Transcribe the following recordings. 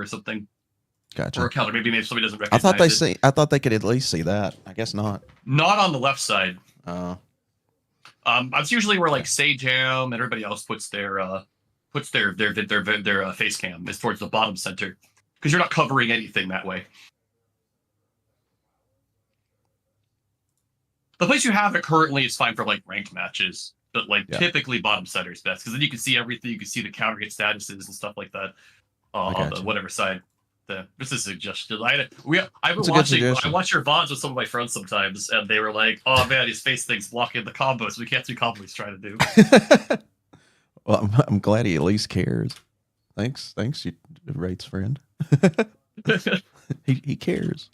or something. Gotcha. Or a counter. Maybe somebody doesn't recognize I thought they could at least see that. I guess not. Not on the left side. Oh. That's usually where like Sageham and everybody else puts their face cam is towards the bottom center because you're not covering anything that way. The place you have it currently is fine for like ranked matches, but like typically bottom center is best because then you can see everything. You can see the counter hit statuses and stuff like that on the whatever side. This is a suggestion. I've been watching. I watch your VODs with some of my friends sometimes, and they were like, "Oh man, his face thing's blocking the combos. We can't do combos he's trying to do." Well, I'm glad he at least cares. Thanks, you Wraith's friend. he cares.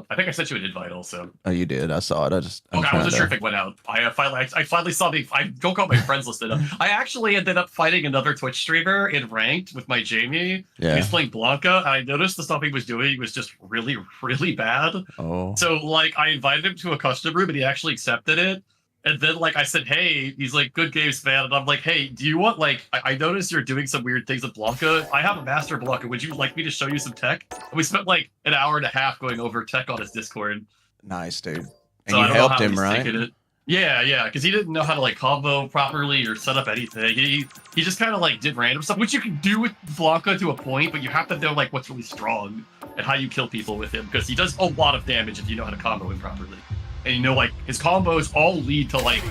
I think I sent you an invite also. Oh, you did. I saw it. I wasn't sure if it went out. I finally saw I don't got my friends listed up. I actually ended up fighting another Twitch streamer in ranked with my Jamie. Yeah. He's playing Blanca, and I noticed the stuff he was doing was just really, really bad. Oh. So like I invited him to a custom room and he actually accepted it. And then like I said, hey, he's like, good games, man. And I'm like, hey, do you want like I noticed you're doing some weird things with Blanca. I have a master Blanca. Would you like me to show you some tech? And we spent like an hour and a half going over tech on his Discord. Nice, dude. And so you helped him, right? Yeah, because he didn't know how to like combo properly or set up anything. He just kind of like did random stuff, which you can do with Blanca to a point, but you have to know like what's really strong and how you kill people with him because he does a lot of damage if you know how to combo him properly. And you know, like his combos all lead to like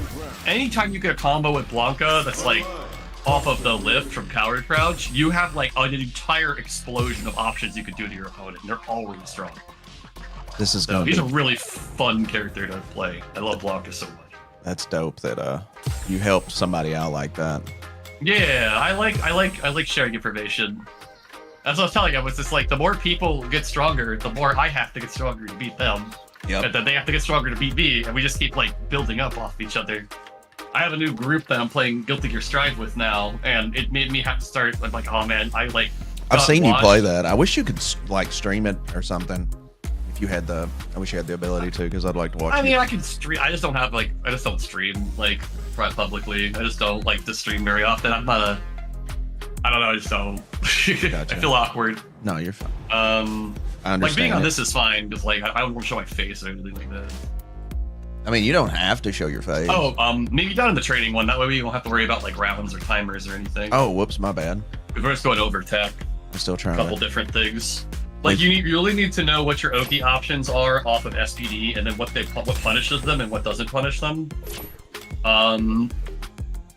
anytime you get a combo with Blanca that's like off of the lift from Coward Crouch, you have like an entire explosion of options you could do to your opponent, and they're all really strong. This is he's a really fun character to play. I love Blanca so much. That's dope that you helped somebody out like that. Yeah, I like sharing information. As I was telling you, it was just like the more people get stronger, the more I have to get stronger to beat them. Yep. And then they have to get stronger to beat me, and we just keep like building up off each other. I have a new group that I'm playing Guilty Gear Strive with now, and it made me have to start like, oh man, I've seen you play that. I wish you could like stream it or something. If you had I wish you had the ability to, because I'd like to watch. I mean, I can stream. I just don't stream like publicly. I just don't like to stream very often. I'm not I don't know. I just don't. Gotcha. I feel awkward. No, you're fine. I understand. Like being on this is fine because like I don't want to show my face or anything like that. I mean, you don't have to show your face. Oh, maybe not in the training one. That way we don't have to worry about like rounds or timers or anything. Oh, whoops, my bad. We're just going over tech. I'm still trying. A couple different things. Like you really need to know what your Oki options are off of SPD, and then what punishes them and what doesn't punish them. And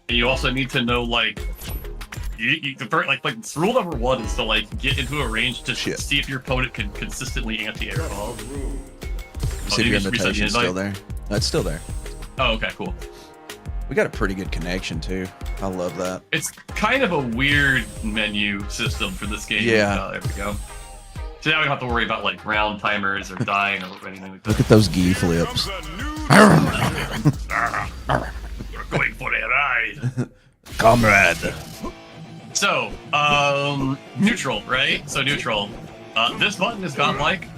you also need to know like. Rule number one is to like get into a range to see if your opponent can consistently anti-air ball. See if your invitation's still there. No, it's still there. Oh, okay, cool. We got a pretty good connection too. I love that. It's kind of a weird menu system for this game. Yeah. There we go. So now we don't have to worry about like round timers or dying or anything like that. Look at those Zangief lips. We're going for a ride, comrade. So, neutral, right? So neutral. This button is godlike.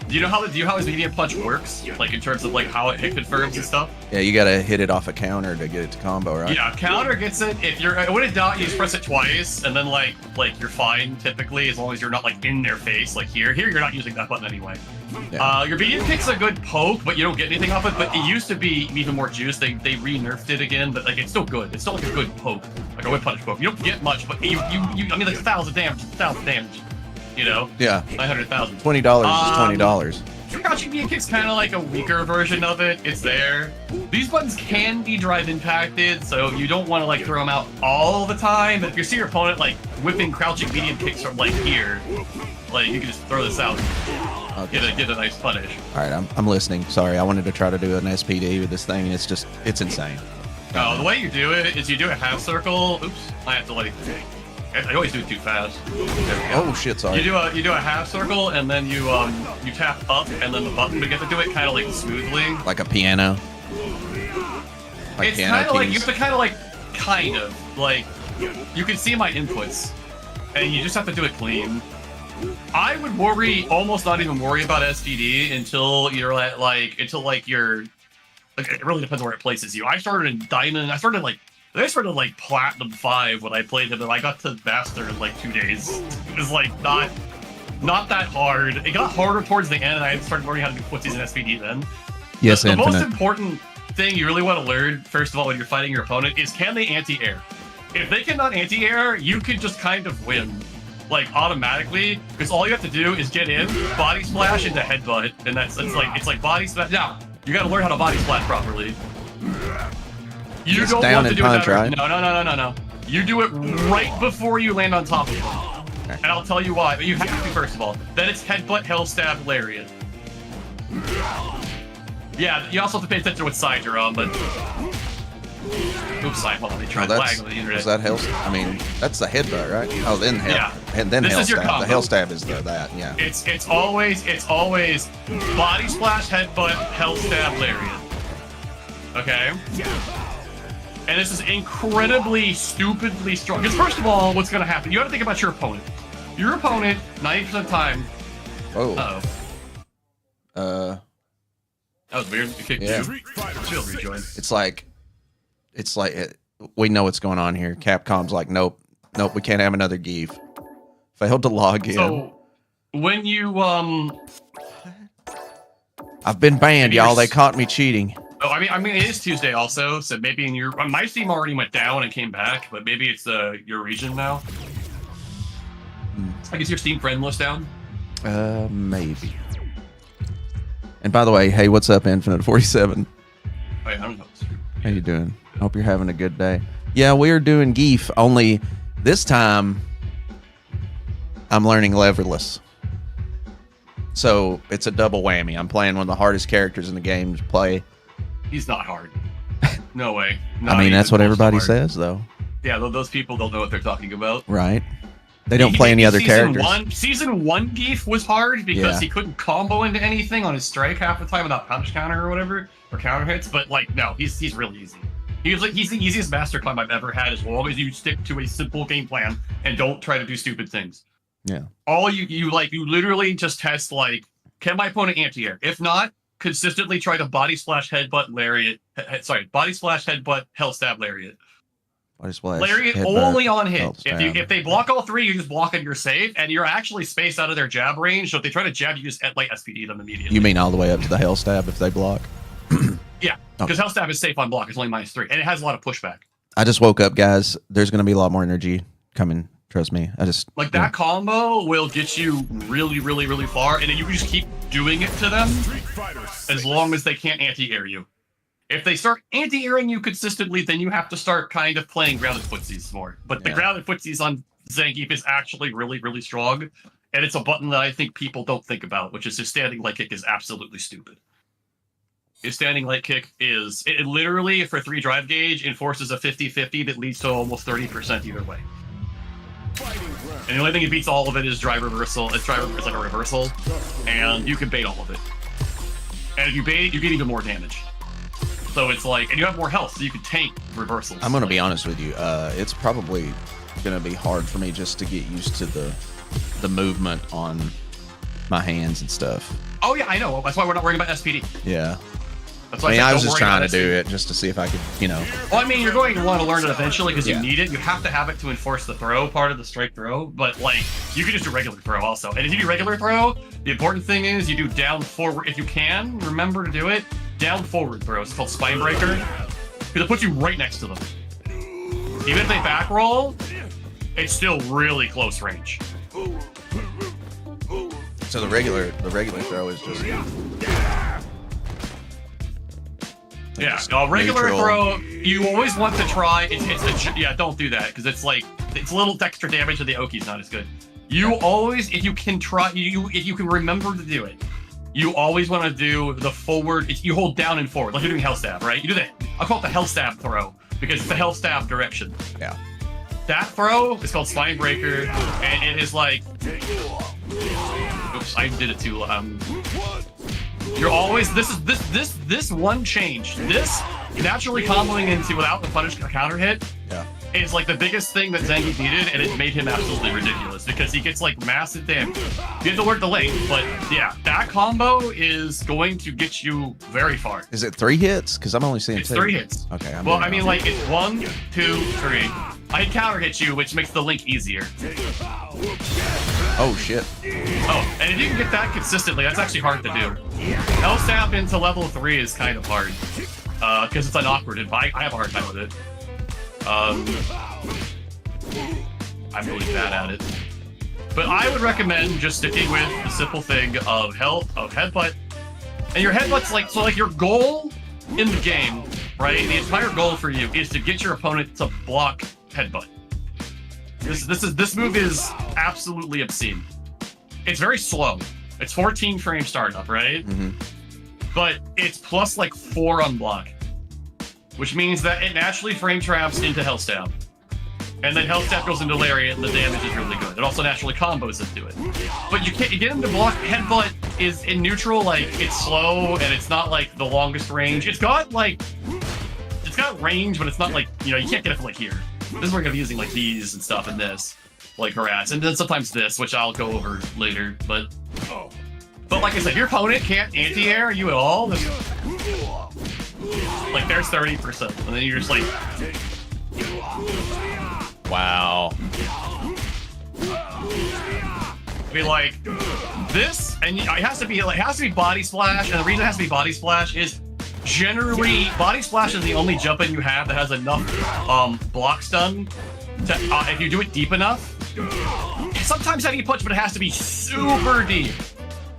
Do you know how his medium punch works? Like in terms of like how it hit confirms and stuff? Yeah, you gotta hit it off a counter to get it to combo, right? Yeah, counter gets it. If you're when it dot, you just press it twice, and then like you're fine typically as long as you're not like in their face. Like here you're not using that button anyway. Yeah. Your medium kick's a good poke, but you don't get anything off it. But it used to be even more juice. They re-nerfed it again, but like it's still good. It's still like a good poke, like a whip punch poke. You don't get much, but you I mean like 1,000 damage. You know? Yeah. 900,000. $20 is $20. Crouching medium kick's kind of like a weaker version of it. It's there. These buttons can be drive impacted, so you don't want to like throw them out all the time. But if you see your opponent like whipping crouching medium kicks from like here, like you can just throw this out. Okay. Get a nice punish. All right, I'm listening. Sorry, I wanted to try to do an SPD with this thing, and it's insane. Oh, the way you do it is you do a half circle. Oops, I have to let it. I always do it too fast. Oh shit! Sorry. You do a half circle and then you tap up and then the button to get to do it kind of like smoothly. Like a piano. Like it's kind of like you have to kind of like you can see my inputs and you just have to do it clean. I would almost not even worry about SPD until you're at it really depends where it places you. I started in diamond. I started like They started like Platinum 5 when I played him, and I got to Master in like 2 days. It was like not that hard. It got harder towards the end, and I started learning how to do footsies and SPD then. Yes, the Infinite. most important thing you really want to learn, first of all, when you're fighting your opponent, is can they anti-air? If they cannot anti-air, you can just kind of win, like automatically, because all you have to do is get in, body splash into headbutt, and it's like body splash. Now you got to learn how to body splash properly. You Just don't down want to and do punch, it. right? No. You do it right before you land on top of them, and I'll tell you why. But you have to first of all. Then it's headbutt, hell stab, lariat. Yeah, you also have to pay attention to what side you're on, but... Oops, hold on, they tried lagging on the internet. Is that hell? I mean, that's the headbutt, right? Oh, then hell. Yeah. And then This hell is your stab. combo. The hell stab is that, yeah. It's always body splash, headbutt, hell stab, lariat. Okay? And this is incredibly, stupidly strong. Because first of all, what's going to happen? You got to think about your opponent. Your opponent, 90% of the time... Oh. Uh-oh. That was weird. You kicked Yeah. She'll rejoin. It's like we know what's going on here. Capcom's like, nope, we can't have another Geef. Failed to log in. So, when you, I've been banned, Maybe y'all. you're They caught me cheating. Oh, I mean, it is Tuesday also, so maybe in your my Steam already went down and came back, but maybe it's your region now. I guess your Steam friend list down. Maybe. And by the way, hey, what's up, Infinite 47? Wait, I don't know. How you doing? Hope you're having a good day. Yeah, we're doing Geef, only this time I'm learning leverless. So it's a double whammy. I'm playing one of the hardest characters in the game to play. He's not hard. No way. I mean, that's what everybody says, though. Yeah, those people don't know what they're talking about. Right. They don't play any other characters. Season 1 Geef was hard because Yeah. he couldn't combo into anything on his strike half the time without punch counter or whatever, or counter hits, but like, no, he's really easy. He's the easiest master climb I've ever had as long as you stick to a simple game plan and don't try to do stupid things. Yeah. All you literally just test like, can my opponent anti-air? If not, consistently try to body splash headbutt lariat. Body splash headbutt hell stab lariat. Lariat only on hit. If they block all three, you just block and you're safe, and you're actually spaced out of their jab range. So if they try to jab, you just like SPD them immediately. You mean all the way up to the hell stab if they block? Yeah, because hell stab is safe on block. It's only -3, and it has a lot of pushback. I just woke up, guys. There's going to be a lot more energy coming. Trust me. Like that combo will get you really, really, really far, and then you can just keep doing it to them as long as they can't anti-air you. If they start anti-airing you consistently, then you have to start kind of playing grounded footsies more. But the grounded footsies on Zangief is actually really, really strong, and it's a button that I think people don't think about, which is his standing leg kick is absolutely stupid. His standing leg kick is, it literally, for 3 drive gauge, enforces a 50-50 that leads to almost 30% either way. And the only thing that beats all of it is drive reversal. It's like a reversal, and you can bait all of it. And if you bait it, you get even more damage. So it's like, and you have more health, so you can tank reversals. I'm going to be honest with you. It's probably going to be hard for me just to get used to the movement on my hands and stuff. Oh yeah, I know. That's why we're not worrying about SPD. Yeah. That's why I was just trying to do it just to see if I could, Well, I mean, you're going to want to learn it eventually because you need it. You have to have it to enforce the throw part of the strike throw. But like, you can just do regular throw also. And if you do regular throw, the important thing is you do down forward. If you can, remember to do it. Down forward throw. It's called spine breaker because it puts you right next to them. Even if they back roll, it's still really close range. So the regular throw is just regular neutral. throw. You always want to try. Don't do that because it's like it's a little extra damage, and the Oki's not as good. You always, if you can try, if you can remember to do it, you always want to do the forward. You hold down and forward, like you're doing hell stab, right? You do that. I'll call it the hell stab throw because it's the hell stab direction. Yeah. That throw is called spine breaker, and it is like. Oops, I did it too. You're always this one change. This naturally comboing into without the punish counter hit. Yeah. is like the biggest thing that Zangief needed, and it made him absolutely ridiculous because he gets like massive damage. You have to work the lane, but yeah, that combo is going to get you very far. Is it 3 hits? Because I'm only seeing It's 2. 3 hits. Okay. Well, I mean, like, it's 1, 2, 3. I counter hit you, which makes the link easier. Oh, shit. Oh, and if you can get that consistently, that's actually hard to do. L-Stab into level 3 is kind of hard. Because it's unawkward, and I have a hard time with it. I'm really bad at it. But I would recommend just sticking with the simple thing of health, of headbutt. And your headbutt's like, so like your goal in the game, right? The entire goal for you is to get your opponent to block headbutt. This move is absolutely obscene. It's very slow. It's 14 frame startup, right? Mm-hmm. But it's plus like 4 on block, which means that it naturally frame traps into Hellstab. And then Hellstab goes into Lariat, and the damage is really good. It also naturally combos into it. But you can't get him to block. Headbutt is in neutral, like, it's slow, and it's not, like, the longest range. It's got, like, it's got range, but it's not, like, you know, you can't get it from, like, here. This is where you're going to be using, like, these and stuff, and this, like, harass. And then sometimes this, which I'll go over later, but... But like I said, your opponent can't anti-air you at all. Like, there's 30%, and then you're just like... Wow. Be like this, and it has to be body splash, and the reason it has to be body splash is generally body splash is the only jump in you have that has enough block stun to if you do it deep enough. Sometimes heavy punch, but it has to be super deep.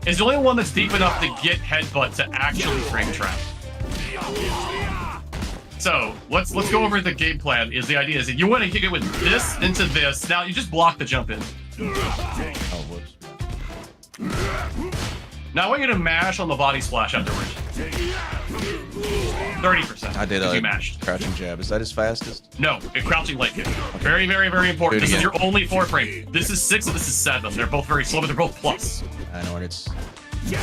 It's the only one that's deep enough to get headbutt to actually frame trap. So let's go over the game plan. The idea is that you want to kick it with this into this. Now you just block the jump in. Oh, whoops. Now I want you to mash on the body splash afterwards. 30%. I did you mashed. crouching jab. Is that his fastest? No, a crouching leg kick. Very, very, very important. This is your only 4 frame. This is 6 and this is 7. They're both very slow, but they're both plus. I know, and it's... You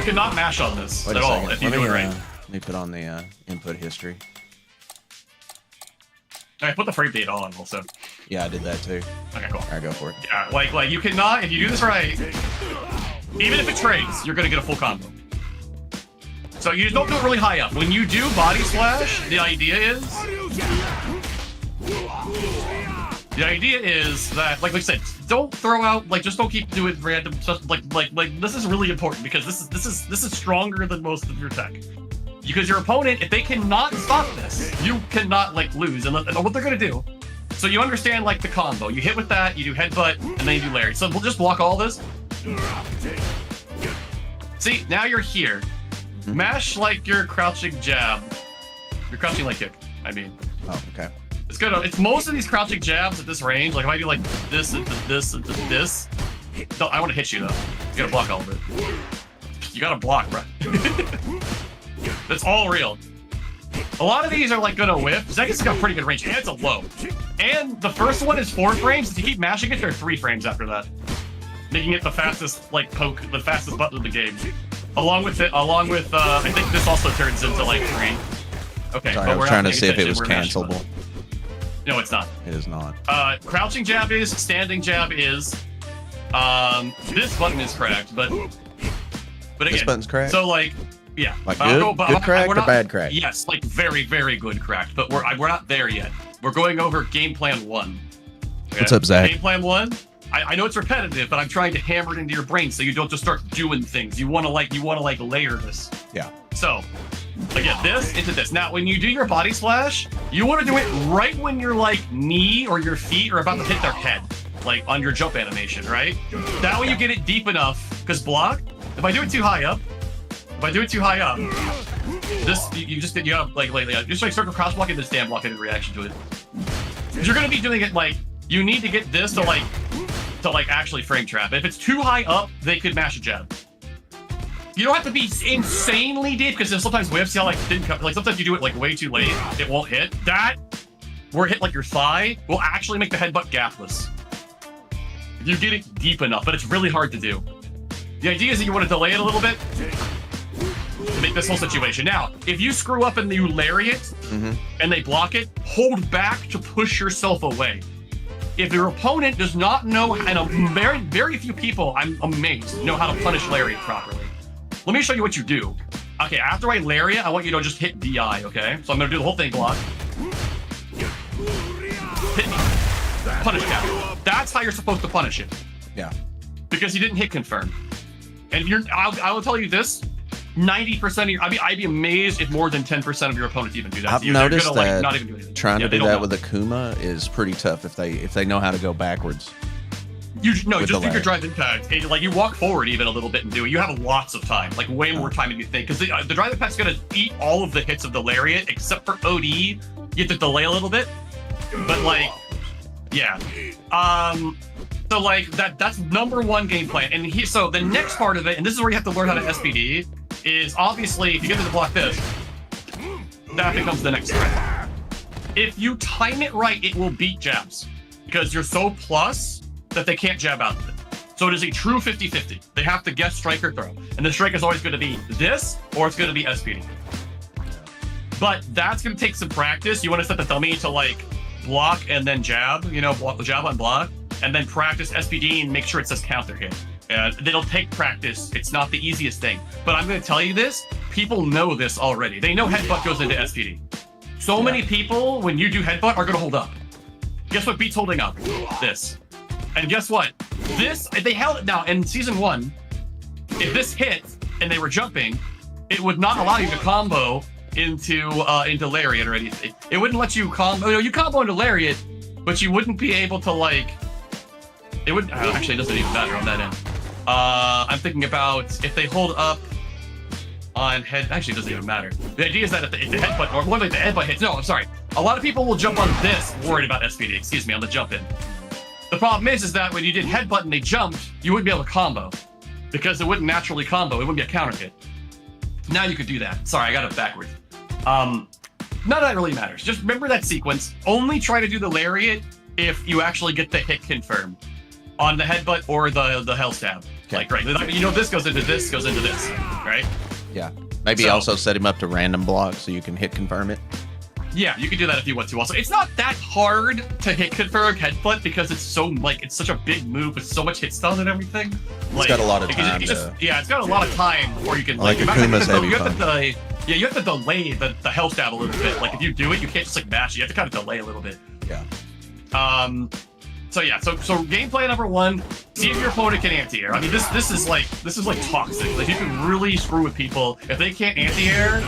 cannot mash on this at all if you do it right. Let me put on the input history. I put the frame data on also. Yeah, I did that too. Okay, cool. All right, go for it. Yeah, like you cannot, if you do this right, even if it trades, you're gonna get a full combo. So you just don't do it really high up. When you do body splash, the idea is that, like I said, don't throw out, like, just don't keep doing random stuff. Like this is really important because this is stronger than most of your tech. Because your opponent, if they cannot stop this, you cannot, like, lose. And what they're gonna do. So you understand, like, the combo. You hit with that, you do headbutt, and then you do Larry. So we'll just block all this. See, now you're here. Mash like your crouching jab. Your crouching leg kick, I mean. Oh, okay. It's good. It's most of these crouching jabs at this range. Like if I do like this into this into this. No, I want to hit you though. You gotta block all of it. You gotta block, bro. That's all real. A lot of these are like gonna whiff. Zangief's got pretty good range, and it's a low. And the first one is 4 frames. If you keep mashing it, there are 3 frames after that, making it the fastest like poke, the fastest button in the game. Along with I think this also turns into like 3. Okay, Sorry, but I was we're trying not to see if it paying was attention. We're mashing cancelable. No, it's not. It is not. Crouching jab is, standing jab is. This button is cracked, but again, This button's cracked? So like, yeah, Like good cracked or bad cracked? Yes, like very, very good cracked, but we're not there yet. We're going over game plan 1. Okay? What's up, Zach? Game plan 1. I know it's repetitive, but I'm trying to hammer it into your brain so you don't just start doing things. You want to layer this. Yeah. So, again, this into this. Now, when you do your body splash, you want to do it right when your like knee or your feet are about to hit their head, like on your jump animation, right? That way you get it deep enough. Because block, if I do it too high up, this you have like start cross blocking this damn block in reaction to it. Because you're gonna be doing it like you need to get this to actually frame trap. If it's too high up, they could mash a jab. You don't have to be insanely deep because sometimes whiffs, see how like didn't come, like sometimes you do it like way too late, it won't hit. That where it hit like your thigh will actually make the headbutt gapless. If you get it deep enough, but it's really hard to do. The idea is that you want to delay it a little bit. to make this whole situation. Now, if you screw up and you lariat and they block it, hold back to push yourself away. If your opponent does not know, and very few people, I'm amazed, know how to punish lariat properly. Let me show you what you do. Okay, after I lariat, I want you to just hit DI, okay? So I'm gonna do the whole thing, block. Hit me. Punish cap. That's how you're supposed to punish it. Yeah. Because you didn't hit confirm. And if you're, I will tell you this, 90% of your, I'd be amazed if more than 10% of your opponents even do that. I've noticed gonna, that not even do anything. trying to do they that don't with Akuma is pretty tough if they know how to go backwards. just the do your lag. drive impact. And, like, you walk forward even a little bit and do it. You have lots of time, like way more time than you think. Because the drive impact's gonna eat all of the hits of the lariat, except for OD. You have to delay a little bit. But like, yeah. So like that's number one game plan. And so the next part of it, and this is where you have to learn how to SPD, is obviously if you get them to block this, that becomes the next threat. If you time it right, it will beat jabs. Because you're so plus that they can't jab out of it. So it is a true 50-50. They have to guess strike or throw. And the strike is always going to be this, or it's going to be SPD. But that's going to take some practice. You want to set the dummy to like block and then jab, block the jab on block, and then practice SPD and make sure it says counter hit. It'll take practice. It's not the easiest thing. But I'm going to tell you this, people know this already. They know headbutt goes into SPD. So many people, when you do headbutt, are going to hold up. Guess what beats holding up? This. And guess what? This, they held it now in season 1. If this hit and they were jumping, it would not allow you to combo into lariat or anything. It wouldn't let you combo. You combo into lariat, but you wouldn't be able to like. It would actually it doesn't even matter on that end. I'm thinking about if they hold up on head. Actually, it doesn't even matter. The idea is that if the headbutt or one like the headbutt hits. No, I'm sorry. A lot of people will jump on this worried about SPD. Excuse me, on the jump in. The problem is that when you did headbutt and they jumped, you wouldn't be able to combo because it wouldn't naturally combo. It wouldn't be a counter hit. Now you could do that. Sorry, I got it backwards. None of that really matters. Just remember that sequence. Only try to do the lariat if you actually get the hit confirmed on the headbutt or the hell stab. Okay. Like, right, this goes into this, right? Yeah. Maybe also set him up to random blocks so you can hit confirm it. Yeah, you can do that if you want to. Also, it's not that hard to hit confirm headbutt because it's it's such a big move with so much hit stun and everything. It's got a lot of time. It's got a lot of time before you can like Akuma's heavy you have to delay the hell stab a little bit. Like if you do it, you can't just like mash it. You have to kind of delay a little bit. Yeah. So gameplay number 1, see if your opponent can anti-air. I mean, this is like toxic. Like you can really screw with people if they can't anti-air.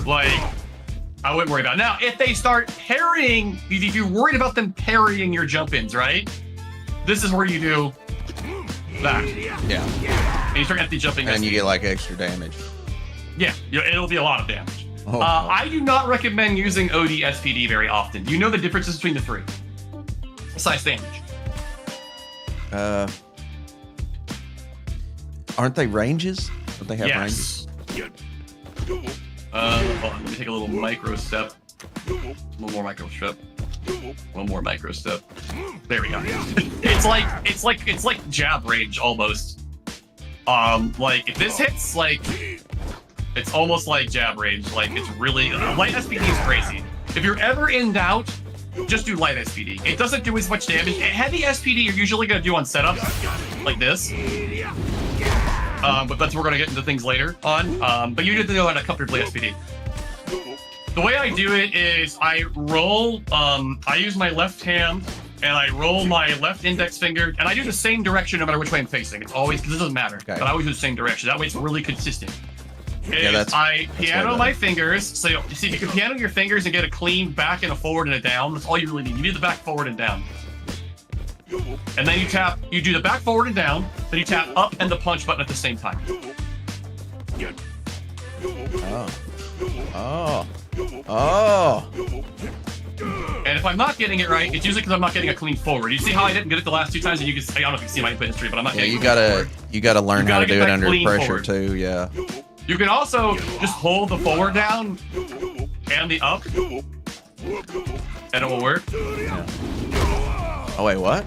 Like, I wouldn't worry about it. Now, if they start parrying, if you're worried about them parrying your jump-ins, right? This is where you do that. Yeah. And you start empty jumping. And you get like extra damage. Yeah, it'll be a lot of damage. Oh, I do not recommend using OD SPD very often. Do you know the differences between the 3? Besides damage. Aren't they ranges? Don't they have ranges? Hold on, let me take a little micro step. One more micro step. One more micro step. There we go. it's like jab range almost. Like if this hits, like it's almost like jab range. Like it's really light SPD is crazy. If you're ever in doubt, just do light SPD. It doesn't do as much damage. Heavy SPD you're usually gonna do on setups like this. But we're gonna get into things later on. But you need to know how to comfortably SPD. The way I do it is I roll, I use my left hand and I roll my left index finger and I do the same direction no matter which way I'm facing. It's always, because it doesn't matter, but I always do the same direction. That way it's really consistent. I piano my fingers. So you see, if you can piano your fingers and get a clean back and a forward and a down, that's all you really need. You need the back, forward, and down. And then you do the back, forward, and down, then you tap up and the punch button at the same time. Oh. And if I'm not getting it right, it's usually because I'm not getting a clean forward. You see how I didn't get it the last 2 times, and I don't know if you see my input history, but I'm not getting it. You gotta learn how to do it under pressure too, yeah. You can also just hold the forward down and the up, and it will work. Yeah. Oh wait, what?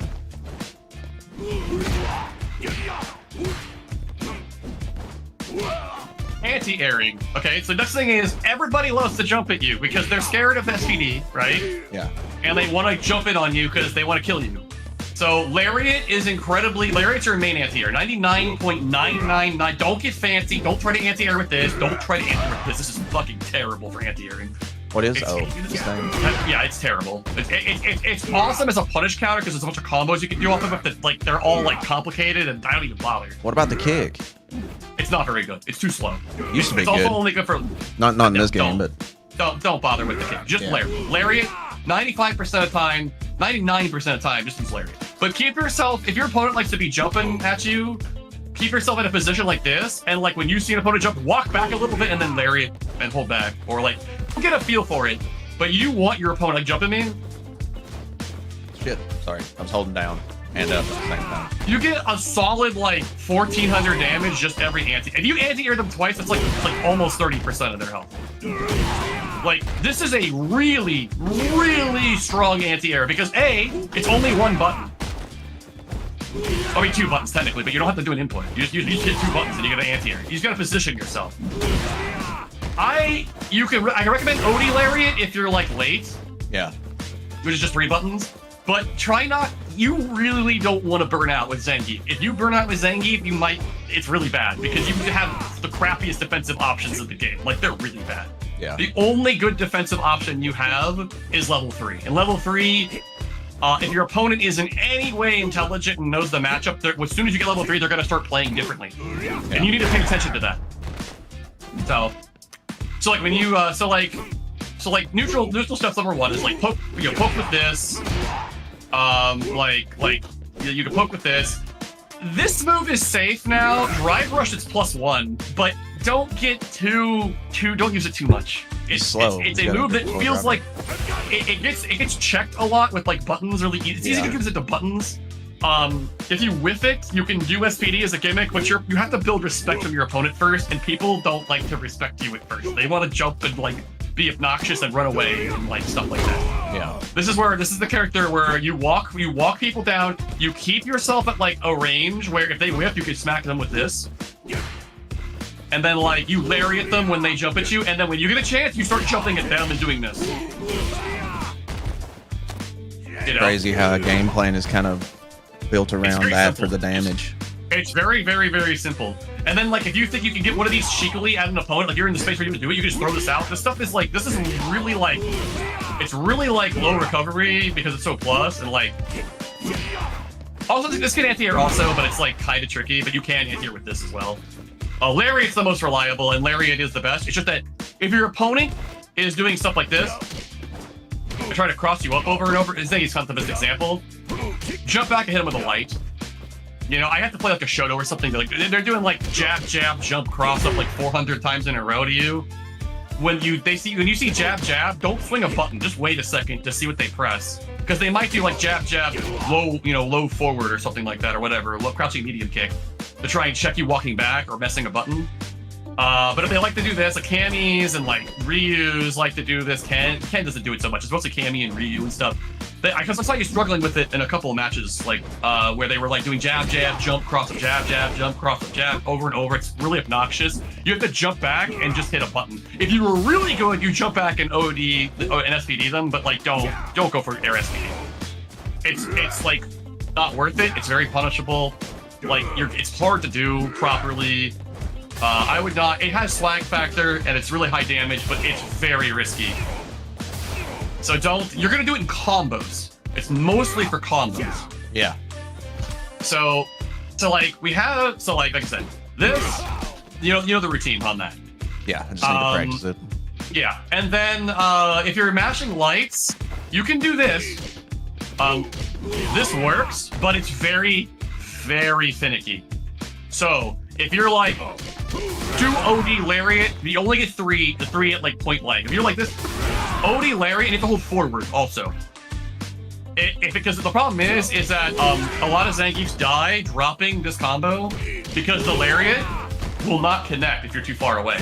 anti-airing. Okay, so next thing is everybody loves to jump at you because they're scared of SPD, right? Yeah. And they want to jump in on you because they want to kill you. So Lariat is Lariat's your main anti-air. 99.999. Don't get fancy. Don't try to anti-air with this. Don't try to anti-air with this. This is fucking terrible for anti-airing. What is? It's, this thing? Yeah, it's terrible. It's awesome as a punish counter because there's a bunch of combos you can do off of it, but like they're all like complicated and I don't even bother. What about the kick? It's not very good. It's too slow. Used to be it's good. also only good for Not in this game, but don't bother with the kick. Just Lariat. 95% of the time, 99% of the time, just use Lariat. But keep yourself, if your opponent likes to be jumping at you, keep yourself in a position like this, and like when you see an opponent jump, walk back a little bit and then Lariat and hold back, or like get a feel for it. But you want your opponent like jumping me. Shit. Sorry, I was holding down and up at the same time. You get a solid like 1,400 damage just every anti. If you anti-air them twice, it's like almost 30% of their health. Like this is a really, really strong anti-air because A, it's only one button. I mean, 2 buttons technically, but you don't have to do an input. You just hit 2 buttons and you get an anti-air. You just gotta position yourself. I can recommend OD Lariat if you're like late. Yeah. Which is just 3 buttons. But try not. You really don't want to burn out with Zangief. If you burn out with Zangief, you might. It's really bad because you have the crappiest defensive options in the game. Like they're really bad. Yeah. The only good defensive option you have is level 3. And level 3. If your opponent is in any way intelligent and knows the matchup, as soon as you get level 3, they're going to start playing differently. Yeah. And you need to pay attention to that. So like when you, so like neutral stuff number 1 is like poke with this. You can poke with this. This move is safe now. Drive Rush is +1, but don't get don't use it too much. It's slow. It's a move that feels like it gets checked a lot with like buttons really easy. It's easy to use it to buttons. If you whiff it, you can do SPD as a gimmick, but you have to build respect from your opponent first, and people don't like to respect you at first. They want to jump and like be obnoxious and run away and like stuff like that. Yeah. This is the character where you walk people down, you keep yourself at like a range where if they whiff, you can smack them with this. And then like you lariat them when they jump at you, and then when you get a chance, you start jumping at them and doing this. You know? Crazy how a game plan is kind of built around that simple. for the damage. It's very, very, very simple. And then, like, if you think you can get one of these cheekily at an opponent, like you're in the space for you to do it, you can just throw this out. This stuff is like, this is really like, it's really like low recovery because it's so plus and like. Also, this can anti-air also, but it's like kind of tricky. But you can anti-air with this as well. Lariat's the most reliable, and Lariat is the best. It's just that if your opponent is doing stuff like this, they're trying to cross you up over and over. This thing is kind of the best example. Jump back and hit them with a light. You know, I have to play like a Shoto or something. Like they're doing like jab, jab, jump, cross up like 400 times in a row to you. When you see jab, jab, don't swing a button. Just wait a second to see what they press, because they might do like jab, jab, low forward or something like that or whatever, low crouching medium kick to try and check you walking back or messing a button. But if they like to do this, like Camis and like Ryu's like to do this. Ken doesn't do it so much. It's mostly Cami and Ryu and stuff. Because I saw you struggling with it in a couple of matches, like where they were like doing jab, jab, jump, cross up, jab, jab, jump, cross up, jab, over and over. It's really obnoxious. You have to jump back and just hit a button. If you were really good, you jump back and OD and SPD them, but like don't go for air SPD. It's like not worth it. It's very punishable. Like it's hard to do properly. I would not. It has swag factor and it's really high damage, but it's very risky. So you're gonna do it in combos. It's mostly for combos. Yeah. So like I said, this, you know the routine on that. Yeah, I just need to practice it. Yeah, and then if you're mashing lights, you can do this. This works, but it's very, very finicky. So if you're like, do OD Lariat, you only get the three at like point blank. If you're like this, OD Lariat, and you have to hold forward also. Because the problem is that a lot of Zangiefs die dropping this combo because the Lariat will not connect if you're too far away.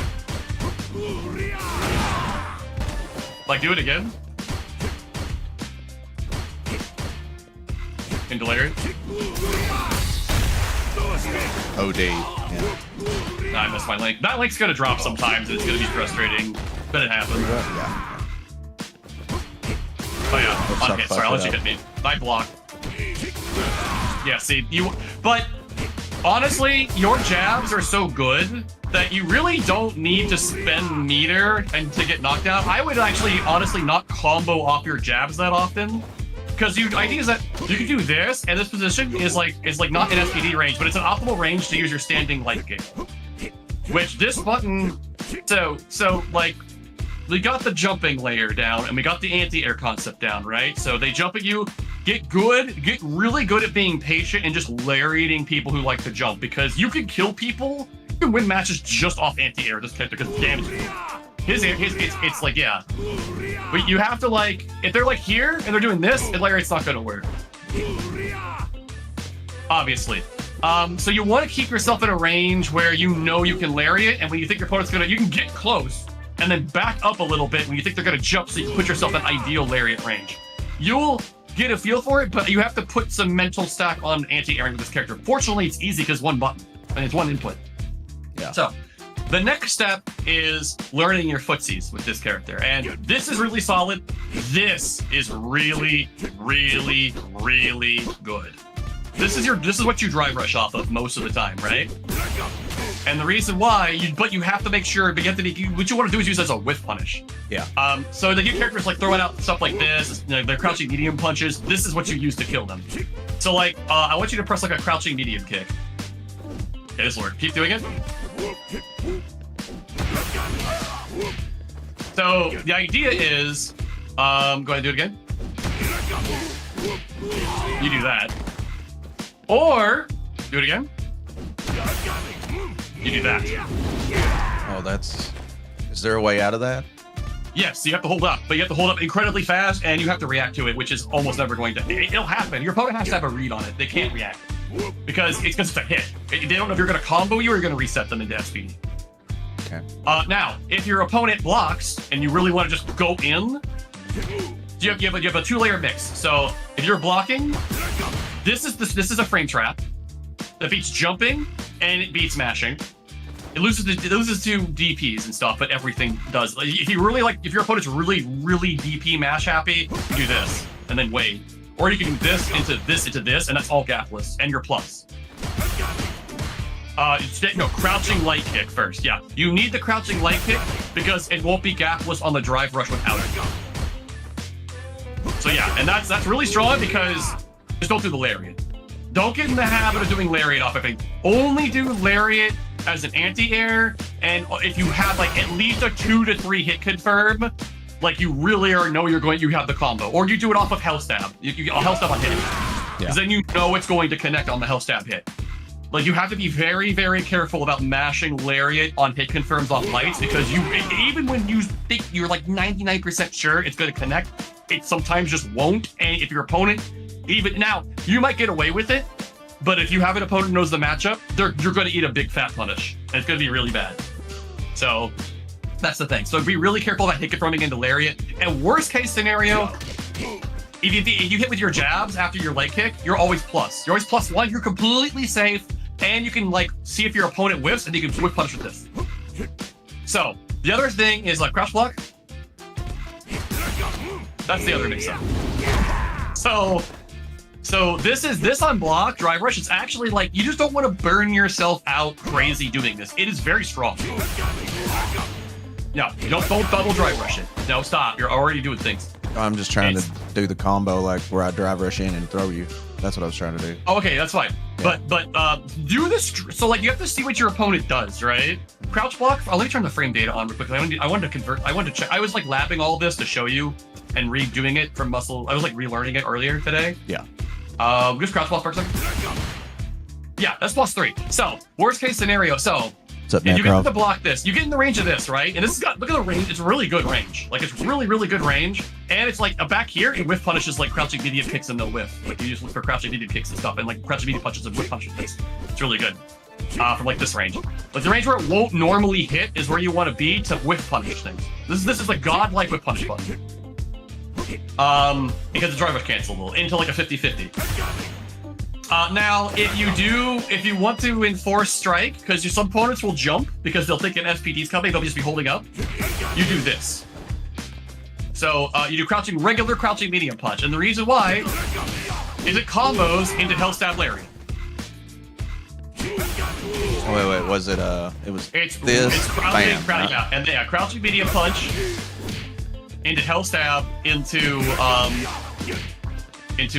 Like, do it again. Into Lariat. OD. Yeah. I missed my link. That link's gonna drop sometimes, and it's gonna be frustrating, but it happens. Yeah. Oh yeah. Okay, sorry, I'll let you hit me. I block. Yeah, see, but honestly, your jabs are so good that you really don't need to spend meter and to get knocked out. I would actually, honestly, not combo off your jabs that often. Because the idea is that you can do this, and this position is like not in SPD range, but it's an optimal range to use your standing light kick. Which this button, so like, we got the jumping layer down, and we got the anti-air concept down, right? So they jump at you, get really good at being patient and just lariating people who like to jump, because you can kill people, you can win matches just off anti-air, this character, because damage. It's like, yeah. But you have to, like, if they're like here and they're doing this, lariat's not gonna work. Obviously. So you want to keep yourself in a range where you know you can lariat, and when you think your opponent's gonna, you can get close and then back up a little bit when you think they're gonna jump, so you can put yourself in ideal lariat range. You'll get a feel for it, but you have to put some mental stack on anti-airing with this character. Fortunately, it's easy because one button and it's one input. Yeah. So the next step is learning your footsies with this character, and this is really solid. This is really, really, really good. This is what you drive rush off of most of the time, right? And the reason why, but you have to make sure, what you want to do is use it as a whiff punish. Yeah. So the new characters like throwing out stuff like this, you know, they're crouching medium punches. This is what you use to kill them. So like, I want you to press like a crouching medium kick. Okay, this will work. Keep doing it. So the idea is, go ahead and do it again. You do that. Or, do it again. You do that. Oh, is there a way out of that? Yes, you have to hold up, but you have to hold up incredibly fast, and you have to react to it, which is almost never going to, it'll happen. Your opponent has to have a read on it. They can't react because it's a hit. They don't know if you're going to combo you or you're going to reset them into SPD. Okay. Now, if your opponent blocks and you really want to just go in, you have a two-layer mix. So if you're blocking, this is a frame trap that beats jumping and it beats mashing. It loses to DPs and stuff, but everything does. If your opponent's really DP mash happy, you do this and then wait. Or you can do this into this, and that's all gapless, and you're plus. Crouching light kick first. Yeah, you need the crouching light kick because it won't be gapless on the drive rush without it. So yeah, and that's really strong because just don't do the lariat. Don't get in the habit of doing lariat off everything. Only do lariat as an anti-air, and if you have like at least a 2 to 3 hit confirm, like you really you have the combo, or you do it off of hell stab. You hell stab on hit, because then you know it's going to connect on the hell stab hit. Like you have to be very, very careful about mashing lariat on hit confirms off lights, because even when you think you're like 99% sure it's going to connect, it sometimes just won't. And if your opponent, even now, you might get away with it, but if you have an opponent who knows the matchup, you're going to eat a big fat punish, and it's going to be really bad. So that's the thing. So be really careful about hit confirming into lariat. And worst case scenario, if you hit with your jabs after your leg kick, you're always plus. You're always +1. You're completely safe, and you can like see if your opponent whiffs, and you can whiff punish with this. So the other thing is like crouch block. That's the other mix-up. So this on block drive rush. It's actually like you just don't want to burn yourself out crazy doing this. It is very strong. No, don't double drive rush it. No, stop. You're already doing things. I'm just trying to do the combo like where I drive rush in and throw you. That's what I was trying to do. Oh, okay, that's fine. Yeah. But do this. So like you have to see what your opponent does, right? Crouch block. Let me turn the frame data on real quick. I wanted to convert. I wanted to check. I was like labbing all this to show you and redoing it from muscle. I was like relearning it earlier today. Yeah. Just crouch block for a second. Yeah, that's +3. So worst case scenario. So if you get to block this, you get in the range of this, right? And this has got, look at the range. It's really good range. Like it's really good range. And it's like a back here, it whiff punishes like crouching medium kicks and no whiff. Like you just look for crouching medium kicks and stuff, and like crouching medium punches and whiff punishes this. It's really good. From like this range. Like the range where it won't normally hit is where you want to be to whiff punish things. This is a godlike whiff punish button. Because the drive rush cancel into like a 50-50. Now, if you want to enforce strike, because some opponents will jump because they'll think an SPD's coming, they'll just be holding up. You do this. So you do regular crouching medium punch, and the reason why is it combos into Hell Stab Larry. Oh, wait, was it? It's this. It's crouching, bam, and yeah, crouching medium punch into Hell Stab into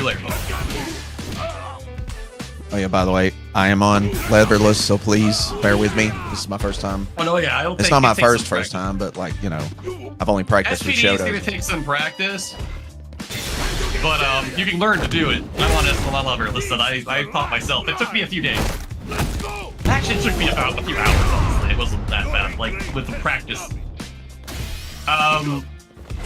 Larry. Oh yeah, by the way, I am on leatherless, so please bear with me. This is my first time. Oh no, yeah, I don't. It's not my first time, but like I've only practiced with SPD is Shotos. gonna take some practice, but you can learn to do it. I'm on leatherless, and I taught myself. It took me a few days. Actually, it took me about a few hours. Honestly, it wasn't that bad. Like with the practice.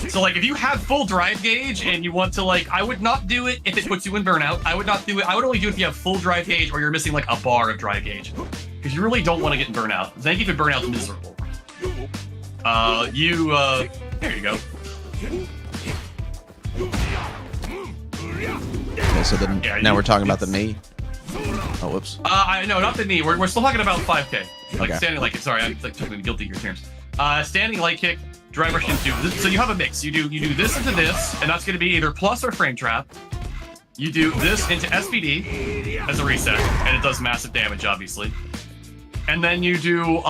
So like if you have full drive gauge and you want to I would not do it if it puts you in burnout. I would not do it. I would only do it if you have full drive gauge or you're missing like a bar of drive gauge. Because you really don't want to get in burnout. Zangief and burnout is miserable. There you go. Okay, so then now we're talking about the knee. Oh, whoops. No, not the knee. We're still talking about 5K. Like Okay. standing light kick. Sorry, I'm like totally guilty of your terms. Standing light kick, drive rush into this. So you have a mix. You do this into this, and that's going to be either plus or frame trap. You do this into SPD as a reset, and it does massive damage, obviously. And then you do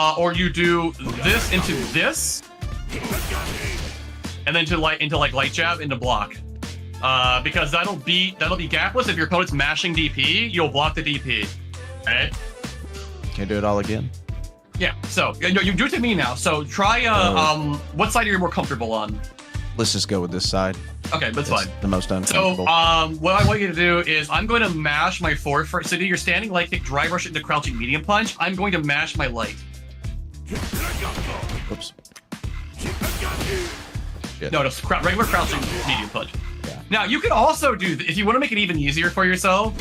this into this, and then into light jab into block. Because that'll be gapless. If your opponent's mashing DP, you'll block the DP. Okay. Can you do it all again? Yeah. So you do it to me now. So try what side are you more comfortable on? Let's just go with this side. Okay, that's It's fine. the most uncomfortable. So what I want you to do is I'm going to mash my forward first. So do your standing light kick, drive rush into crouching medium punch. I'm going to mash my light. Whoops. No, regular crouching medium punch. Yeah. Now, you could also do, if you want to make it even easier for yourself,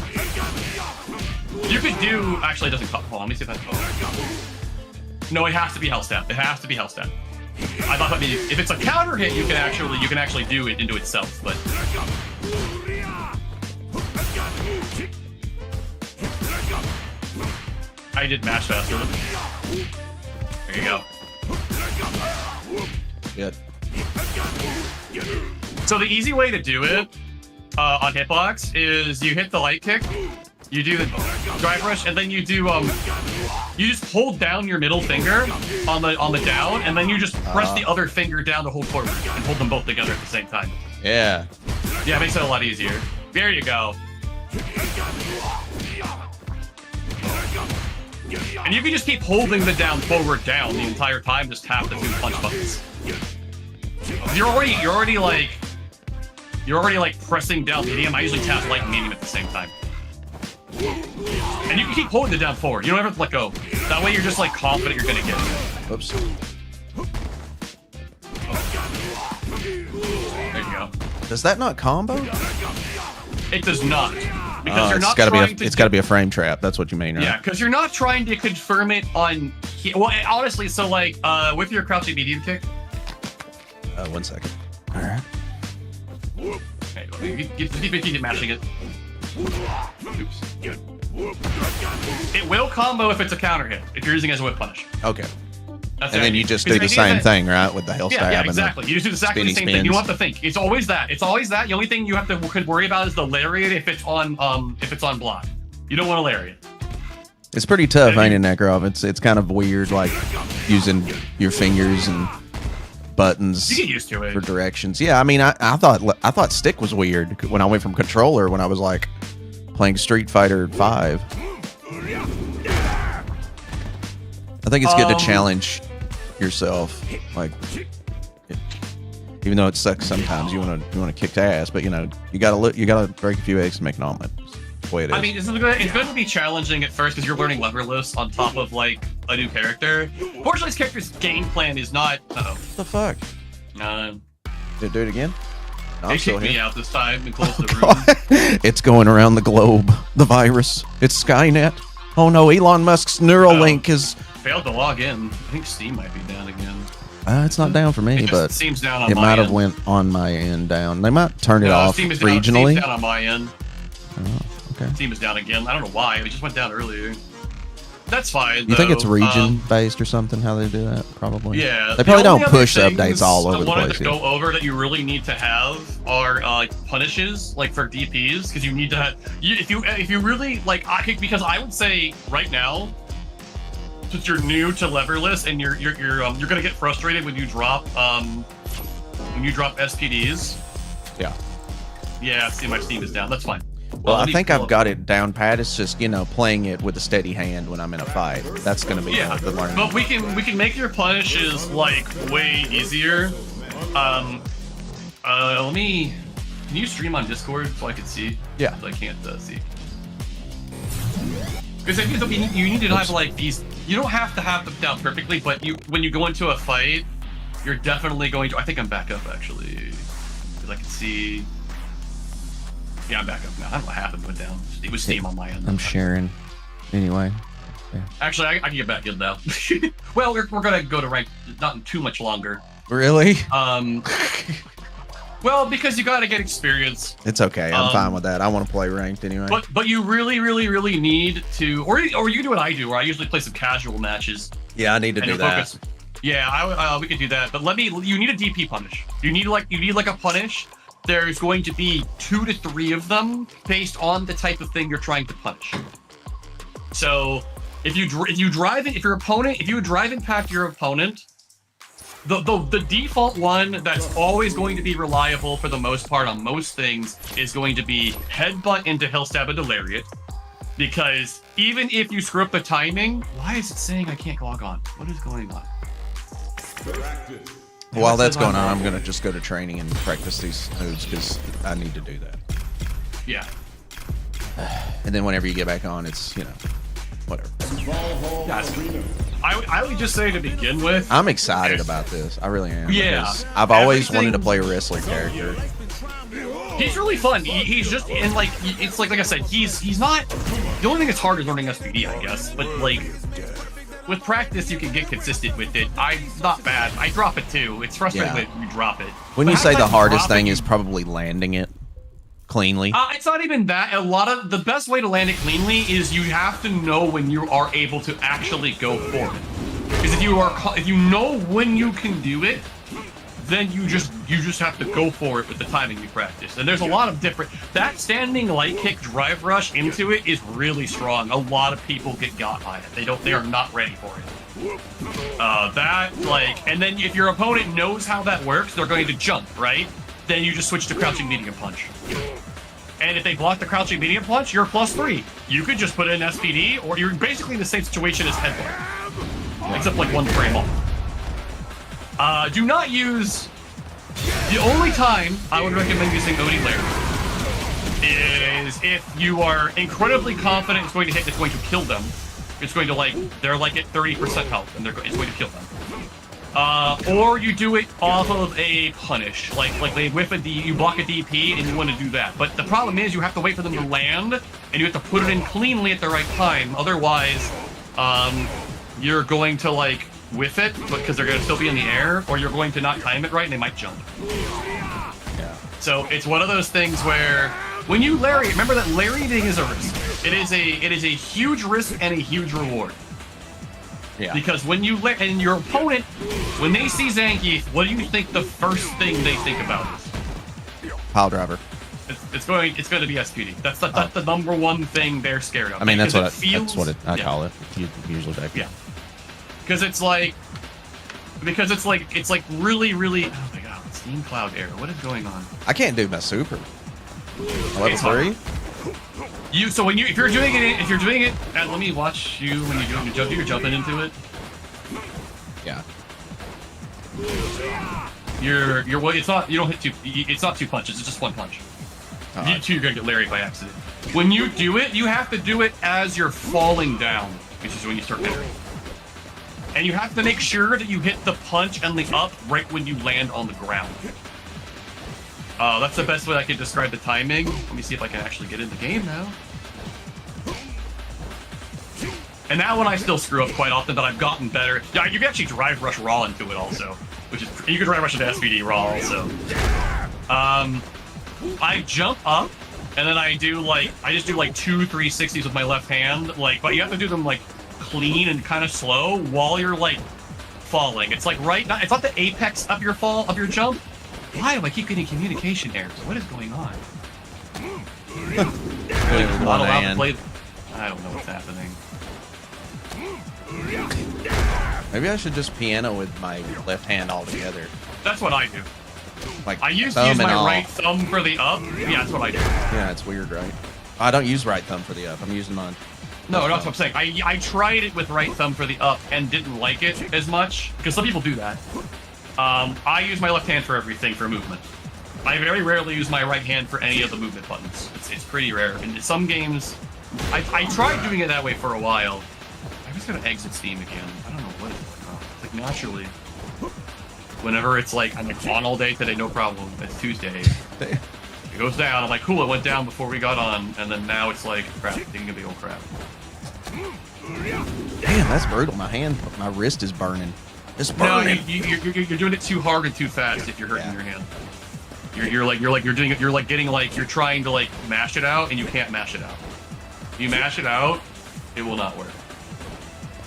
you could do, actually, it doesn't cut. Hold on, let me see if that's, no, it has to be Hell Stab. It has to be Hell Stab. I thought maybe if it's a counter hit, you can actually do it into itself, but. I did mash faster. There you go. Good. So the easy way to do it on hitbox is you hit the light kick, you do the drive rush, and then you do you just hold down your middle finger on the down, and then you just press the other finger down to hold forward and hold them both together at the same time. Yeah. Yeah, it makes it a lot easier. There you go. And you can just keep holding the down forward down the entire time, just tap the two punch buttons. You're already like pressing down medium. I usually tap light and medium at the same time. And you can keep holding it down forward. You don't ever have to let go. That way you're just like confident you're gonna get it. Oops. There you go. Does that not combo? It does not. Because you're not it's got to be a frame trap. That's what you mean, right? Yeah, because you're not trying to confirm it on. Well, honestly, so like with your crouching medium kick. 1 second. All right. Okay, keep mashing it. Oops. It will combo if it's a counter hit. If you're using it as a whip punish. Okay. That's And then you just do the same thing, right? With the Hell Stab. Yeah, exactly. You just do exactly the same thing. You don't have to think. It's always that. It's always that. The only thing you have to worry about is the lariat if it's on block. You don't want a lariat. It's pretty tough, ain't it, Necrov? It's kind of weird, like using your fingers and buttons You get used to it. for directions. Yeah, I mean, I thought stick was weird when I went from controller when I was like playing Street Fighter 5. I think it's good to challenge yourself, like even though it sucks sometimes. You want to kick ass, but you gotta break a few eggs to make an omelet. That's the way it is. I mean, it's going to be challenging at first because you're learning leverless on top of like a new character. Fortunately, this character's game plan is not. What the fuck? Did it do it again? No, I'm They still kicked me here. out this time and closed the room. It's going around the globe. The virus. It's Skynet. Oh no, Elon Musk's Neuralink is. Failed to log in. I think Steam might be down again. It's not down for me, It but just seems down on it my might have end. went on my end down. They might turn it off Steam is down, regionally. Steam's down on my end. Oh, Okay. Steam is down again. I don't know why. It just went down earlier. That's fine. You think it's though. region based or something? How they do that? Probably. Yeah. They probably The only don't other push things updates all over the I wanted place. to go over that you really need to have are punishes, like for DPs, because you need to have. If you really like, because I would say right now, since you're new to leverless and you're gonna get frustrated when you drop SPDs. Yeah. Yeah. See, my Steam is down. That's fine. Well, I think I've got it down pat. It's just, playing it with a steady hand when I'm in a fight. That's going to be the learning. But we can make your punishes like way easier. Let me. Can you stream on Discord so I can see? Yeah. I can't see. Because you need to have like these. You don't have to have them down perfectly, but when you go into a fight, you're definitely going to. I think I'm back up actually, because I can see. Yeah, I'm back up now. I don't know what happened. Went down. It was Steam on my end. I'm sharing. Anyway. Yeah. Actually, I can get back in now. Well, we're gonna go to rank not too much longer. Really? Well, because you gotta get experience. It's okay. I'm fine with that. I want to play ranked anyway. But you really need to, or you can do what I do, where I usually play some casual matches. Yeah, I need to do that. Focus. Yeah, we could do that. But you need a DP punish. You need like a punish. There's going to be 2 to 3 of them based on the type of thing you're trying to punish. So if you drive impact your opponent, the default one that's always going to be reliable for the most part on most things is going to be headbutt into hill stab into lariat. Because even if you screw up the timing, why is it saying I can't log on? What is going on? While that's going on, I'm going to just go to training and practice these moves because I need to do that. Yeah. And then whenever you get back on, it's, whatever. Yeah, I would just say to begin with, I'm excited about this. I really am. Yeah. I've always wanted to play a wrestler character. He's really fun. He's just, and like, it's like I said, he's not, the only thing that's hard is learning SPD, I guess. But like, with practice, you can get consistent with it. I'm not bad. I drop it too. It's frustrating when you drop it. When you say the hardest thing is probably landing it cleanly. It's not even that. The best way to land it cleanly is you have to know when you are able to actually go for it. Because if you know when you can do it, then you just have to go for it with the timing you practice. And there's a lot of different. That standing light kick drive rush into it is really strong. A lot of people get got by it. They are not ready for it. And then if your opponent knows how that works, they're going to jump, right? Then you just switch to crouching medium punch. And if they block the crouching medium punch, you're +3. You could just put in SPD, or you're basically in the same situation as headbutt, except like 1 frame off. Do not use. The only time I would recommend using Oni Lair is if you are incredibly confident it's going to hit, it's going to kill them. It's going to they're like at 30% health, and it's going to kill them. Or you do it off of a punish, like they whiff you block a DP and you want to do that. But the problem is you have to wait for them to land, and you have to put it in cleanly at the right time. Otherwise, you're going to whiff it because they're going to still be in the air, or you're going to not time it right and they might jump. Yeah. So it's one of those things where when you lariat, remember that lariating is a risk. It is a huge risk and a huge reward. Yeah. Because when you and your opponent, when they see Zangief, what do you think the first thing they think about is? Pile driver. It's going to be SPD. That's the number one thing they're scared of. I mean, that's what I call it. Usually back. Yeah. Because it's like really, oh my god, Steam Cloud error. What is going on? I can't do my super. Level 3. If you're doing it, let me watch you when you jump. You're jumping into it. Yeah. It's not. You don't hit 2. It's not 2 punches. It's just 1 punch. You're gonna get lariat by accident. When you do it, you have to do it as you're falling down, which is when you start entering. And you have to make sure that you hit the punch and the up right when you land on the ground. That's the best way I can describe the timing. Let me see if I can actually get in the game now. And that one I still screw up quite often, but I've gotten better. Yeah, you can actually drive rush raw into it also, which is you can drive rush into SPD raw also. I jump up and then I just do like 2 360s with my left hand, like, but you have to do them like clean and kind of slow while you're like falling. It's like it's not the apex of your fall of your jump. Why do I keep getting communication errors? What is going on? Not allowed to play. I don't know what's happening. Maybe I should just piano with my left hand altogether. That's what I do. Like I used to use my right thumb for the up. Yeah, that's what I do. Yeah, it's weird, right? I don't use right thumb for the up. I'm using mine. No, that's what I'm saying. I tried it with right thumb for the up and didn't like it as much because some people do that. I use my left hand for everything for movement. I very rarely use my right hand for any of the movement buttons. It's pretty rare. In some games, I tried doing it that way for a while. I'm just gonna exit Steam again. I don't know what is going on. It's like naturally, whenever it's like I'm like on all day today, no problem. It's Tuesday. It goes down. I'm like, cool. It went down before we got on, and then now it's like crap. Taking a big old crap. Damn, that's brutal. My wrist is burning. It's burning. No, you're doing it too hard and too fast if you're hurting your hand. You're trying to like mash it out and you can't mash it out. If you mash it out, it will not work.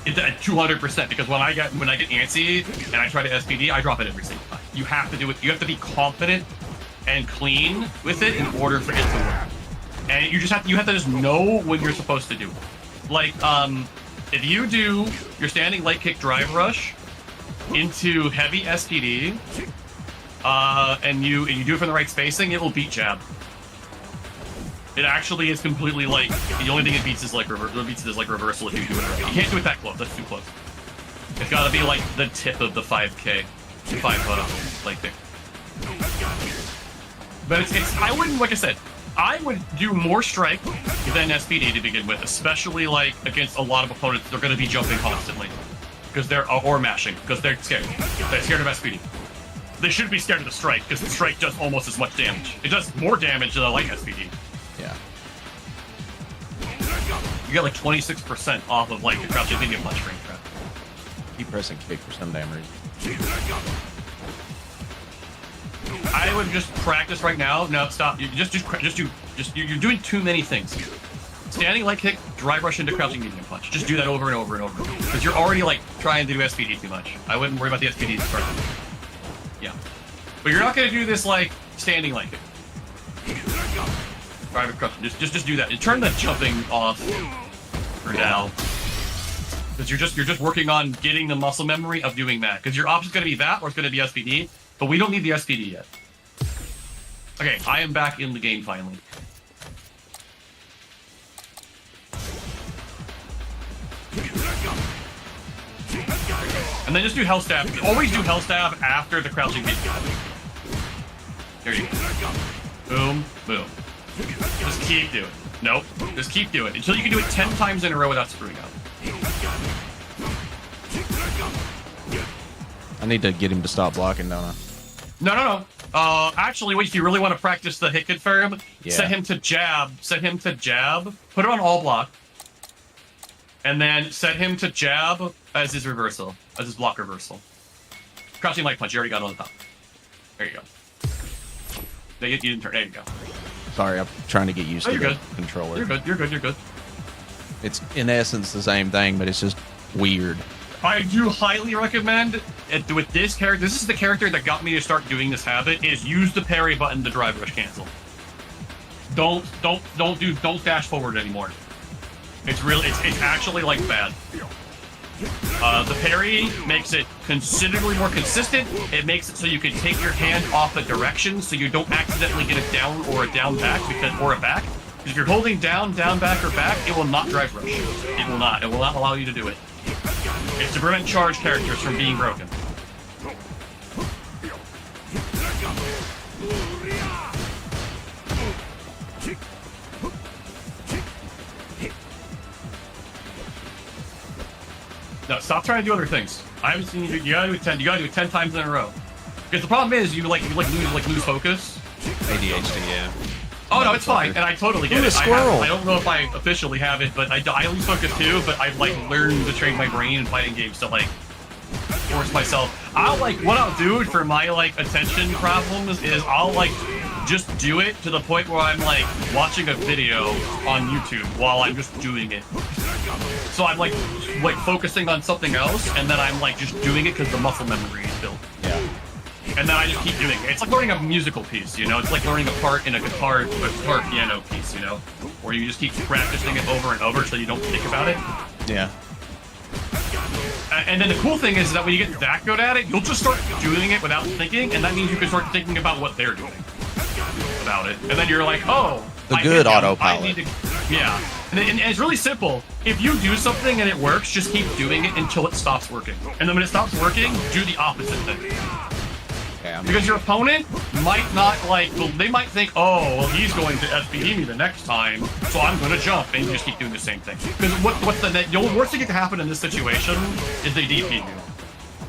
It's at 200% because when I get antsy and I try to SPD, I drop it every single time. You have to do it. You have to be confident and clean with it in order for it to work. And you have to just know when you're supposed to do it. Like if you do your standing light kick drive rush into heavy SPD, and you do it from the right spacing, it will beat jab. It actually is completely like the only thing it beats is like reversal if you do it right. You can't do it that close. That's too close. It's got to be like the tip of the 5K, like thing. But it's I wouldn't, like I said, I would do more strike than SPD to begin with, especially like against a lot of opponents. They're going to be jumping constantly because or mashing because they're scared. They're scared of SPD. They shouldn't be scared of the strike because the strike does almost as much damage. It does more damage than a light SPD. Yeah. You get like 26% off of like the crouching medium punch range. Keep pressing kick for some damn reason. I would just practice right now. No, stop. You're doing too many things. Standing light kick, drive rush into crouching medium punch. Just do that over and over and over. Because you're already like trying to do SPD too much. I wouldn't worry about the SPD first. Yeah. But you're not gonna do this like standing light kick. Drive across. Just do that. Turn the jumping off for now. Because you're just working on getting the muscle memory of doing that. Because your option's gonna be that or it's gonna be SPD. But we don't need the SPD yet. Okay, I am back in the game finally. And then just do Hell Stab. Always do Hell Stab after the crouching medium. There you go. Boom, boom. Just keep doing it. Nope. Just keep doing it until you can do it 10 times in a row without screwing up. I need to get him to stop blocking, don't I? No. Actually, wait, if you really want to practice the hit confirm, set him to jab. Set him to jab. Put it on all block. And then set him to jab as his reversal. As his block reversal. Crouching light punch, you already got it on the top. There you go. You didn't turn. There you go. Sorry, I'm trying to get used to the controller. You're good. It's in essence the same thing, but it's just weird. I do highly recommend it with this character. This is the character that got me to start doing this habit. Is use the parry button to drive rush cancel. Don't dash forward anymore. It's actually like bad. The parry makes it considerably more consistent. It makes it so you can take your hand off a direction so you don't accidentally get a down or a down back or a back. Because if you're holding down, back, or back, it will not drive rush. It will not allow you to do it. It's to prevent charge characters from being broken. No, stop trying to do other things. I haven't seen you. You gotta do it 10. You gotta do it 10 times in a row. Because the problem is you lose focus. ADHD, yeah. Oh no, it's fine, and I totally get it. I don't know if I officially have it, but I lose focus too. But I've like learned to train my brain in fighting games to like force myself. What I'll do for my like attention problems is I'll like just do it to the point where I'm like watching a video on YouTube while I'm just doing it. So I'm like focusing on something else, and then I'm like just doing it because the muscle memory is built. Yeah. And then I just keep doing it. It's like learning a musical piece, you know? It's like learning a part in a guitar piano piece, you know? Where you just keep practicing it over and over so you don't think about it. Yeah. And then the cool thing is that when you get that good at it, you'll just start doing it without thinking, and that means you can start thinking about what they're doing about it. And then you're like, oh, The good autopilot. Yeah. And it's really simple. If you do something and it works, just keep doing it until it stops working. And then when it stops working, do the opposite thing. Yeah, Because your opponent might not they might think, oh, well, he's going to SPD me the next time, so I'm going to jump, and you just keep doing the same thing. Because what's the worst thing that can happen in this situation is they DP you.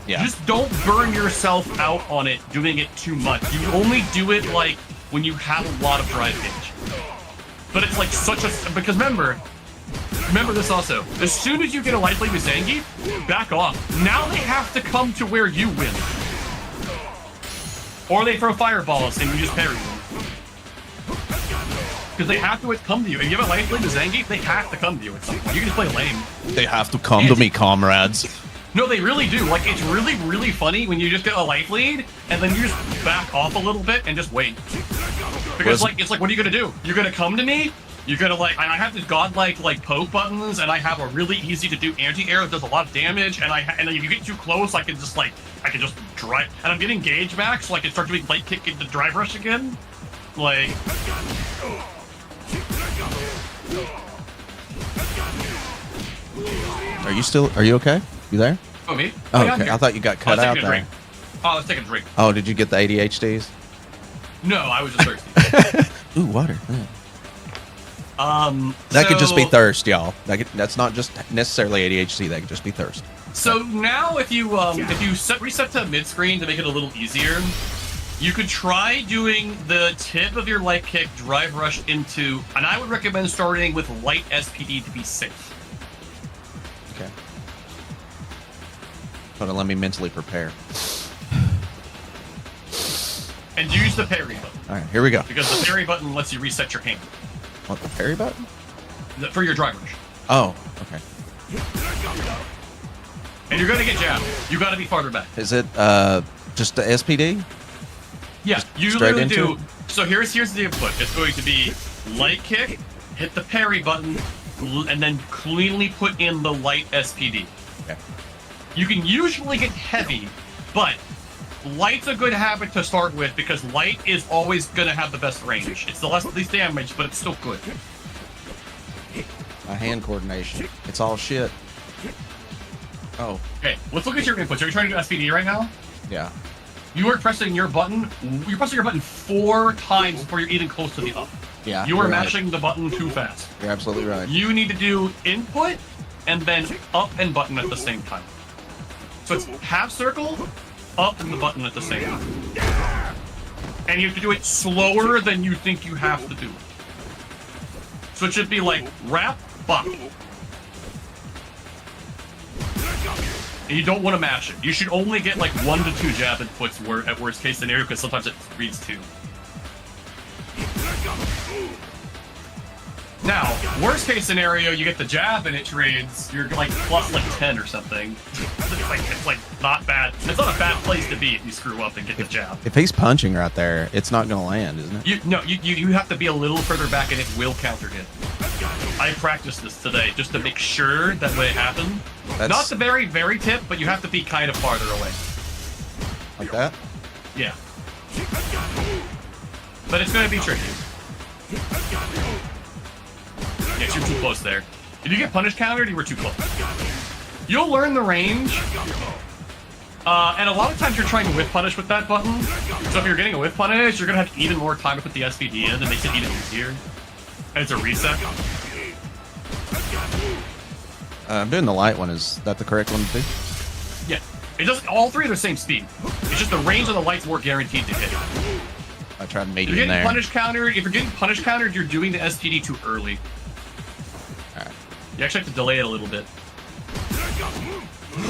yeah. Just don't burn yourself out on it doing it too much. You only do it like when you have a lot of drive gauge. But it's like because remember this also. As soon as you get a life lead with Zangief, back off. Now they have to come to where you win. Or they throw fireballs and you just parry them. Because they have to come to you. If you have a life lead with Zangief, they have to come to you at some point. You can just play lame. They have to come to me, comrades. No, they really do. Like, it's really, really funny when you just get a life lead and then you just back off a little bit and just wait. Because, it's like, what are you gonna do? You're gonna come to me? You're gonna, and I have these godlike, poke buttons, and I have a really easy to do anti-air that does a lot of damage, and then if you get too close, I can just drive, and I'm getting gauge back, so I can start doing light kick into drive rush again. Like... Are you okay? You there? Oh, me? Oh, yeah, okay. I thought you got cut out there. I was taking a drink. Oh, did you get the ADHDs? No, I was just thirsty. Ooh, water. Yeah. That could just be thirst, y'all. That's not just necessarily ADHD. That could just be thirst. So now, if you reset to mid screen to make it a little easier, you could try doing the tip of your light kick drive rush into, and I would recommend starting with light SPD to be safe. Okay. Hold on, let me mentally prepare. And use the parry button. All right, here we go. Because the parry button lets you reset your hand. What, the parry button? For your drive rush. Oh, okay. And you're gonna get jabbed. You gotta be farther back. Is it just the SPD? Yeah, Just you straight literally do. into it? So here's the input. It's going to be light kick, hit the parry button, and then cleanly put in the light SPD. Okay. You can usually get heavy, but light's a good habit to start with because light is always going to have the best range. It's the least damage, but it's still good. My hand coordination. It's all shit. Oh. Okay, let's look at your inputs. Are you trying to do SPD right now? Yeah. You are pressing your button. You're pressing your button 4 times before you're even close to the up. Yeah. You are you're mashing the button too fast. You're absolutely right. You need to do input and then up and button at the same time. So it's half circle, up and the button at the same time. And you have to do it slower than you think you have to do it. So it should be like wrap, bop. And you don't want to mash it. You should only get like 1 to 2 jab inputs at worst case scenario because sometimes it reads 2. Now, worst case scenario, you get the jab and it trades, you're like plus like 10 or something. It's like not bad. It's not a bad place to be if you screw up and get the jab. If he's punching right there, it's not going to land, isn't it? You have to be a little further back and it will counter hit. I practiced this today just to make sure that when it happened, not the very, very tip, but you have to be kind of farther away. Like that? Yeah. But it's going to be tricky. Yes, you're too close there. If you get punish countered, you were too close. You'll learn the range. And a lot of times you're trying to whiff punish with that button. So if you're getting a whiff punish, you're going to have even more time to put the SPD in. That makes it even easier. And it's a reset. I'm doing the light one. Is that the correct one to do? Yeah. It does. All 3 are the same speed. It's just the range of the light's more guaranteed to hit. I tried medium If you're there. getting punish countered, you're doing the SPD too early. Alright. You actually have to delay it a little bit.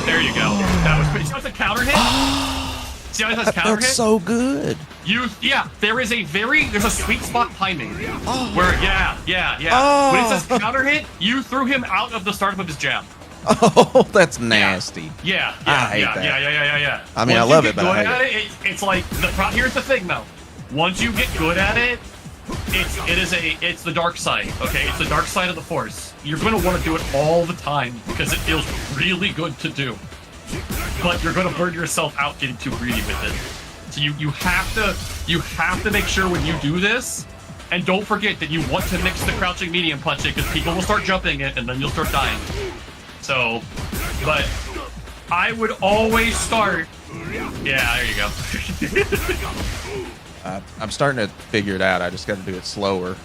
There you go. That was pretty. So it's a counter hit. See how it has That counter felt hit? so good. There's a sweet spot timing where Oh. when it says counter hit, you threw him out of the startup of his jab. Oh, that's nasty. Yeah. I hate that. Yeah. I mean, Once I love you it, get but I good hate at it. It's like here's the thing though. Once you get good at it, it's the dark side. Okay, it's the dark side of the force. You're going to want to do it all the time because it feels really good to do. But you're going to burn yourself out getting too greedy with it. So you have to make sure when you do this, and don't forget that you want to mix the crouching medium punching because people will start jumping it and then you'll start dying. So, but I would always start. Yeah, there you go. I'm starting to figure it out. I just got to do it slower.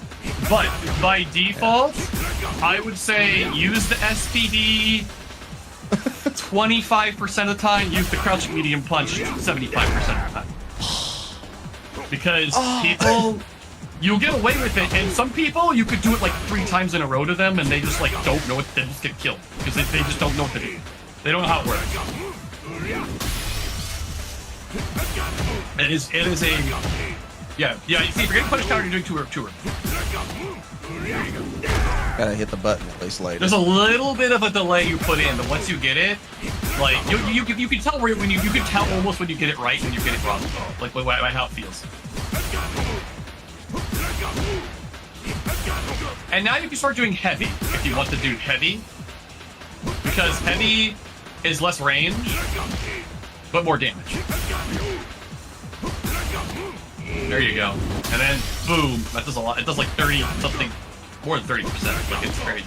But by default, I would say use the SPD 25% of the time, use the crouching medium punch 75% of the time. Because people, you'll get away with it, and some people, you could do it like 3 times in a row to them, and they just like don't know it, they just get killed. Because they just don't know what to do. They don't know how it works. It is a... Yeah, you see, if you're getting punished counter, you're doing 2 or. There you go. Gotta hit the button at least later. There's a little bit of a delay you put in, but once you get it, like you can tell when you can tell almost when you get it right and you get it wrong, like by how it feels. And now you can start doing heavy if you want to do heavy, because heavy is less range but more damage. There you go. And then boom, that does a lot. It does like 30 something. More than 30%, like it's crazy.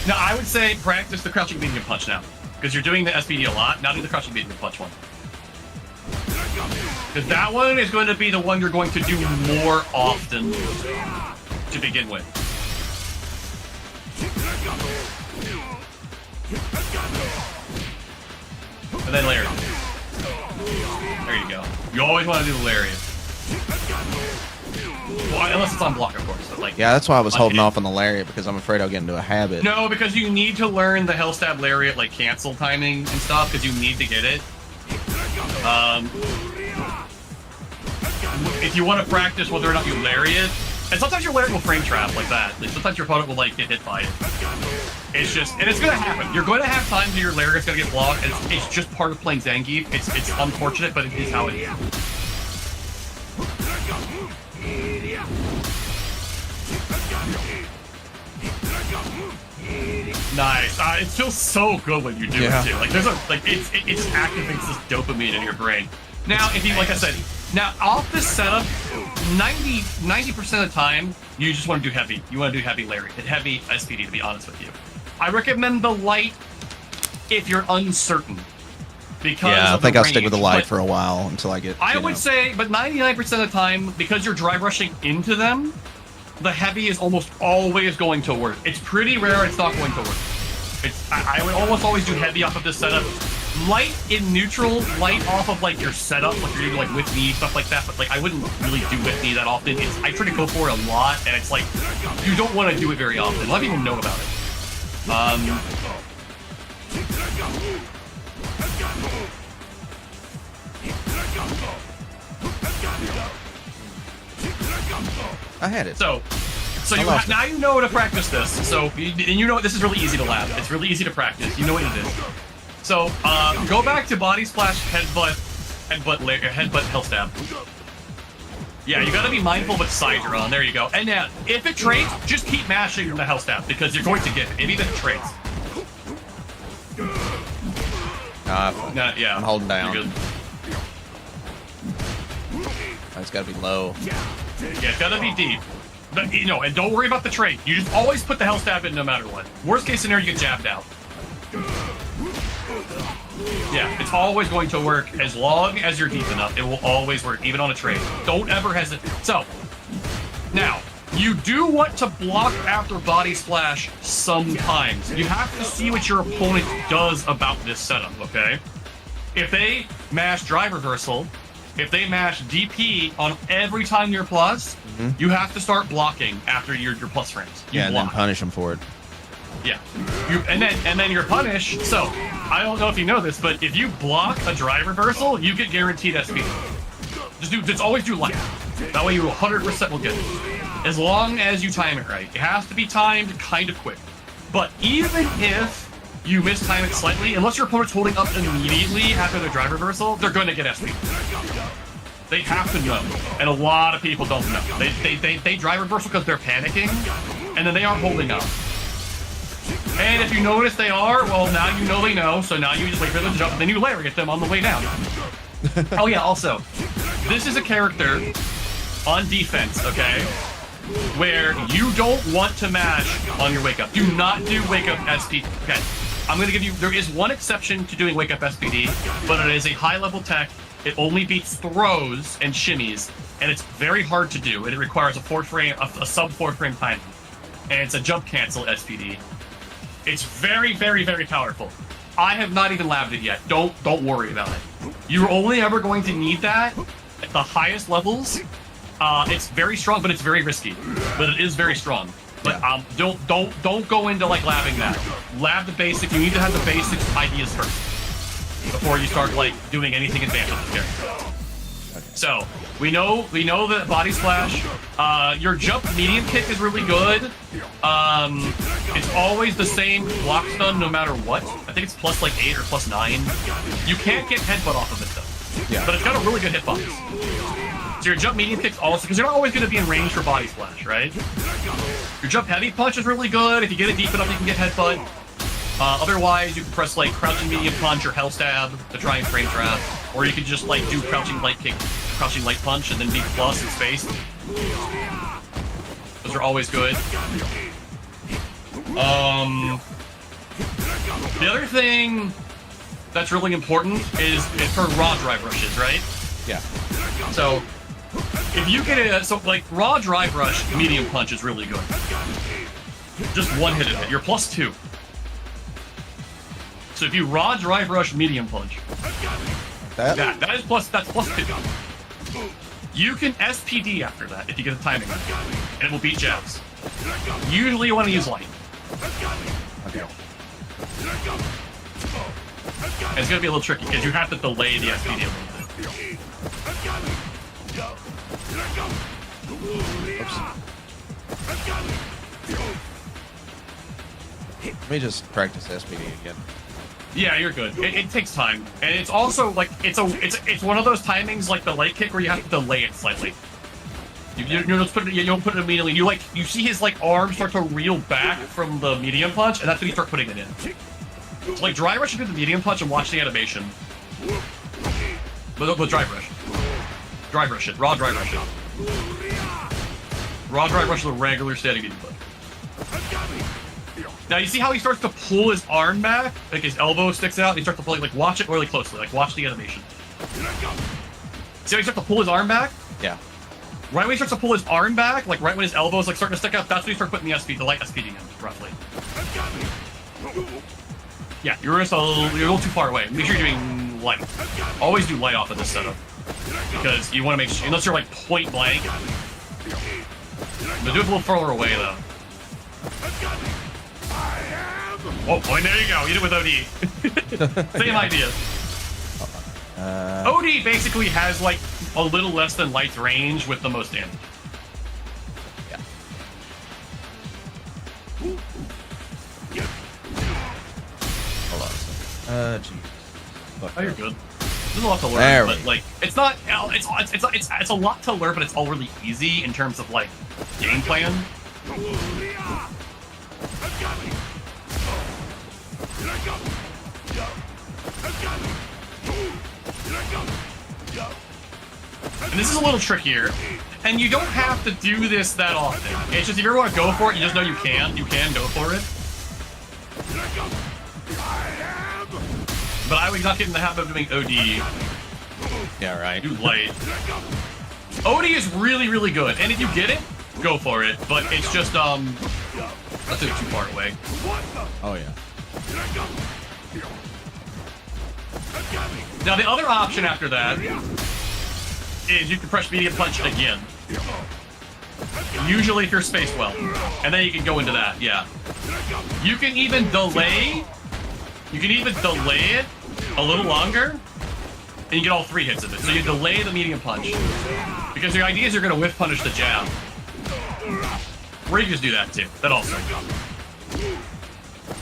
Now, I would say practice the crouching medium punch now, because you're doing the SPD a lot. Now do the crouching medium punch one. Because that one is going to be the one you're going to do more often to begin with. And then lariat. There you go. You always want to do the lariat. Well, unless it's on block, of course. So like, yeah, that's why I was holding off on the lariat, because I'm afraid I'll get into a habit. No, because you need to learn the hell stab lariat, like cancel timing and stuff, because you need to get it. If you want to practice whether or not you lariat, and sometimes your lariat will frame trap like that. Like sometimes your opponent will like get hit by it. It's just, and it's gonna happen. You're going to have times where your lariat's gonna get blocked, and it's just part of playing Zangief. It's unfortunate, but it is how it is. Nice. It feels so good when you do it too. Like there's a it activates this dopamine in your brain. Now, if you like I said, now off this setup, 90% of the time you just want to do heavy. You want to do heavy lariat, heavy SPD. To be honest with you, I recommend the light if you're uncertain. Because I think I'll stick with the light but for a while until I get. I would say, but 99% of the time, because you're drive rushing into them, the heavy is almost always going to work. It's pretty rare it's not going to work. I would almost always do heavy off of this setup. Light in neutral, light off of like your setup, like you're doing like with me, stuff like that, but like I wouldn't really do with me that often. I try to go for it a lot, and it's like, you don't want to do it very often. A lot of people know about it. I had it. So now you know to practice this. So you know this is really easy to lab. It's really easy to practice. You know what it is. So go back to body splash, headbutt, hell stab. Yeah, you gotta be mindful what side you're on. There you go. And now, if it trades, just keep mashing the hell stab because you're going to get it. Even if it trades. Yeah, I'm holding down. You're good. It's gotta be low. Yeah, it's gotta be deep. But, you know, and don't worry about the trade. You just always put the hell stab in no matter what. Worst case scenario, you get jabbed out. Yeah, it's always going to work as long as you're deep enough. It will always work, even on a trade. Don't ever hesitate. So, now, you do want to block after body splash sometimes. You have to see what your opponent does about this setup, okay? If they mash drive reversal, if they mash DP on every time you're plus, you have to start blocking after your plus frames. You and block. then punish them for it. Yeah, and then you're punished. So I don't know if you know this, but if you block a drive reversal, you get guaranteed SP. Just always do light. That way you 100% will get it. As long as you time it right. It has to be timed kind of quick. But even if you mistime it slightly, unless your opponent's holding up immediately after their drive reversal, they're going to get SP. They have to know, and a lot of people don't know. They drive reversal because they're panicking, and then they aren't holding up. And if you notice they are, well, now you know they know, so now you just wait for them to jump, and then you lariat them on the way down. Oh yeah, also, this is a character on defense, okay, where you don't want to mash on your wake up. Do not do wake up SP. Okay, I'm going to give you, there is one exception to doing wake up SPD, but it is a high level tech. It only beats throws and shimmies, and it's very hard to do, and it requires a sub 4 frame timing. And it's a jump cancel SPD. It's very, very, very powerful. I have not even labbed it yet. Don't worry about it. You're only ever going to need that at the highest levels. It's very strong, but it's very risky. But it is very strong. But don't go into like labbing that. Lab the basics. You need to have the basics ideas first before you start like doing anything advanced with the character. Okay. So we know that body splash. Your jump medium kick is really good. It's always the same block stun no matter what. I think it's plus like 8 or plus 9. You can't get headbutt off of it though. Yeah. But it's got a really good hitbox. So your jump medium kick's also, because you're not always going to be in range for body splash, right? Your jump heavy punch is really good. If you get it deep enough, you can get headbutt. Otherwise, you can press like crouching medium punch or hell stab to try and frame trap, or you could just like do crouching light kick, crouching light punch, and then beat plus in space. Those are always good. The other thing that's really important is for raw drive rushes, right? Yeah. So if you get like raw drive rush medium punch is really good. Just one hit of it. You're plus 2. So if you raw drive rush medium punch, that's plus 2. You can SPD after that if you get the timing, and it will beat jabs. Usually you want to use light. Okay. And it's gonna be a little tricky because you have to delay the SPD a little bit. Let me just practice SPD again. Yeah, you're good. It takes time, and it's also like it's one of those timings like the light kick where you have to delay it slightly. You don't put it immediately. You see his like arm start to reel back from the medium punch, and that's when you start putting it in. So like dry rush, you do the medium punch and watch the animation. But drive rush it, raw drive rush it. Raw drive rush is a regular standing medium punch. Now you see how he starts to pull his arm back, like his elbow sticks out. And he starts to pull it, like watch it really closely, like watch the animation. See how he starts to pull his arm back? Yeah. Right when he starts to pull his arm back, like right when his elbow's like starting to stick out, that's when you start putting the light SPD in, roughly. Yeah, you're a little too far away. Make sure you're doing light. Always do light off of this setup. Because you want to make sure, unless you're like point blank. But do it a little further away though. Oh, and there you go. You did it with OD. Same idea. OD basically has like a little less than light's range with the most damage. Yeah. Hold on. Geez. Oh, you're good. There's a lot to learn, but like it's not. It's a lot to learn, but it's all really easy in terms of like game plan. And this is a little trickier, and you don't have to do this that often. It's just if you ever want to go for it, you just know you can go for it. But I would not get in the habit of doing OD. Yeah, right. Do light. OD is really, really good, and if you get it, go for it. But it's just that's too far away. Oh yeah. Now the other option after that is you can press medium punch again. Usually if you're spaced well. And then you can go into that, yeah. You can even delay it a little longer, and you get all 3 hits of it. So you delay the medium punch. Because your idea is you're going to whiff punish the jab. Or you can just do that too. That also.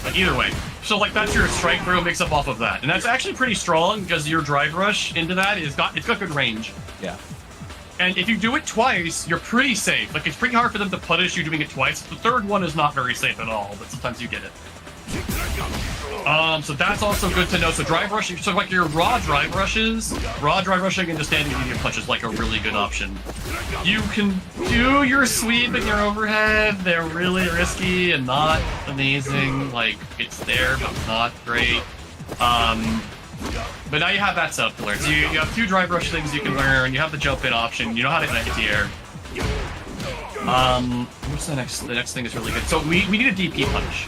But either way. So like that's your strike throw mix up off of that. And that's actually pretty strong because your drive rush into that it's got good range. Yeah. And if you do it twice, you're pretty safe. Like it's pretty hard for them to punish you doing it twice. The third one is not very safe at all, but sometimes you get it. So that's also good to know. So drive rushing, so like your raw drive rushing into standing medium punch is like a really good option. You can do your sweep and your overhead. They're really risky and not amazing. Like it's there, but not great. But now you have that stuff to learn. So you have 2 drive rush things you can learn. You have the jump in option. You know how to hit the air. What's the next? The next thing is really good. So we need a DP punish.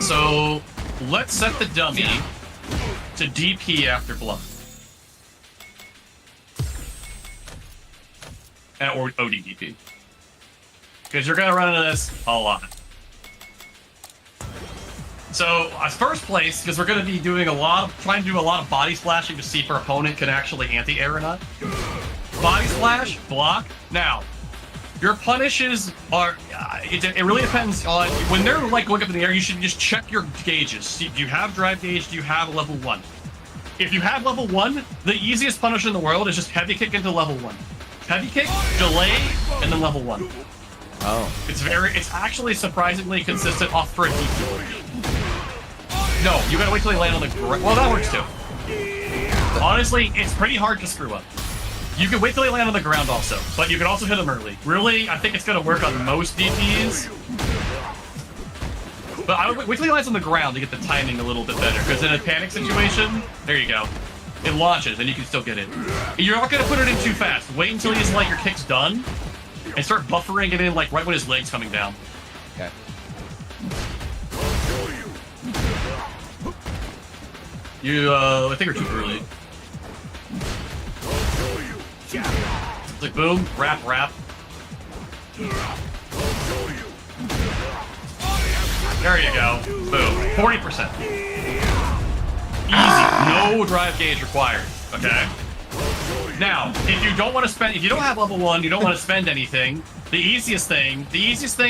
So let's set the dummy to DP after block. Or ODDP. Because you're going to run into this a lot. So, as first place, because we're going to be doing trying to do a lot of body splashing to see if our opponent can actually anti-air or not. Body splash, block. Now, your punishes are, it really depends on, when they're like going up in the air, you should just check your gauges. See, do you have drive gauge? Do you have level 1? If you have level 1, the easiest punish in the world is just heavy kick into level 1. Heavy kick, delay, and then level 1. Oh. It's actually surprisingly consistent off for a DP. No, you gotta wait till they land on the ground. Well, that works too. Honestly, it's pretty hard to screw up. You can wait till they land on the ground also, but you can also hit them early. Really, I think it's gonna work on most DPs. But I would wait till he lands on the ground to get the timing a little bit better, because in a panic situation, there you go. It launches, and you can still get it. You're not gonna put it in too fast. Wait until he's like, your kick's done, and start buffering it in like right when his leg's coming down. Okay. I think you're too early. It's like boom, wrap. There you go. Boom. 40%. Easy. No drive gauge required. Okay? Now, if you don't want to spend, if you don't have level 1, you don't want to spend anything, the easiest thing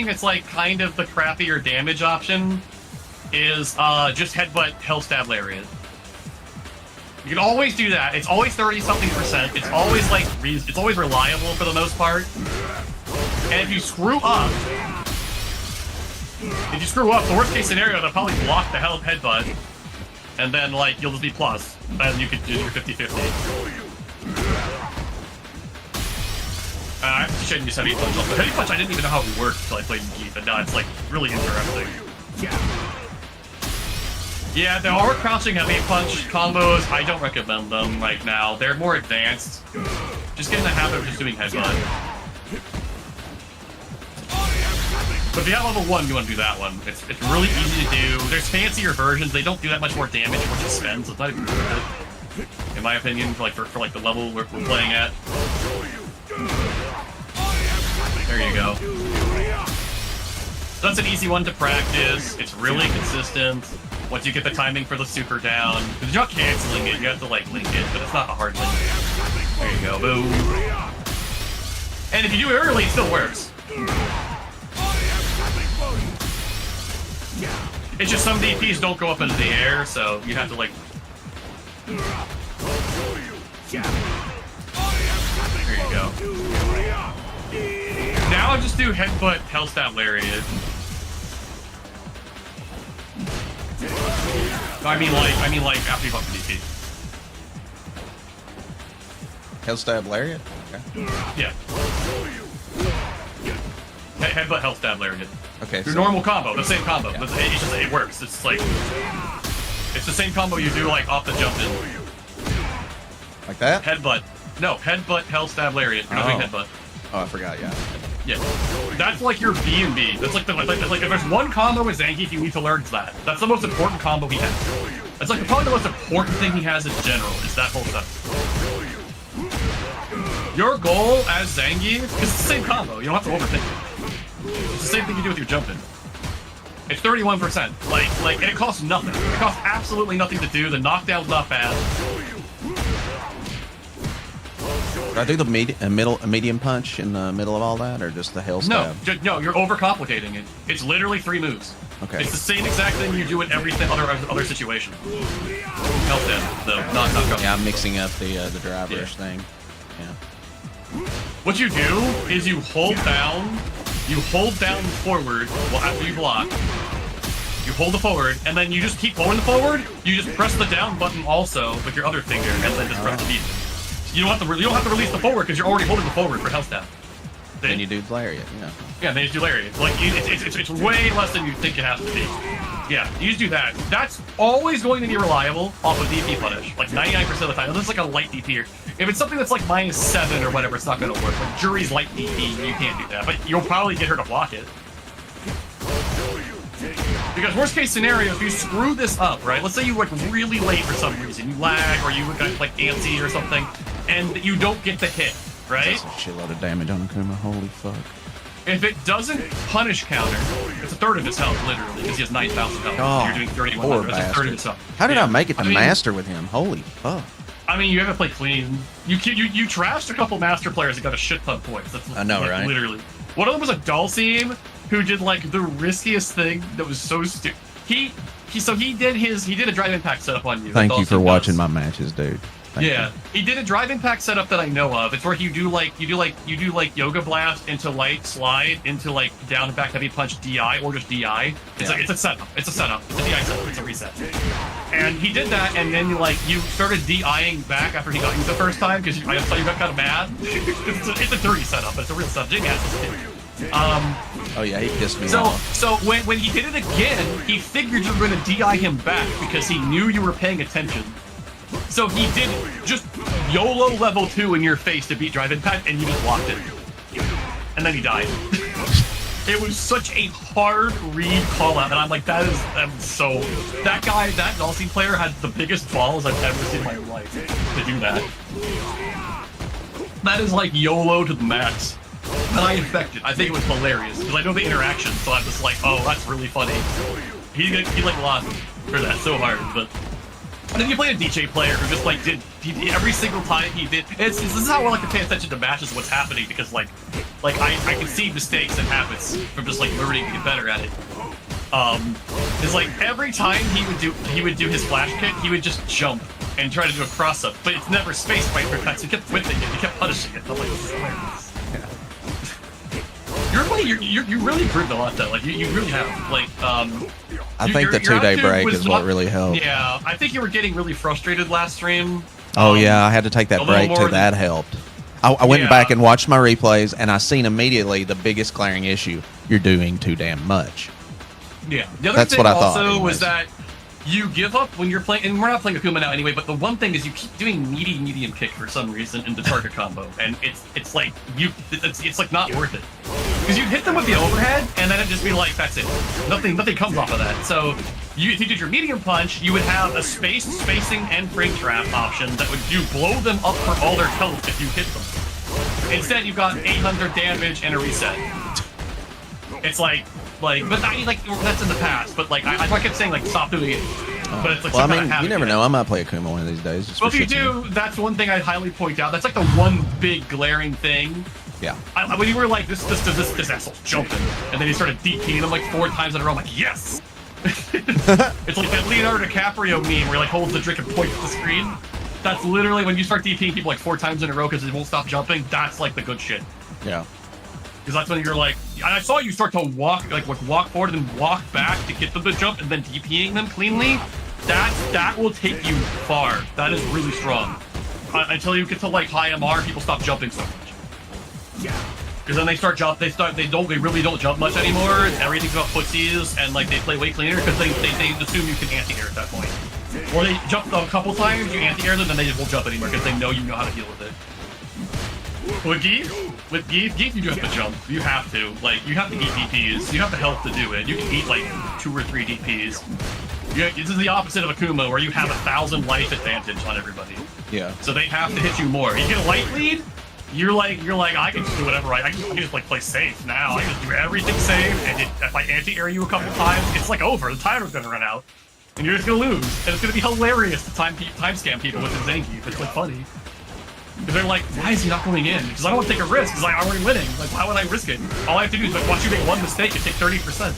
that's like kind of the crappier damage option is just headbutt hell stab lariat. You can always do that. It's always 30-something%. It's always like it's always reliable for the most part. And if you screw up, the worst case scenario, they'll probably block the hell headbutt, and then like you'll just be plus, and you could do your 50-50. I shouldn't use heavy punch. The heavy punch I didn't even know how it worked until I played Zangief, and now it's like really interesting. Yeah, there are crouching heavy punch combos. I don't recommend them right now. They're more advanced. Just get in the habit of just doing headbutt. But if you have level 1, you want to do that one. It's really easy to do. There's fancier versions. They don't do that much more damage once you spend, so it's not even worth it. In my opinion, for the level we're playing at. There you go. So that's an easy one to practice. It's really consistent. Once you get the timing for the super down, because you're not canceling it, you have to like link it, but it's not a hard link. There you go, boom. And if you do it early, it still works. It's just some DPs don't go up into the air, so you have to like... There you go. Now just do headbutt hellstab lariat. I mean like after you bump the DP. Hellstab lariat? Okay. Yeah. Headbutt hellstab lariat. Okay. Your normal combo, the same combo. Yeah. It works. It's like it's the same combo you do like off the jump in. Like that? Headbutt. No, headbutt hellstab lariat. You're not doing headbutt. Oh, I forgot. Yeah. Yeah. That's like your B&B. That's like if there's one combo with Zangief you need to learn, it's that. That's the most important combo he has. It's like probably the most important thing he has in general is that whole stuff. Your goal as Zangief is the same combo. You don't have to overthink it. It's the same thing you do with your jumping. It's 31%. And it costs nothing. It costs absolutely nothing to do. The knockdown's not bad. Do I do the medium punch in the middle of all that, or just the hell No, stab? no, you're overcomplicating it. It's literally 3 moves. Okay. It's the same exact thing you do in every other situation. Help them, though. Not Yeah, I'm mixing up the driver's thing. Yeah. What you do is you hold down forward well, after you block. You hold the forward, and then you just keep pulling the forward. You just press the down button also with your other finger, and then just press the beat. You don't have to release the forward because you're already holding the forward for health down. Then you do lariat, yeah. Yeah, then you do lariat. It's way less than you think it has to be. Yeah, you just do that. That's always going to be reliable off of DP punish, like 99% of the time. Unless it's like a light DP. If it's something that's like -7 or whatever, it's not going to work. Like Jury's light DP, you can't do that. But you'll probably get her to block it. Because worst case scenario, if you screw this up, right? Let's say you like really late for some reason, you lag or you got like antsy or something, and you don't get the hit, right? That's a shitload of damage on Akuma. Holy fuck. If it doesn't punish counter, it's a third of his health, literally, because he has 9,000 health. Oh, You're doing 31. poor That's a third of his bastard. health. How did Yeah. I make it to mean, master with him? Holy fuck. I mean, you haven't played clean. You trashed a couple master players that got a shit ton of points. That's I know, right? Literally. One of them was a Dulcim who did like the riskiest thing that was so stupid. He did a drive impact setup on you. Thank you for Dulcim watching does. my matches, dude. Thank Yeah, you. he did a drive impact setup that I know of. It's where you do like yoga blast into light slide into like down and back heavy punch DI or just DI. It's a setup. It's a setup. It's a DI setup. It's a reset. And he did that, and then you started DIing back after he got you the first time because I saw you got kind of mad. It's a dirty setup. But it's a real setup. Jamie has this too. Oh yeah, he pissed me off. So when he did it again, he figured you were going to DI him back because he knew you were paying attention. So he did just YOLO level 2 in your face to beat drive impact, and you just blocked it. And then he died. It was such a hard read call out, and I'm like, that Dulcim player had the biggest balls I've ever seen in my life to do that. That is like YOLO to the max. And I infected. I think it was hilarious because I know the interaction, so I'm just like, oh, that's really funny. He like lost for that so hard, but. And then you play a DJ player who just like did every single time he did. This is how I like to pay attention to matches and what's happening because like I can see mistakes and habits from just like learning to get better at it. It's like every time he would do his flash kick, he would just jump and try to do a cross up, but it's never space right for cuts. He kept whipping it, he kept punishing it. I'm like, this is hilarious. You really improved a lot though. Like you really have. Like I think the 2-day break is what not, really helped. Yeah, I think you were getting really frustrated last stream. Oh yeah, I had to take that break too. That helped. I went back and watched my replays, and I seen immediately the biggest glaring issue: you're doing too damn much. Yeah, the other That's thing what I thought, also anyways. was that you give up when you're playing, and we're not playing Akuma now anyway. But the one thing is you keep doing medium kick for some reason in the target combo, and it's like it's like not worth it because you hit them with the overhead, and then it'd just be like that's it. Nothing comes off of that. So if you did your medium punch, you would have a spacing and frame trap option that would blow them up for all their health if you hit them. Instead, you've got 800 damage and a reset. It's like, but I mean, like that's in the past. But like, I kept saying like, stop doing it. But it's like, well, I mean, you never know. I might play Akuma one of these days. Well, if you do, that's one thing I'd highly point out. That's like the one big glaring thing. Yeah. When you were like, this asshole's jumping, and then he started DPing him like 4 times in a row. I'm like, yes. It's like that Leonardo DiCaprio meme where he like holds the drink and points at the screen. That's literally when you start DPing people like 4 times in a row because they won't stop jumping. That's like the good shit. Yeah. Because that's when you're like, I saw you start to walk forward and then walk back to get them to jump and then DPing them cleanly. That will take you far. That is really strong. Until you get to like high MR, people stop jumping so much. Yeah. Because then they really don't jump much anymore. Everything's about footsies and like they play way cleaner because they assume you can anti-air at that point. Or they jump a couple times, you anti-air them, then they just won't jump anymore because they know you know how to deal with it. With Geef, you do have to jump. You have to. Like, you have to eat DPs. You have the health to do it. You can eat, like, 2 or 3 DPs. This is the opposite of Akuma, where you have 1,000 life advantage on everybody. Yeah. So they have to hit you more. You get a light lead, you're like, I can just do whatever I can just like play safe now. I can just do everything safe, and if I anti-air you a couple times, it's like over. The timer's gonna run out, and you're just gonna lose. And it's gonna be hilarious to time scam people with the Zangief. It's like funny. Because they're like, why is he not going in? Because I don't want to take a risk, because I'm already winning. Like, why would I risk it? All I have to do is like watch you make one mistake and take 30%.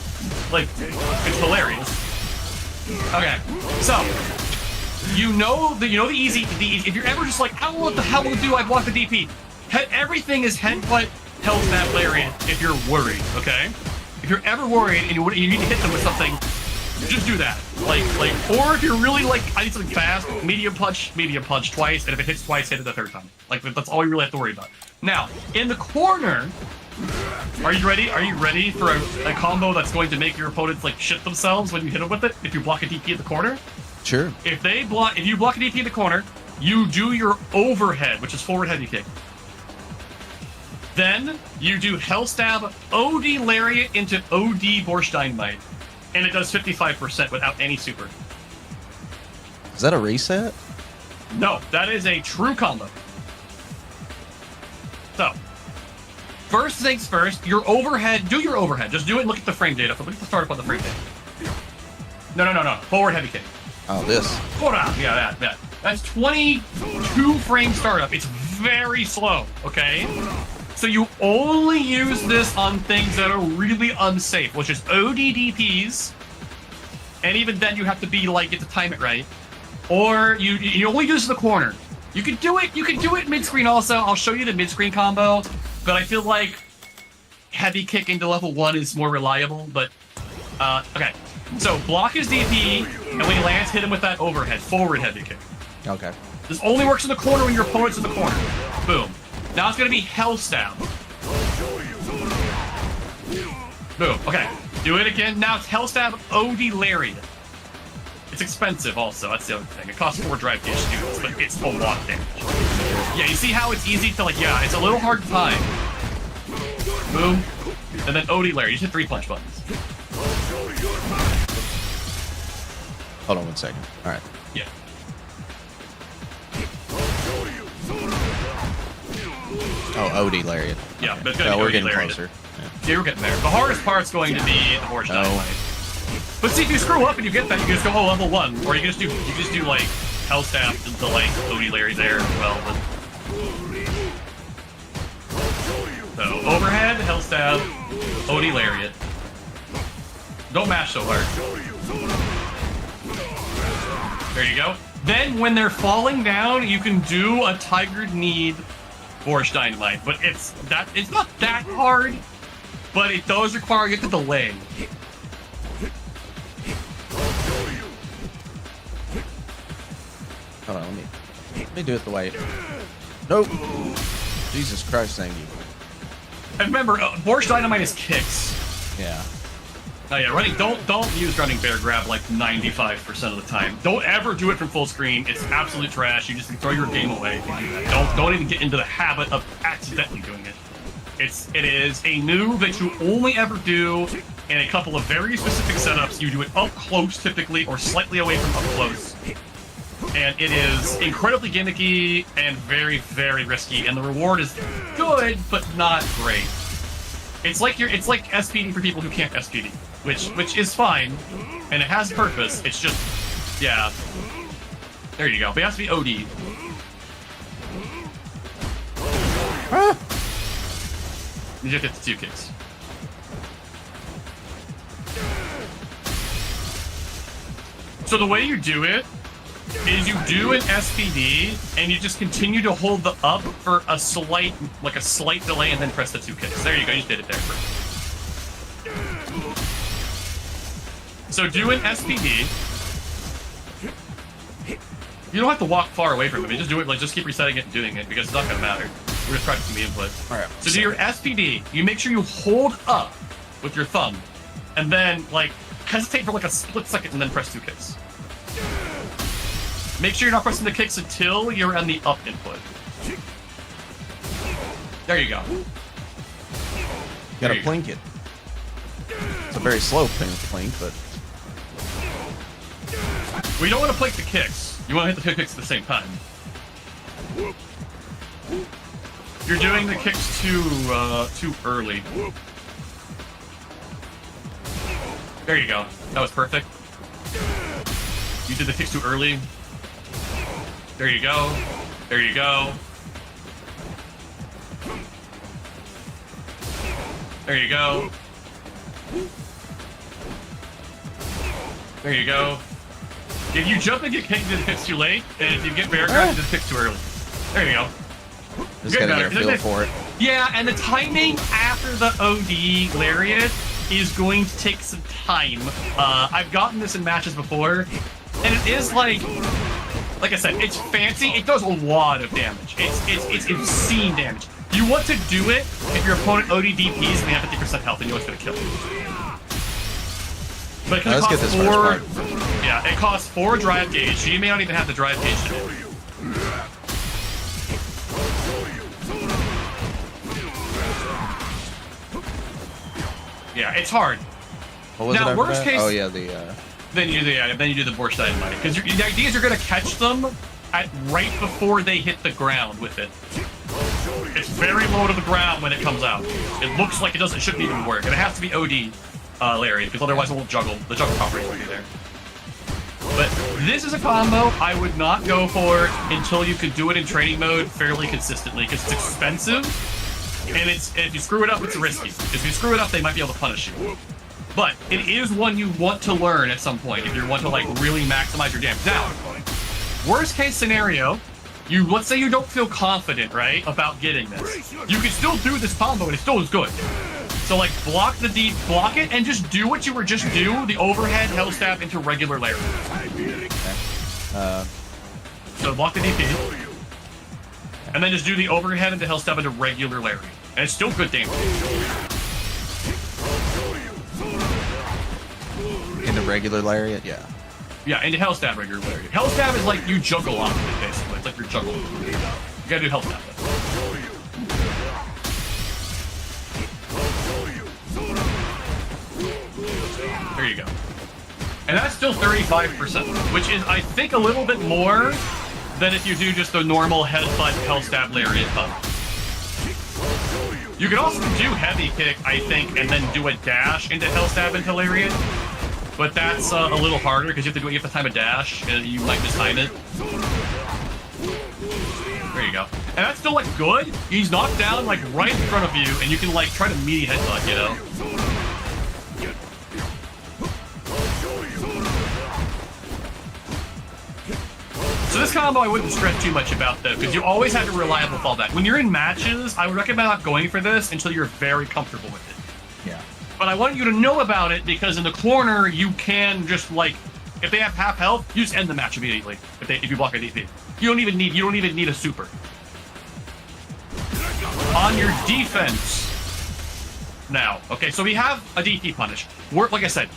Like, it's hilarious. Okay, so you know the easy. If you're ever just like, I don't know what the hell to do, I block the DP. Everything is headbutt, health snap, lariat. If you're worried, okay. If you're ever worried and you need to hit them with something, just do that. Or if you're really like, I need something fast, medium punch twice, and if it hits twice, hit it the third time. Like, that's all you really have to worry about. Now, in the corner, are you ready? Are you ready for a combo that's going to make your opponents like shit themselves when you hit them with it? If you block a DP in the corner? Sure. If you block a DP in the corner, you do your overhead, which is forward heavy kick. Then you do Hell Stab, OD Lariat into OD Borscht Dynamite. And it does 55% without any super. Is that a reset? No, that is a true combo. So, first things first, your overhead, do your overhead. Just do it and look at the frame data. Look at the start up on the frame data. No. Forward heavy kick. Oh, this. Hold on. Yeah, that. That's 22 frame startup. It's very slow, okay? So you only use this on things that are really unsafe, which is ODDPs, and even then you have to be like, get to time it right. Or you only use the corner. You can do it mid-screen also. I'll show you the mid-screen combo, but I feel like heavy kick into level 1 is more reliable, but okay. So block his DP, and when he lands, hit him with that overhead, forward heavy kick. Okay. This only works in the corner when your opponent's in the corner. Boom. Now it's gonna be Hell Stab. Boom. Okay. Do it again. Now it's Hell Stab OD Lariat. It's expensive also, that's the other thing. It costs 4 drive gauge students, but it's a lot of damage. Yeah, you see how it's easy to like, yeah, it's a little hard to time. Boom. And then OD Lariat. You just hit 3 punch buttons. Hold on 1 second. Alright. Yeah. Oh, OD Lariat. Yeah, but it's gonna be we're OD getting Lariat. closer. Yeah, we're getting there. The hardest part's going to be the Borscht Dynamite. But see, if you screw up and you get that, you can just go, oh, level 1. Or you just do like Hell Stab the like OD Lariat there as well. But... So overhead, Hell Stab, OD Lariat. Don't mash so hard. There you go. Then when they're falling down, you can do a Tiger Need Borscht Dynamite, but it's not that hard, but it does require you to delay. Hold on, let me do it the way. Nope. Jesus Christ, thank you. And remember, Borscht Dynamite is kicks. Yeah. Oh yeah, don't use running bear grab like 95% of the time. Don't ever do it from full screen. It's absolute trash. You just throw your game away if you do that. Don't even get into the habit of accidentally doing it. It is a move that you only ever do in a couple of very specific setups. You do it up close typically, or slightly away from up close. And it is incredibly gimmicky and very, very risky. And the reward is good, but not great. It's like SPD for people who can't SPD, which is fine, and it has purpose. It's just, yeah. There you go. But it has to be OD. Ah! You just get the 2 kicks. So the way you do it is you do an SPD and you just continue to hold the up for a slight delay and then press the 2 kicks. There you go, you just did it there first. So do an SPD. You don't have to walk far away from it. You just do it, just keep resetting it and doing it because it's not gonna matter. We're just practicing the input. Alright. So do your SPD. You make sure you hold up with your thumb and then hesitate for a split second and then press 2 kicks. Make sure you're not pressing the kicks until you're on the up input. There you go. Gotta plink it. It's a very slow plink, but... We don't want to plate the kicks. You want to hit the kicks at the same time. You're doing the kicks too early. There you go. That was perfect. You did the kicks too early. There you go. There you go. There you go. There you go. If you jump and get kicked, you do the kicks too late, and if you get bear grabbed, you do the kicks too early. There you go. Just gotta get a feel for it. Yeah, and the timing after the OD lariat is going to take some time. I've gotten this in matches before, and it is like I said, it's fancy. It does a lot of damage. It's obscene damage. You want to do it if your opponent OD DPs and they have 50% health, and you know it's gonna kill you. But let's get this first part. Yeah, it costs 4 drive gauge, so you may not even have the drive gauge to do it. Yeah, it's hard. What was now, it worst case, oh yeah, then you do the Borscht Dynamite, because the idea is you're gonna catch them right before they hit the ground with it. It's very low to the ground when it comes out. It looks like it shouldn't even work, and it has to be OD lariat, because otherwise it won't juggle. The juggle property won't be there. But this is a combo I would not go for until you could do it in training mode fairly consistently, because it's expensive, and if you screw it up, it's risky. If you screw it up, they might be able to punish you. But it is one you want to learn at some point if you want to like really maximize your damage. Now, worst case scenario, let's say you don't feel confident, right, about getting this. You can still do this combo and it still is good. So like block it and just do what you were just do, the overhead hell stab into regular layer. So block the DP. And then just do the overhead into hell stab into regular layer. And it's still good damage. In the regular lariat, yeah. Yeah, into hell stab regular lariat. Hell stab is like you juggle off of it, basically. It's like you're juggling. You gotta do hell stab. There you go. And that's still 35%, which is, I think, a little bit more than if you do just the normal headbutt hell stab lariat combo. You can also do heavy kick, I think, and then do a dash into hell stab into lariat. But that's a little harder because you have to time a dash, and you might mistime it. There you go. And that's still like good. He's knocked down like right in front of you, and you can like try to meaty headbutt, you know. So this combo I wouldn't stress too much about though, because you always have a reliable fallback. When you're in matches, I would recommend not going for this until you're very comfortable with it. Yeah. But I want you to know about it because in the corner you can just like, if they have half health, you just end the match immediately. If you block a DP, you don't even need a super. On your defense now, okay. So we have a DP punish. Like I said,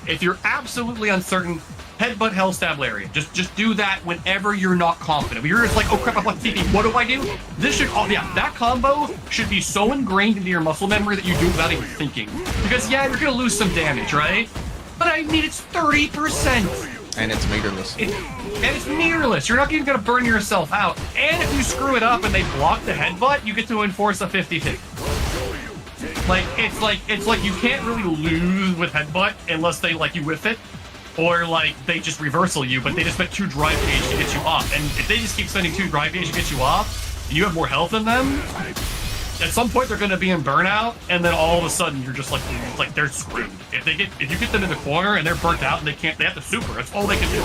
if you're absolutely uncertain, headbutt hell stab lariat. Just do that whenever you're not confident. When you're just like, oh crap, I want DP. What do I do? This should, that combo should be so ingrained into your muscle memory that you do without even thinking. Because yeah, you're gonna lose some damage, right? But I mean, it's 30%. And it's meterless. And it's meterless. You're not even gonna burn yourself out. And if you screw it up and they block the headbutt, you get to enforce a 50-50. It's like you can't really lose with headbutt unless they like you whiff it. Or like they just reversal you, but they just spent 2 drive gauge to get you off. And if they just keep spending 2 drive gauge to get you off, and you have more health than them, at some point they're going to be in burnout, and then all of a sudden you're just like they're screwed. If you get them in the corner and they're burnt out and they have to super, that's all they can do.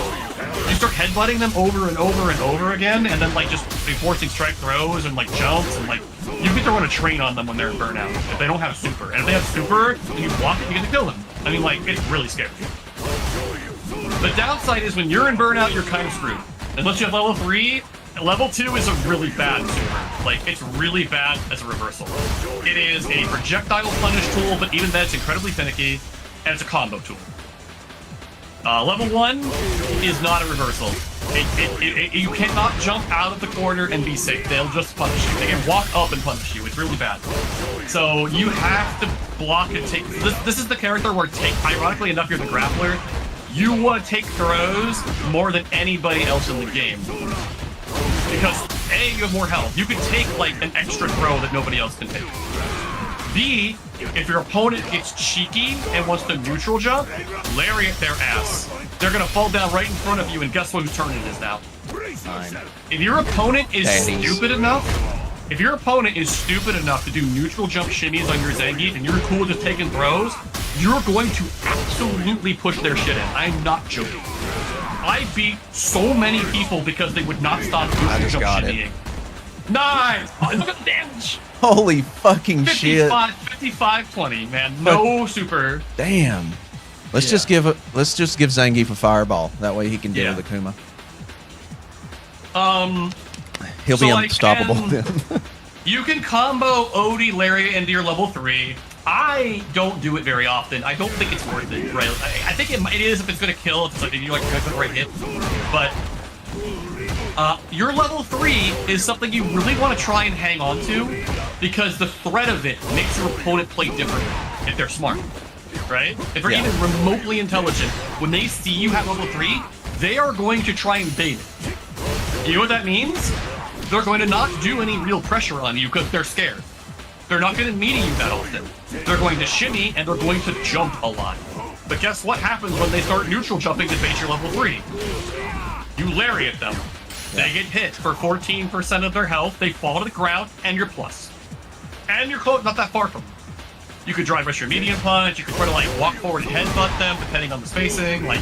You start headbutting them over and over and over again, and then like just enforcing strike throws and like jumps, and like you get to run a train on them when they're in burnout if they don't have super. And if they have super and you block it, you get to kill them. I mean, like, it's really scary. The downside is when you're in burnout, you're kind of screwed. Unless you have level 3, level 2 is a really bad super. Like, it's really bad as a reversal. It is a projectile punish tool, but even then it's incredibly finicky, and it's a combo tool. Level 1 is not a reversal. You cannot jump out of the corner and be safe. They'll just punish you. They can walk up and punish you. It's really bad. So you have to block and take. This is the character where ironically enough, you're the grappler. you want to take throws more than anybody else in the game. Because A, you have more health. You can take like an extra throw that nobody else can take. B, if your opponent gets cheeky and wants to neutral jump, lariat their ass. They're gonna fall down right in front of you, and guess what whose turn it is now? Fine. If your opponent is Daddies. stupid enough to do neutral jump shimmies on your Zangief, and you're cool just taking throws, you're going to absolutely push their shit in. I'm not joking. I beat so many people because they would not stop neutral just jump got shimmying. Nice! Oh, look at the damage! Holy fucking shit. 55-20, man. No super. Damn. Let's just give Zangief a fireball. That way he can deal with Akuma. He'll be unstoppable then. You can combo Odie Lariat into your level 3. I don't do it very often. I don't think it's worth it, right? I think it is if it's gonna kill, if it's like you like the right hit. But your level 3 is something you really want to try and hang on to, because the threat of it makes your opponent play differently if they're smart, right? If they're even remotely intelligent, when they see you have level 3, they are going to try and bait it. You know what that means? They're going to not do any real pressure on you because they're scared. They're not going to meet you that often. They're going to shimmy and they're going to jump a lot. But guess what happens when they start neutral jumping to bait your level 3? You lariat them. They get hit for 14% of their health, they fall to the ground, and you're plus. And you're close, not that far from them. You could drive rush your medium punch, you could try to like walk forward and headbutt them, depending on the spacing. Like,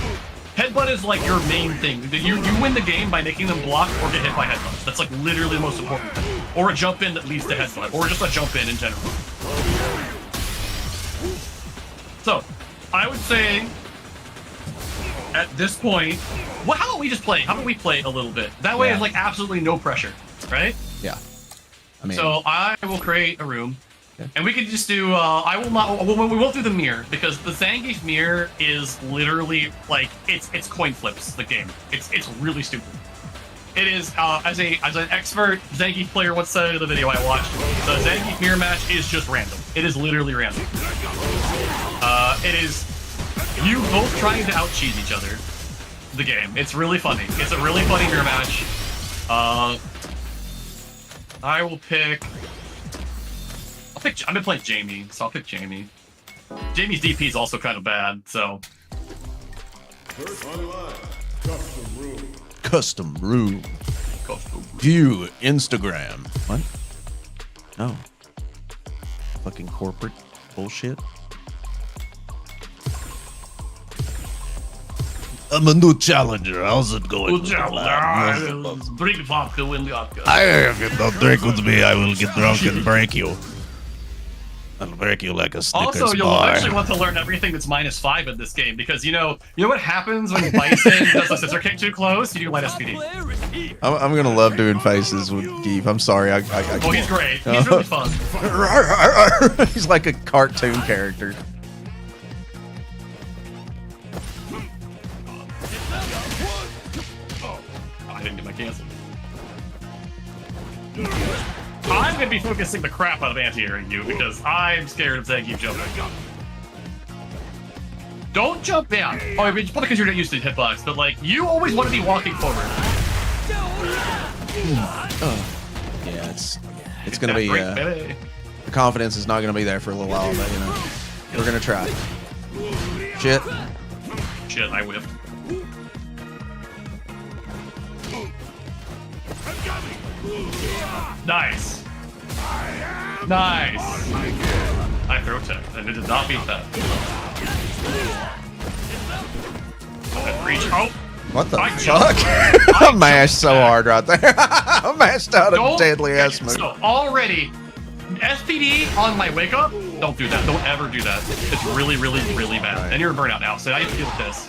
headbutt is like your main thing. You win the game by making them block or get hit by headbutts. That's like literally the most important thing. Or a jump in that leads to headbutt, or just a jump in general. So, I would say, at this point, well, how about we just play? How about we play a little bit? That way, it's like absolutely no pressure, right? Yeah. I mean, so I will create a room, and we can just do. I will not. We won't do the mirror because the Zangief mirror is literally like it's coin flips. The game. It's really stupid. It is as an expert Zangief player once said in the video I watched. The Zangief mirror match is just random. It is literally random. It is you both trying to out cheese each other. The game. It's really funny. It's a really funny mirror match. I will pick. I've been playing Jamie, so I'll pick Jamie. Jamie's DP is also kind of bad, so. Custom room. View Instagram. What? Oh. Fucking corporate bullshit. I'm a new challenger. How's it going? Drink vodka, win the vodka. If you don't drink with me, I will get drunk and break you. I'll break you like a Snickers Also, you'll bar. actually want to learn everything that's -5 in this game, because you know what happens when Bison does the scissor kick too close? You do light SPD. I'm gonna love doing faces with Geef. I'm sorry. I Oh, he's great. He's really fun. He's like a cartoon character. I didn't get my cancel. I'm going to be focusing the crap out of anti-airing you because I'm scared of Zangief jumping. Don't jump down. Oh, I mean, it's probably because you're not used to hitbox, but like, you always want to be walking forward. Yeah, it's gonna be the confidence is not gonna be there for a little while, but you know, we're gonna try. Shit, I whiffed. Nice. I throw tech, and it did not beat that. Reach. Oh. what the fuck? I mashed so hard right there. I mashed out a deadly ass move. So already, SPD on my wake up. Don't do that. Don't ever do that. It's really, really, really bad. Right. And you're burnout now, so now you have to deal with this.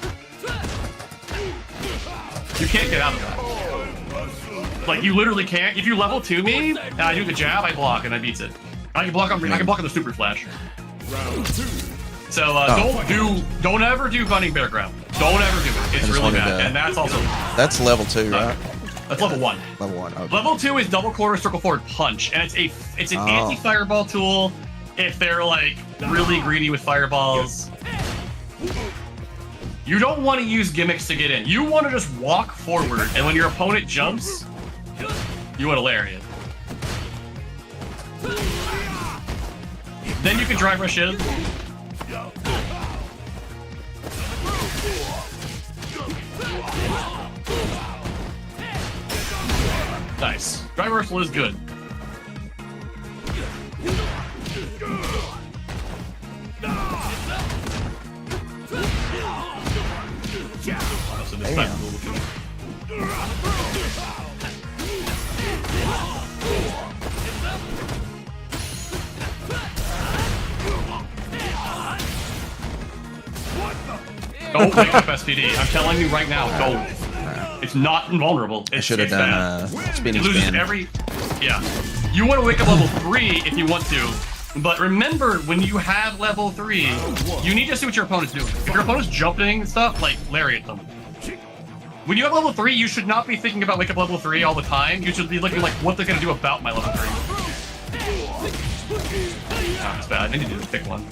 You can't get out of that. Like, you literally can't. If you level 2 me, and I do the jab, I block, and I beats it. I can block on the super flash. So, don't ever do gunning bear ground. Don't ever do it. It's really bad. And that's also... That's level 2, right? That's level 1. Level 1, okay. Level 2 is double quarter circle forward punch, and it's an anti-fireball tool if they're, like, really greedy with fireballs. You don't want to use gimmicks to get in. You want to just walk forward, and when your opponent jumps, you want to lariat. Then you can drive rush in. Nice. Drive reversal is good. So this time Don't wake up SPD. I'm telling you right now, don't. It's not invulnerable. I should have done spinning it loses spin. Yeah. You want to wake up level 3 if you want to, but remember, when you have level 3, you need to see what your opponent's doing. If your opponent's jumping and stuff, like, lariat them. When you have level 3, you should not be thinking about wake up level 3 all the time. You should be looking like what they're going to do about my level 3. Oh, it's bad. I need to pick one.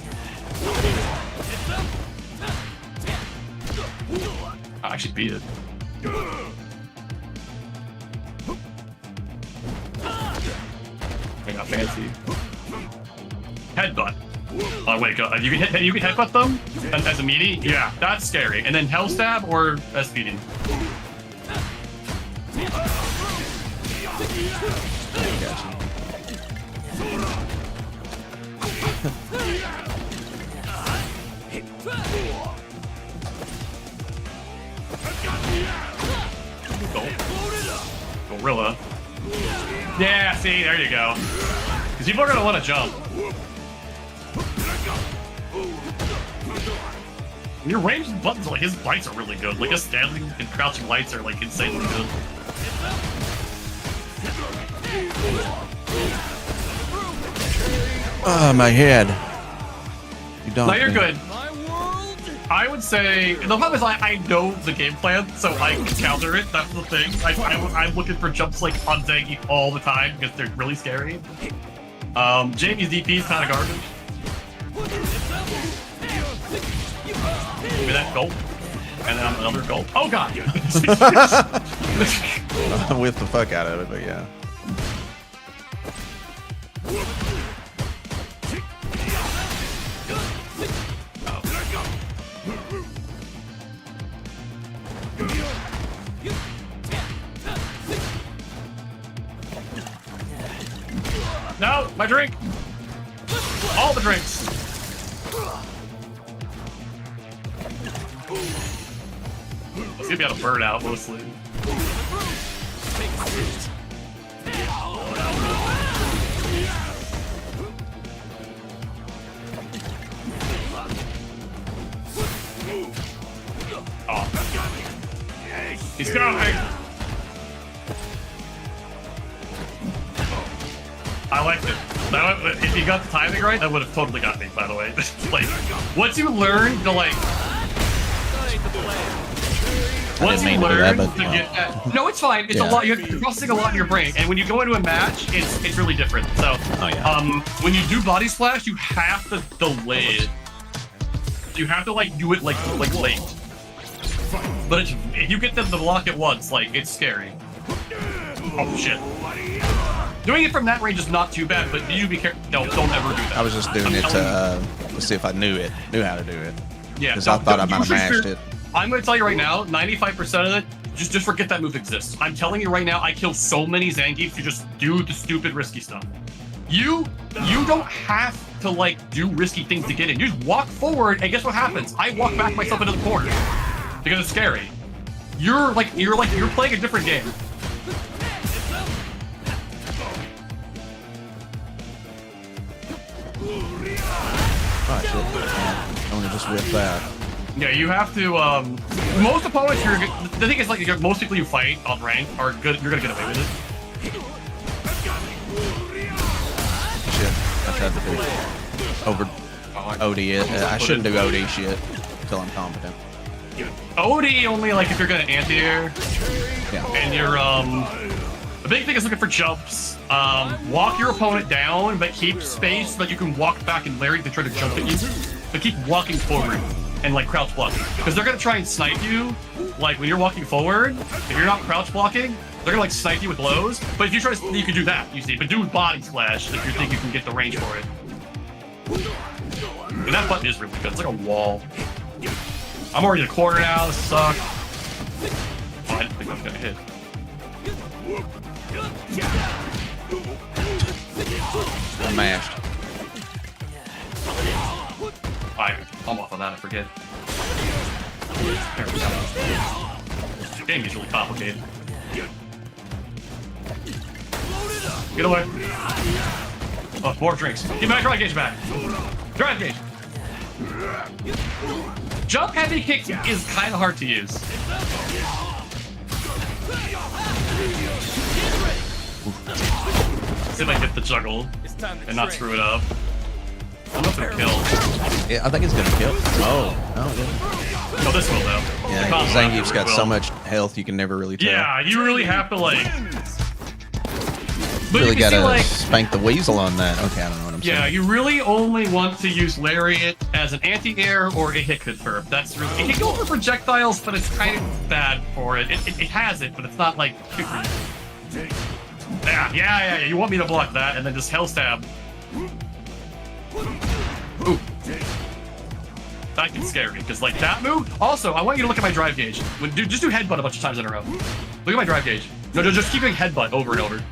I actually beat it. I got fancy. Headbutt. Oh wait, go. You can headbutt them as a meaty. Yeah, that's scary. And then hell stab or SPD. Gorilla. Yeah, see, there you go. Because people are going to want to jump. Your ranged buttons, like his lights are really good. Like his standing and crouching lights are like insanely good. Oh, my head. You don't. No, you're good. I would say the problem is I know the game plan, so I can counter it. That's the thing. I'm looking for jumps like on Zangief all the time because they're really scary. Jamie's DP is kind of garbage. Give me that gulp, and then another gulp. Oh god! I whipped the fuck out of it, but yeah. No, my drink! All the drinks! It's gonna be able to burn out mostly. Oh. He's going! I liked it. If you got the timing right, that would have totally got me, by the way. Like, once you learn to, like... Once you learn to get that... No, it's fine. It's a lot. You're processing a lot in your brain. And when you go into a match, it's really different. So, when you do body splash, you have to delay it. You have to, like, do it, like late. But if you get them to block it once, like, it's scary. Oh, shit. Doing it from that range is not too bad, but you be careful. No, don't ever do that. I was just doing it to see if I knew how to do it. Yeah, because I thought I might have mashed it. I'm going to tell you right now, 95% of it, just forget that move exists. I'm telling you right now, I kill so many Zangief to just do the stupid risky stuff. You don't have to like do risky things to get in. You just walk forward, and guess what happens? I walk back myself into the corner because it's scary. You're playing a different game. Oh shit! I'm gonna just whip that. Yeah, you have to. Most opponents, the thing is, like, most people you fight on rank are good. You're gonna get away with it. Shit! I tried to do over OD it. I shouldn't do OD shit until I'm competent. OD only like if you're gonna anti-air. Yeah. And you're the big thing is looking for jumps. Walk your opponent down, but keep space so that you can walk back and lariat to try to jump at you. But keep walking forward. and like crouch block, because they're gonna try and snipe you. Like when you're walking forward, if you're not crouch blocking, they're gonna like snipe you with blows. But if you try to, you can do that, you see. But do body splash if you think you can get the range for it. And that button is really good. It's like a wall. I'm already in the corner now. This sucks. Oh, I didn't think I was gonna hit. I'm mashed. I'm off on that, I forget. There we go. This game is really complicated. Get away. Oh, more drinks. Get my drive gauge back. Drive gauge. Jump heavy kick is kind of hard to use. See if I hit the juggle and not screw it up. I don't know if it'll kill. Yeah, I think it's gonna kill. Oh, No, this will though. yeah. Zangief's got so much health you can never really tell. Yeah, you really have to like. But Really you can see, gotta like, spank the weasel on that. Okay, I don't know what I'm saying. yeah, you really only want to use Lariat as an anti-air or a hit confirm. That's really. It can go for projectiles, but it's kind of bad for it. It has it, but it's not like super. Yeah. You want me to block that and then just hell stab. Ooh. That can scare me, because like that move. Also, I want you to look at my drive gauge. Just do headbutt a bunch of times in a row. Look at my drive gauge. No, just keep doing headbutt over and over.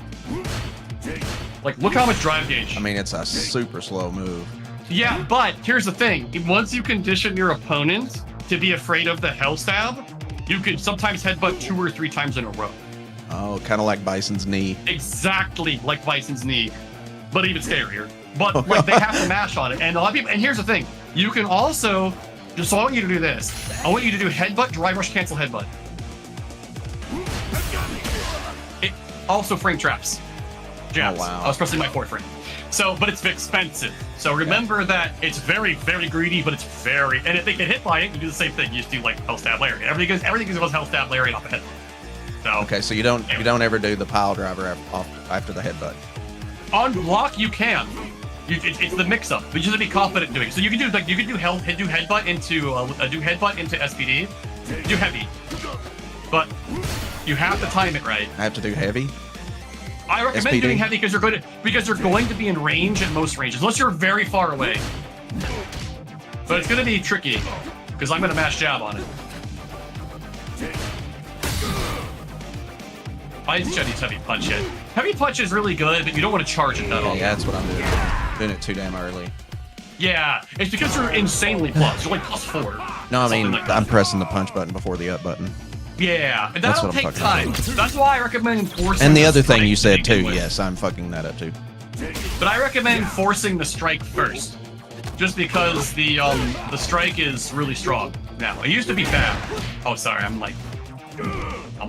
Like, look how much drive gauge. I mean, it's a super slow move. Yeah, but here's the thing. Once you condition your opponent to be afraid of the hell stab, you can sometimes headbutt 2 or 3 times in a row. Oh, kind of like Bison's knee. Exactly like Bison's knee, but even scarier. But like they have to mash on it, and a lot of people. And here's the thing: you can also. So I want you to do this. I want you to do headbutt, drive rush, cancel headbutt. It also frame traps. Jabs. Oh, wow. I was pressing my 4th frame. So, but it's expensive. So remember that it's very, very greedy, but it's very. And if they get hit by it, you do the same thing. You just do like hell stab lariat. Everything goes hell stab lariat off the head. So Okay, so you don't ever do the pile driver after the headbutt. on block you can. It's the mix-up. But you just have to be confident in doing it. So you can do like do headbutt into SPD, do heavy, but you have to time it right. I have to do heavy. I recommend SPD? doing heavy because you're going to be in range at most ranges, unless you're very far away. But it's going to be tricky because I'm going to mash jab on it. I didn't teach you how to use heavy punch yet. Heavy punch is really good, but you don't want to charge it that often. Yeah, that's what I'm doing. Doing it too damn early. Yeah, it's because you're insanely plus. You're like +4. No, I mean, Something like that. I'm pressing the punch button before the up button. Yeah, and That's that'll what I'm take fucking time. That's why I recommend forcing. And the other thing strike you to said begin too, with. yes, I'm fucking that up too. But I recommend forcing the strike first, just because the strike is really strong now. It used to be bad. Oh, sorry, I'm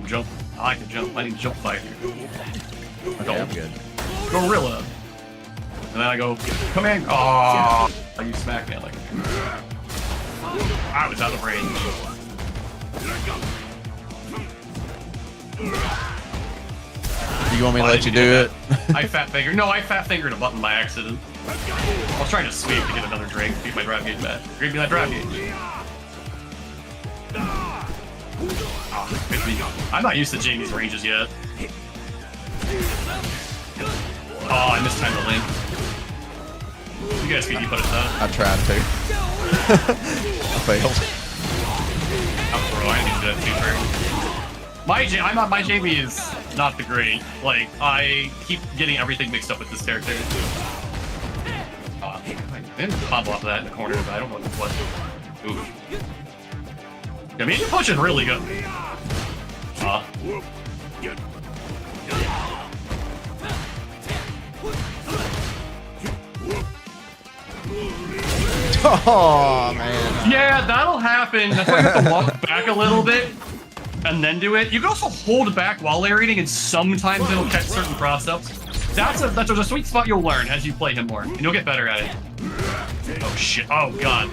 jump. I like to jump. I need to jump fight here. Okay, I'm good. Gorilla. And then I go command. Oh, I use smackdown like. I was out of range. Do you want me to let you do it? I fat fingered. No, I fat fingered a button by accident. I was trying to sweep to get another drink. Get my drive gauge back. Give me that drive gauge. Oh, I'm not used to Jamie's ranges yet. Oh, I missed time to link. You guys can keep punish that. I tried to. I failed. I'm pro. I need to do that too. My Jamie is not the great. Like, I keep getting everything mixed up with this character. I didn't combo off of that in the corner, but I don't know what. Oof. Yeah, medium punch is really good. Oh man. Yeah, that'll happen. That's why you have to walk back a little bit and then do it. You can also hold back while lariating, and sometimes it'll catch certain cross ups. That's a sweet spot you'll learn as you play him more, and you'll get better at it. Oh shit! Oh god!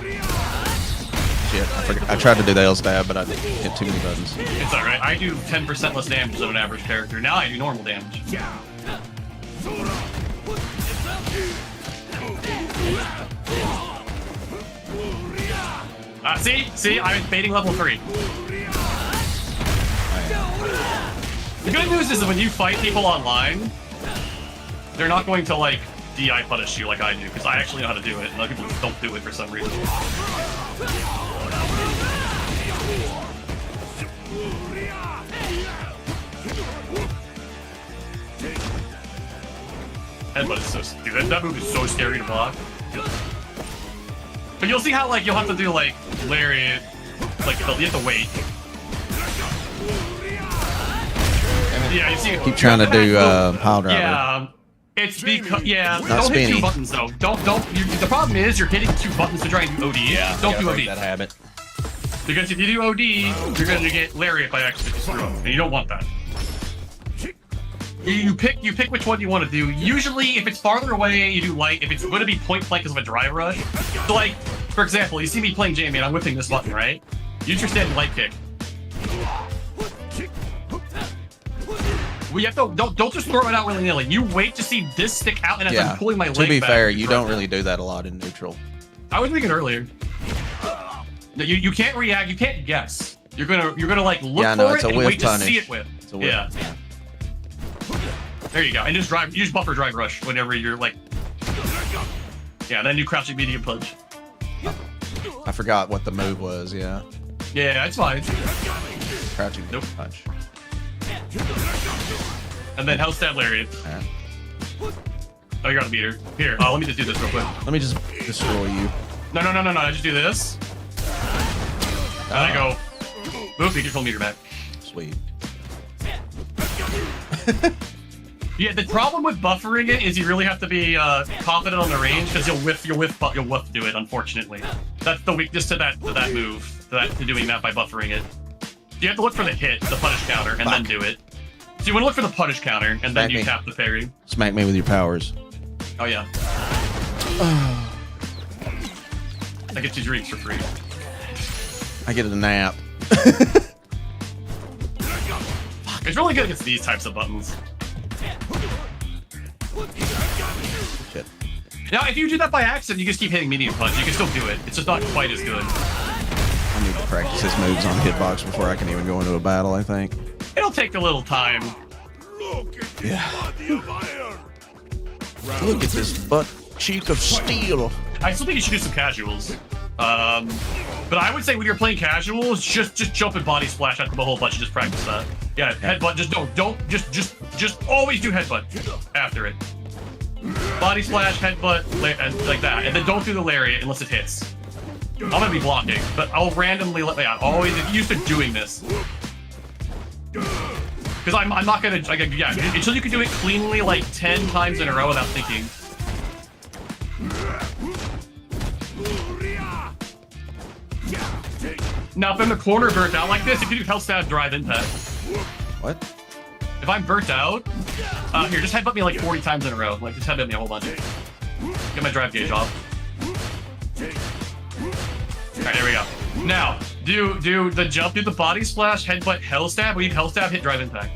Shit! I forgot. I tried to do the L stab, but I hit too many buttons. It's all right. I do 10% less damage than an average character. Now I do normal damage. See, I'm baiting level 3. The good news is that when you fight people online, they're not going to like DI punish you like I do, because I actually know how to do it, and other people don't do it for some reason. Headbutt is so stupid. That move is so scary to block. But you'll see how like you'll have to do like lariat, like you have to wait. Yeah, you see. Keep trying to do pile driver. Yeah, it's because Not don't spinny. hit 2 buttons though. Don't. The problem is you're hitting 2 buttons to try and do OD. Yeah, don't do break OD. that habit. Because if you do OD, you're going to get lariat by accident, and you don't want that. You pick which one you want to do. Usually, if it's farther away, you do light. If it's going to be point blank because of a drive rush, so like for example, you see me playing Jamie, and I'm whipping this button, right? Use your standing light kick. We have to don't just throw it out willy nilly. You wait to see this stick out, and as I'm pulling my leg To be back, fair, you don't really do that a lot in neutral. I was thinking earlier. You can't react. You can't guess. You're gonna like look for it's it a and whiff wait to punish. see it whip. It's a whiff. Yeah. There you go. And just use buffer drive rush whenever you're like. Yeah. Then you crouching medium punch. I forgot what the move was. Yeah. Yeah, it's fine. Crouching Nope. punch. And then hell stab lariat. Alright. Oh, you got a beater. Here, let me just do this real quick. Let me just destroy you. No. I just do this. And I go. Boop, you get full meter back. Sweet. Yeah, the problem with buffering it is you really have to be confident on the range because you'll whiff do it. Unfortunately, that's the weakness to that move. To doing that by buffering it. You have to look for the hit, the punish counter, and then do it. So you want to look for the punish counter, and then you tap the parry. Smack me with your powers. Oh yeah. I get 2 drinks for free. I get a nap. It's really good against these types of buttons. Shit. Now, if you do that by accident, you just keep hitting medium punch. You can still do it. It's just not quite as good. I need to practice his moves on hitbox before I can even go into a battle, I think. It'll take a little time. Yeah. Look at this butt cheek of steel. I still think you should do some casuals. But I would say when you're playing casuals, just jump and body splash after the whole bunch and just practice that. Yeah, headbutt. Just always do headbutt after it. Body splash, headbutt, and like that, and then don't do the lariat unless it hits. I'm gonna be blocking, but I'll randomly always get used to doing this. Because I'm not gonna until you can do it cleanly like 10 times in a row without thinking. Now, if I'm in the corner burnt out like this, if you do hell stab drive impact. What? If I'm burnt out, here, just headbutt me like 40 times in a row. Like, just headbutt me a whole bunch. Get my drive gauge off. Alright, there we go. Now, do the jump, do the body splash, headbutt, hell stab. We need hell stab, hit drive impact.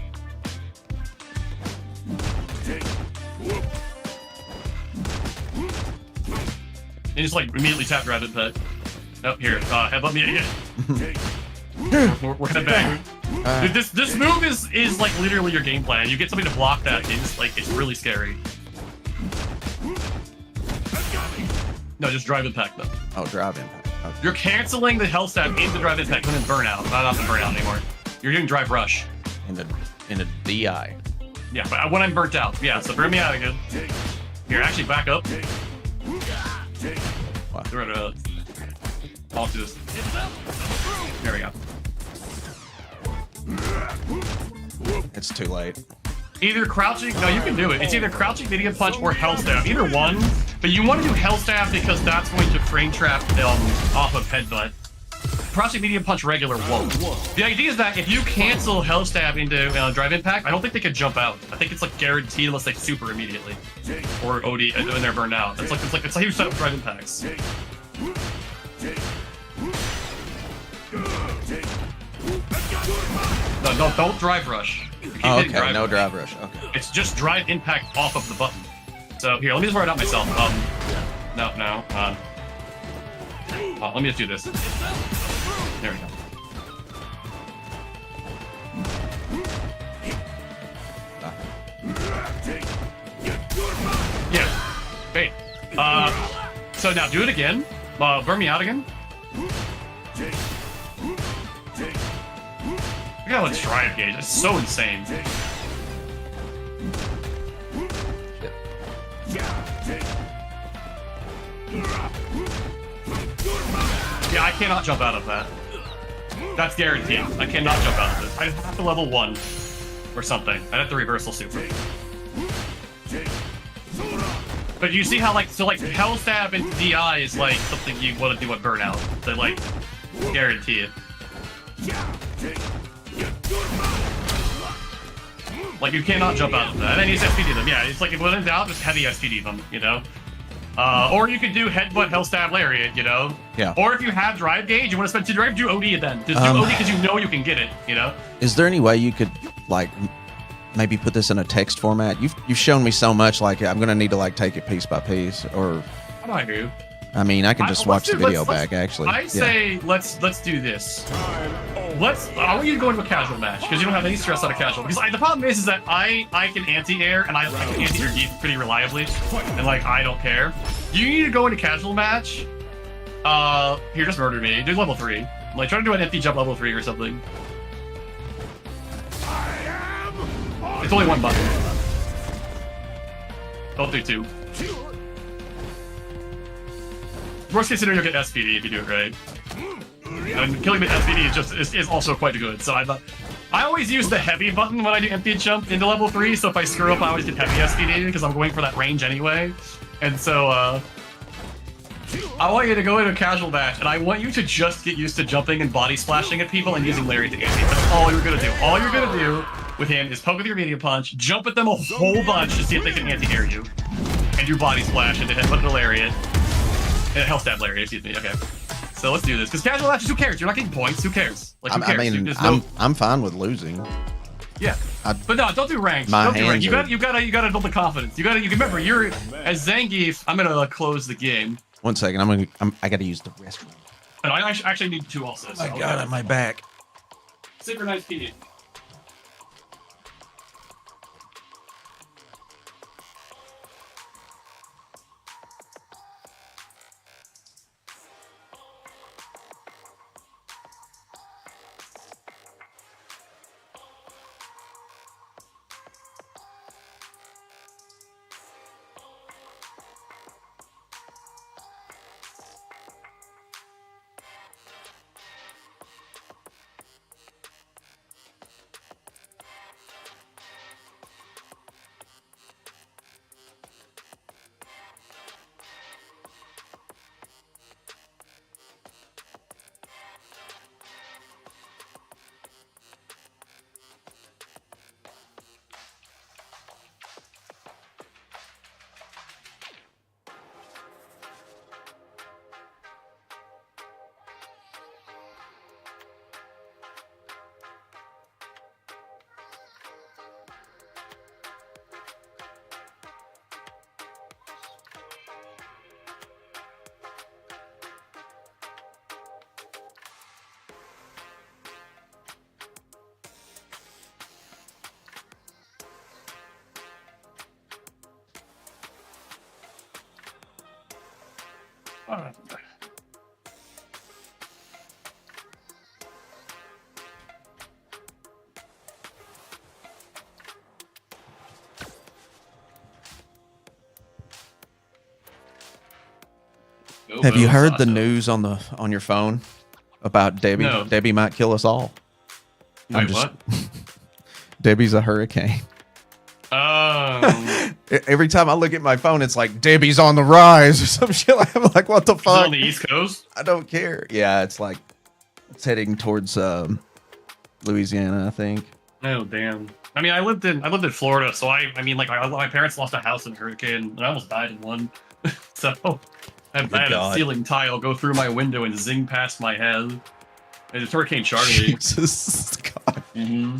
And just like immediately tap drive impact. Oh, here, headbutt me again. We're gonna bang. Dude, this move is like literally your game plan. You get somebody to block that, it's really scary. No, just drive impact though. Oh, drive impact. Okay. You're canceling the hell stab into drive impact when in burnout. Not in burnout anymore. You're doing drive rush. In a DI. Yeah, but when I'm burnt out. Yeah, so burn me out again. Here, actually back up. Wow. I'll do this. There we go. It's too late. Either crouching, no, you can do it. It's either crouching medium punch or hell stab. Either one, but you want to do hell stab because that's going to frame trap off of headbutt. Crouching medium punch regular won't. The idea is that if you cancel hell stab into drive impact, I don't think they could jump out. I think it's like guaranteed unless they super immediately or OD when they're burned out. It's how you set up drive impacts. No, don't drive rush. Oh, okay, no drive rush. Okay. It's just drive impact off of the button. So here, let me just write it out myself. No. Oh, let me just do this. There we go. Yeah. Great. So now do it again. Burn me out again. Look at how much drive gauge. It's so insane. Yeah, I cannot jump out of that. That's guaranteed. I cannot jump out of this. I have to level 1 or something. I'd have to reversal super. But you see how like Hell Stab into DI is like something you want to do at Burnout. They like guarantee it. Like you cannot jump out of that. And then you just SPD them. Yeah, it's like if when in doubt, just heavy SPD them, you know? Or you could do Headbutt, Hell Stab, Lariat, you know? Yeah. Or if you have drive gauge, you want to spend 2 drive, do OD it then. Just do OD because you know you can get it, you know? Is there any way you could like maybe put this in a text format? You've shown me so much, like I'm gonna need to like take it piece by piece, or How do I do? I mean I can just watch the video back actually. I say let's do this. I want you to go into a casual match because you don't have any stress on a casual. Because the problem is that I can anti-air and I can anti-air deep pretty reliably, and like I don't care. You need to go into casual match. Here, just murder me. Do level 3. Like try to do an empty jump level 3 or something. It's only 1 button. Don't do 2. Worst case scenario, you'll get SPD if you do it right. And killing the SPD is also quite good. So I always use the heavy button when I do empty jump into level 3. So if I screw up, I always get heavy SPD because I'm going for that range anyway. And so I want you to go into a casual match, and I want you to just get used to jumping and body splashing at people and using Larry to anti. That's all you're gonna do. All you're gonna do with him is poke with your medium punch, jump at them a whole bunch to see if they can anti-air you, and do body splash and then headbutt the lariat. Hell Stab Lariat, excuse me. Okay. So let's do this. Because casual matches, who cares? You're not getting points. Who cares? Like, who cares? I mean, I'm fine with losing. Yeah. But no, don't do ranked. Don't do ranked. You gotta build the confidence. You remember, you're as Zangief. I'm gonna close the game. 1 second. I gotta use the restroom. And I actually need 2 also. So I got it on my back. Synchronized PD. All right. Have you heard the news on your phone about Debbie? No. Debbie might kill us all. Wait, what? Debbie's a hurricane. Every time I look at my phone, it's like Debbie's on the rise or some shit. I'm like, what the fuck? Is it on the East Coast? I don't care. Yeah, it's like it's heading towards Louisiana, I think. Oh damn! I mean, I lived in Florida, so I mean, like, my parents lost a house in a hurricane, and I almost died in one. So I had a ceiling tile go through my window and zing past my head. And it's Hurricane Charlie. Jesus God. Mm-hmm.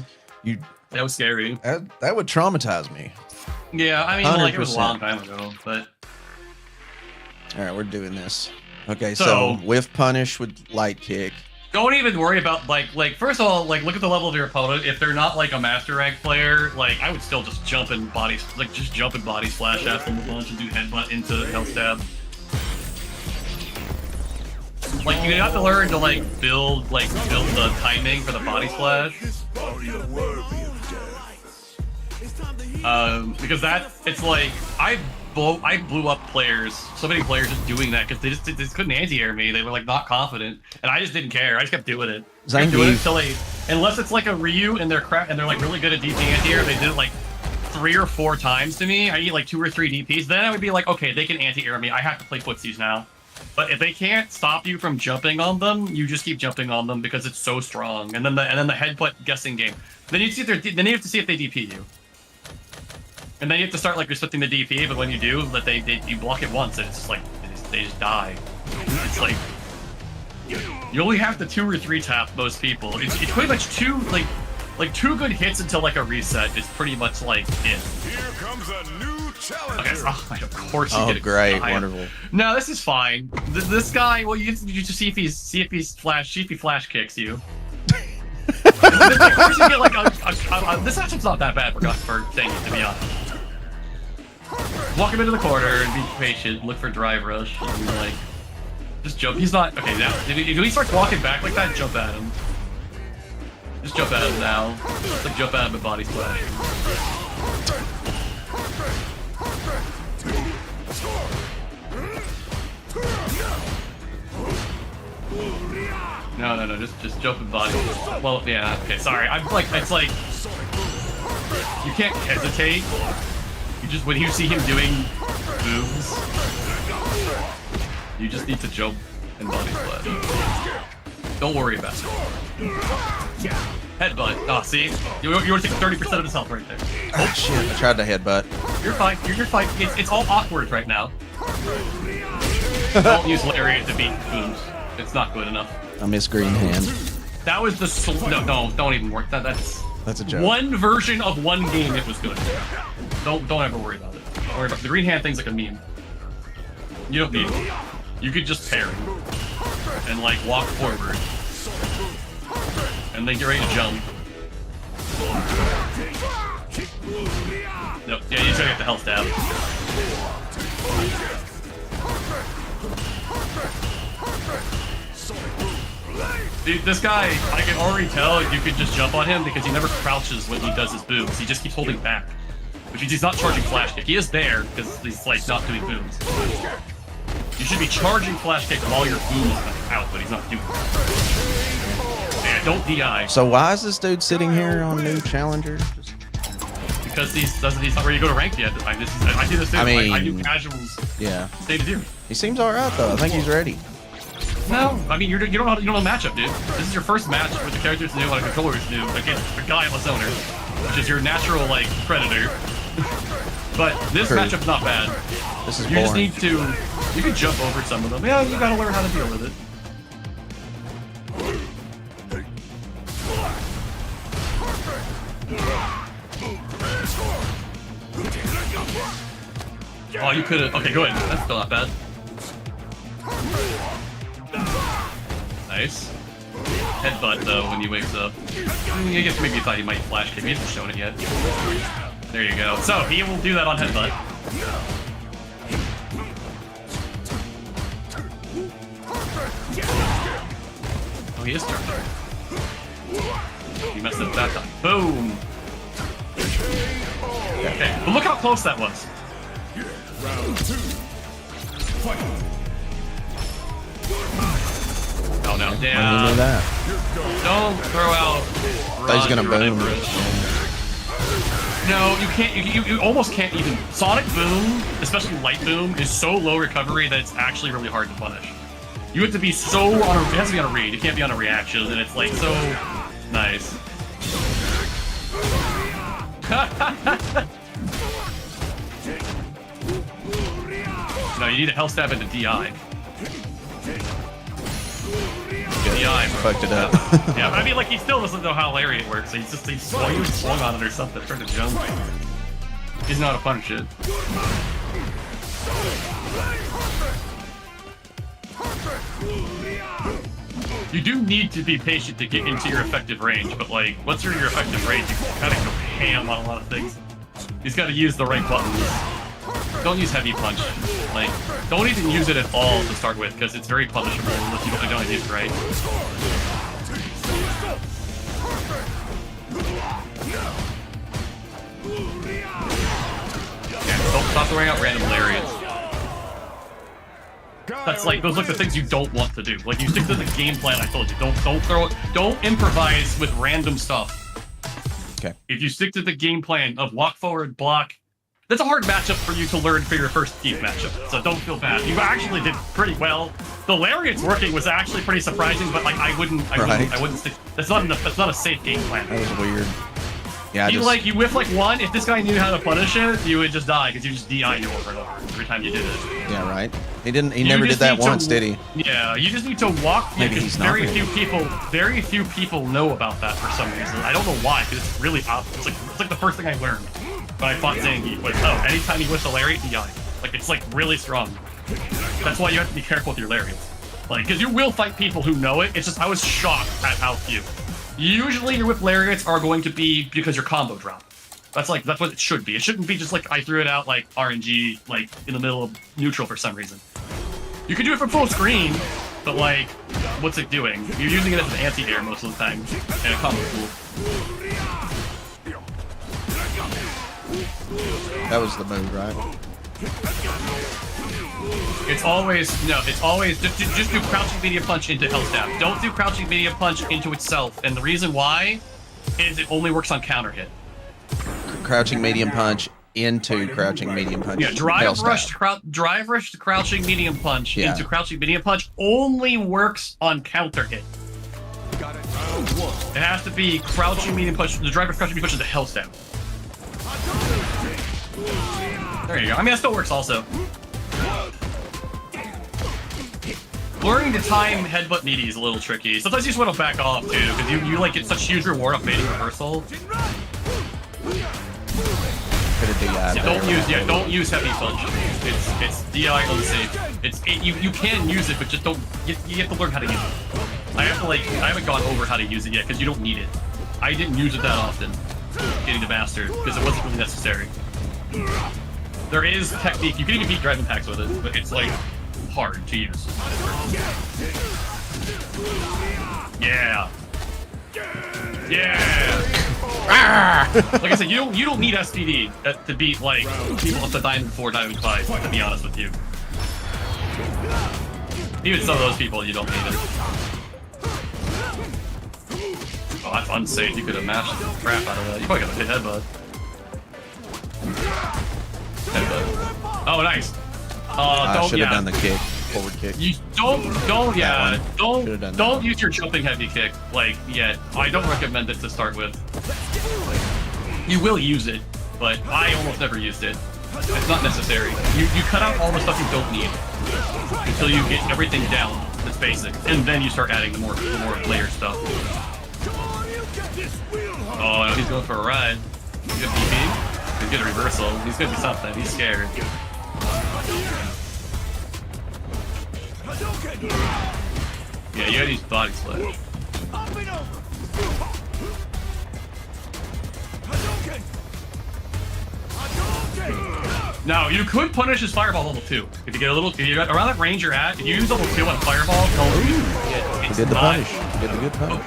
That was scary. That would traumatize me. Yeah, I mean, like, it was a long time ago, but... All right, we're doing this. Okay, so whiff punish with light kick. Don't even worry about like first of all, like look at the level of your opponent. If they're not like a master rank player, like I would still just jump and body splash at them a bunch and do headbutt into hell stab. Like you have to learn to like build the timing for the body splash. Because it's like I blew up players, so many players just doing that because they just couldn't anti-air me. They were like not confident, and I just didn't care. I just kept doing it. Zangief. Unless it's like a Ryu and they're like really good at DP anti-air. They did it like 3 or 4 times to me. I need like 2 or 3 DPs. Then I would be like, okay, they can anti-air me. I have to play footsies now. But if they can't stop you from jumping on them, you just keep jumping on them because it's so strong. And then the headbutt guessing game. Then you have to see if they DP you. And then you have to start like respecting the DP, but when you do, that you block it once, and it's just like they just die. It's like you only have to 2 or 3 tap most people. It's pretty much 2 good hits until like a reset is pretty much like it. Here comes a new challenger. Okay, of course you get it. Great, wonderful. No, this is fine. This guy, well, you just see if he flash kicks you. Of course you get like this matchup's not that bad for Zangief, to be honest. Walk him into the corner and be patient, look for drive rush, and like just jump. He's not okay now. If he starts walking back like that, jump at him. Just jump at him now. Just like jump at him and body splash. No, just jump and body. Well, yeah, okay, sorry. It's like you can't hesitate. You just when you see him doing moves, you just need to jump and body splash. Don't worry about it. Headbutt. Oh, see? You want to take 30% of his health right there. Oh shit! I tried to headbutt. You're fine. You're fine. It's all awkward right now. Don't use Lariat to beat booms. It's not good enough. I miss green hand. That was the no. Don't even work. That's a joke. One version of one game. It was good. Don't ever worry about it. Don't worry about it. The green hand thing's like a meme. You don't need it. You could just parry and like walk forward and then get ready to jump. Nope. Yeah, you just gotta get the health stab. Dude, this guy, I can already tell you could just jump on him because he never crouches when he does his booms. He just keeps holding back. Which means he's not charging flash kick. He is there because he's like not doing booms. You should be charging flash kick while your boom is out, but he's not doing it. Yeah, don't DI. So why is this dude sitting here on new challenger? Because he's not ready to go to ranked yet. I do this too. I mean, I do casuals. Yeah. Stay to do. He seems alright though. I think he's ready. No, I mean you don't know the matchup, dude. This is your first match with the characters new and the controllers new against the guileless owner, which is your natural like predator. But this matchup's not bad. This is you boring. Just need to. You can jump over some of them. Yeah, you gotta learn how to deal with it. Oh, you could have. Okay, good. That's still not bad. Nice. Headbutt though when he wakes up. I guess maybe you thought he might flash kick. He hasn't shown it yet. There you go. So he will do that on headbutt. Oh, he is turning. He messed up that time. Boom. Okay, but look how close that was. Round 2. Fight. Oh no! When Yeah. you knew that. Don't throw out. He's gonna boom. No, you can't. You almost can't even. Sonic Boom, especially Light Boom, is so low recovery that it's actually really hard to punish. You have to be so on a. It has to be on a read. It can't be on a reaction, and it's like so nice. No, you need a health stab into DI. DI, bro. Fucked it up. Yeah, but I mean, like, he still doesn't know how Lariat works. So he swung on it or something, trying to jump. He doesn't know how to punish it. You do need to be patient to get into your effective range, but like, once you're in your effective range, you gotta go ham on a lot of things. You just gotta use the right buttons. Don't use heavy punch. Like, don't even use it at all to start with, because it's very punishable unless you don't use it right. Yeah, don't stop throwing out random lariats. That's like, those are like the things you don't want to do. Like, you stick to the game plan I told you. Don't improvise with random stuff. Okay. If you stick to the game plan of walk forward, block, that's a hard matchup for you to learn for your first team matchup. So don't feel bad. You actually did pretty well. The lariats working was actually pretty surprising, but like I wouldn't stick. That's not a safe game plan. That was weird. Yeah, You whiff like one. If this guy knew how to punish it, you would just die because you just DI you over and over every time you did it. Yeah, right. He never did that once, did he? Yeah, you just need to walk. Maybe he's not. Very few people know about that for some reason. I don't know why, because it's really obvious. It's like the first thing I learned when I fought Zangief was, anytime he whiffs a lariat, DI. Like, it's like really strong. That's why you have to be careful with your lariats. Like, because you will fight people who know it. It's just I was shocked at how few. Usually your whip lariats are going to be because your combo drop. That's what it should be. It shouldn't be just like I threw it out like RNG, like in the middle of neutral for some reason. You can do it from full screen, but like, what's it doing? You're using it as an anti-air most of the time, and a combo tool. That was the move, right? It's always just do crouching medium punch into health stab. Don't do crouching medium punch into itself, and the reason why is it only works on counter hit. Crouching medium punch into crouching medium punch. Yeah, drive rush to crouching medium punch into crouching medium punch only works on counter hit. It has to be crouching medium punch. The drive rush crouching medium punch is the health stab. There you go. I mean, that still works also. Learning to time headbutt meaty is a little tricky. Sometimes you just want to back off too, because you like get such huge reward off mating reversal. Don't use heavy punch. It's DI unsafe. You can use it, but just don't. You have to learn how to use it. I haven't gone over how to use it yet because you don't need it. I didn't use it that often, getting the master, because it wasn't really necessary. There is technique. You can even beat drive impacts with it, but it's like hard to use. Yeah. Like I said, you don't need SPD to beat like people up to Diamond 4, Diamond 5. To be honest with you, even some of those people you don't need it. Oh, that's unsafe. You could have mashed the crap out of that. You probably got a hit headbutt. Oh, nice. I should have done the kick, forward kick. You don't use your jumping heavy kick like yet. I don't recommend it to start with. You will use it, but I almost never used it. It's not necessary. You cut out all the stuff you don't need until you get everything down that's basic, and then you start adding the more layered stuff. Oh, no, he's going for a ride. He's good PP. He's good at reversal. He's gonna do something. He's scared. Yeah, you gotta use body slash. Now, you could punish his fireball level 2. If you got around that range you're at, if you use level 2 on fireball, he did the punish. He did the good punish.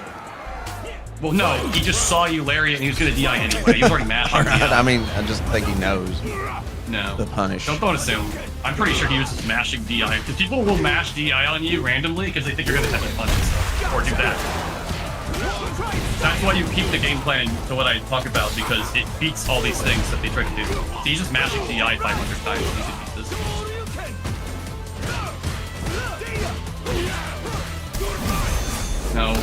Well, no, he just saw you lariat and he was gonna DI anyway. He was already mashed. I mean, I just think he knows. No. The punish. Don't assume. I'm pretty sure he uses mashing DI. Because people will mash DI on you randomly because they think you're gonna heavy punch and stuff. Or do that. That's why you keep the game plan to what I talk about, because it beats all these things that they try to do. So he's just mashing DI 500 times and he can beat this. No.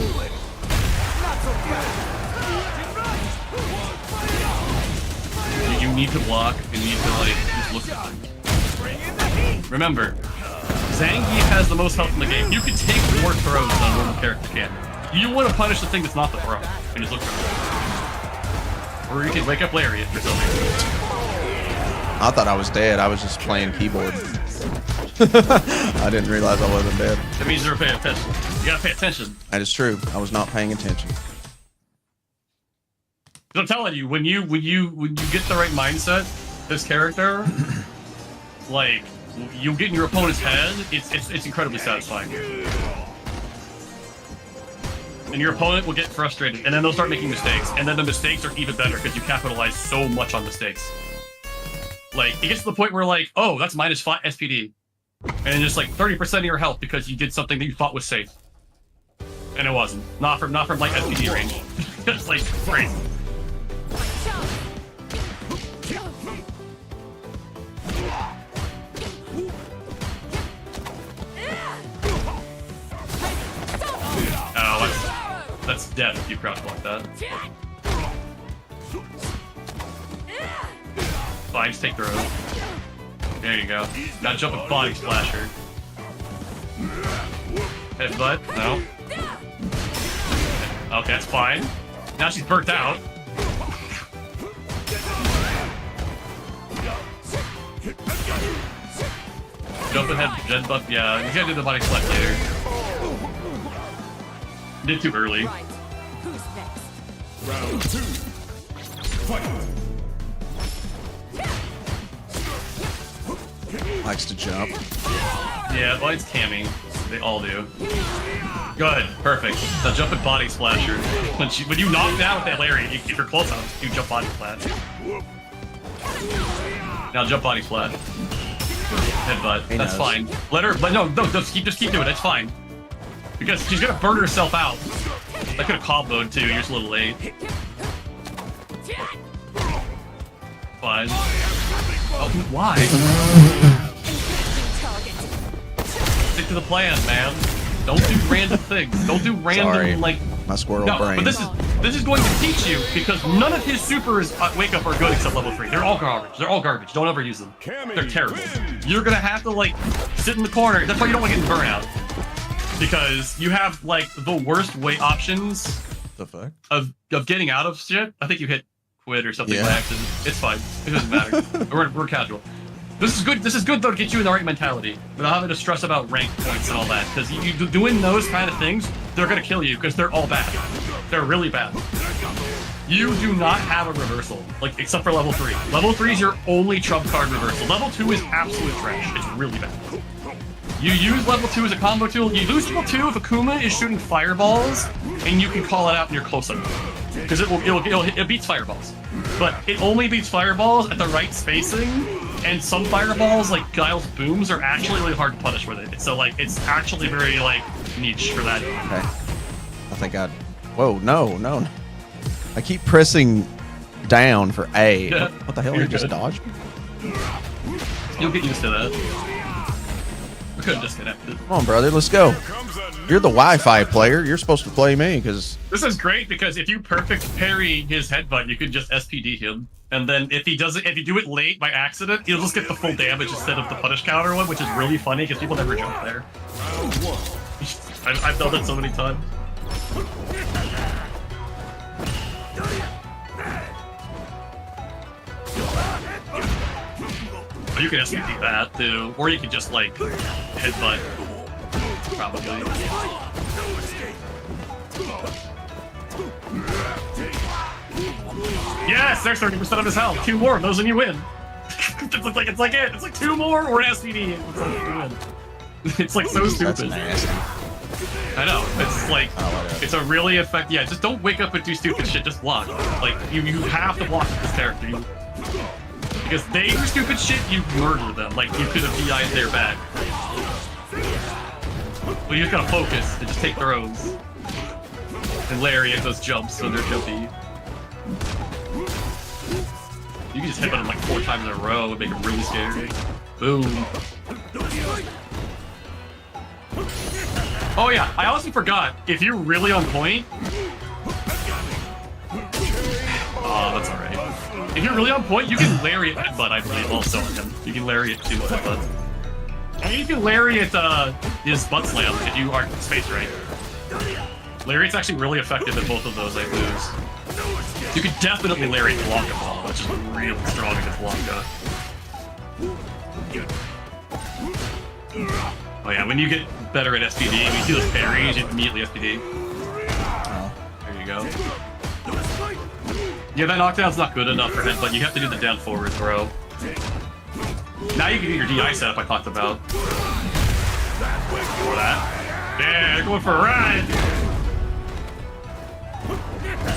You need to block, and you need to like just look at things. Remember, Zangief has the most health in the game. You can take more throws than a normal character can. You want to punish the thing that's not the throw, and just look for it. Or you can wake up Lariat or something. I thought I was dead. I was just playing keyboard. I didn't realize I wasn't dead. That means you're paying attention. You gotta pay attention. That is true. I was not paying attention. 'Cause I'm telling you, when you get the right mindset, this character, like you get in your opponent's head, it's incredibly satisfying. And your opponent will get frustrated, and then they'll start making mistakes, and then the mistakes are even better because you capitalize so much on mistakes. Like it gets to the point where like, oh, that's -5 SPD, and just like 30% of your health because you did something that you thought was safe, and it wasn't. Not from like SPD range. It's like crazy. Oh, that's death if you crouch block that. Fine, just take the road. There you go. Now jump with body splasher. Headbutt? No. Okay, that's fine. Now she's burnt out. Jump and headbutt, yeah. You gotta do the body select later. Did too early. Right. Who's next? Round 2. Fight. Likes to jump. Yeah, well, it's Cammy. They all do. Good, perfect. Now jump and body splasher. When you knock down with that lariat, if you're close enough, you jump body splat. Now jump body splat. Headbutt. He That's knows. fine. Let her. But no, just keep doing it. It's fine. Because she's gonna burn herself out. I could have comboed too. You're just a little late. Fine. Oh, why? Stick to the plan, man. Don't do random things. Don't do random Sorry. like. My squirrel No, brain. but this is going to teach you because none of his supers wake up are good except level 3. They're all garbage. They're all garbage. Don't ever use them. They're terrible. You're gonna have to like sit in the corner. That's why you don't want to get burnout. Because you have like the worst way options the fuck? of getting out of shit. I think you hit quit or something Yeah. by accident. It's fine. It doesn't matter. we're casual. This is good. This is good though to get you in the right mentality without having to stress about rank points and all that. Because you doing those kind of things, they're gonna kill you because they're all bad. They're really bad. You do not have a reversal, like except for level 3. Level 3 is your only trump card reversal. Level 2 is absolute trash. It's really bad. You use level 2 as a combo tool. You lose level 2 if Akuma is shooting fireballs, and you can call it out in your close-up. Because it beats fireballs. But it only beats fireballs at the right spacing, and some fireballs, like Giles' booms, are actually really hard to punish with it. So, like, it's actually very, like, niche for that. Okay. I think I'd... Whoa, no. I keep pressing down for A. Yeah. What the hell? You're You just good. dodged? You'll get used to that. We couldn't disconnect it. Come on, brother. Let's go. You're the Wi-Fi player. You're supposed to play me because... This is great because if you perfect parry his headbutt, you can just SPD him. And then if you do it late by accident, you'll just get the full damage instead of the punish counter one, which is really funny because people never jump there. I've done that so many times. Or you can SPD that too, or you can just like headbutt. Probably. Yes, there's 30% of his health. 2 more of those and you win. It's like it. It's like 2 more or SPD. It's like you win. It's like so That's stupid. nasty. I know. It's like it's a really effective. Yeah, just don't wake up and do stupid shit. Just block. Like you have to block with this character. Because they do stupid shit, you murder them. Like you could have DI'd their back. But you just gotta focus and just take throws. And lariat those jumps when they're jumpy. You can just hit them like 4 times in a row and make them really scary. Boom. Oh yeah, I honestly forgot. If you're really on point... Oh, that's alright. If you're really on point, you can lariat headbutt, I believe, also on him. You can lariat 2 headbutts. I mean, you can lariat his butt slam if you aren't spaced right. Lariat's actually really effective at both of those, I lose. You could definitely lariat Blanca Ball, which is really strong against Blanca. Oh yeah, when you get better at SPD, when you see those parries, you immediately SPD. Oh. There you go. Yeah, that knockdown's not good enough for him, but you have to do the down forward throw. Now you can get your DI setup I talked about. For that. Yeah, they're going for a ride!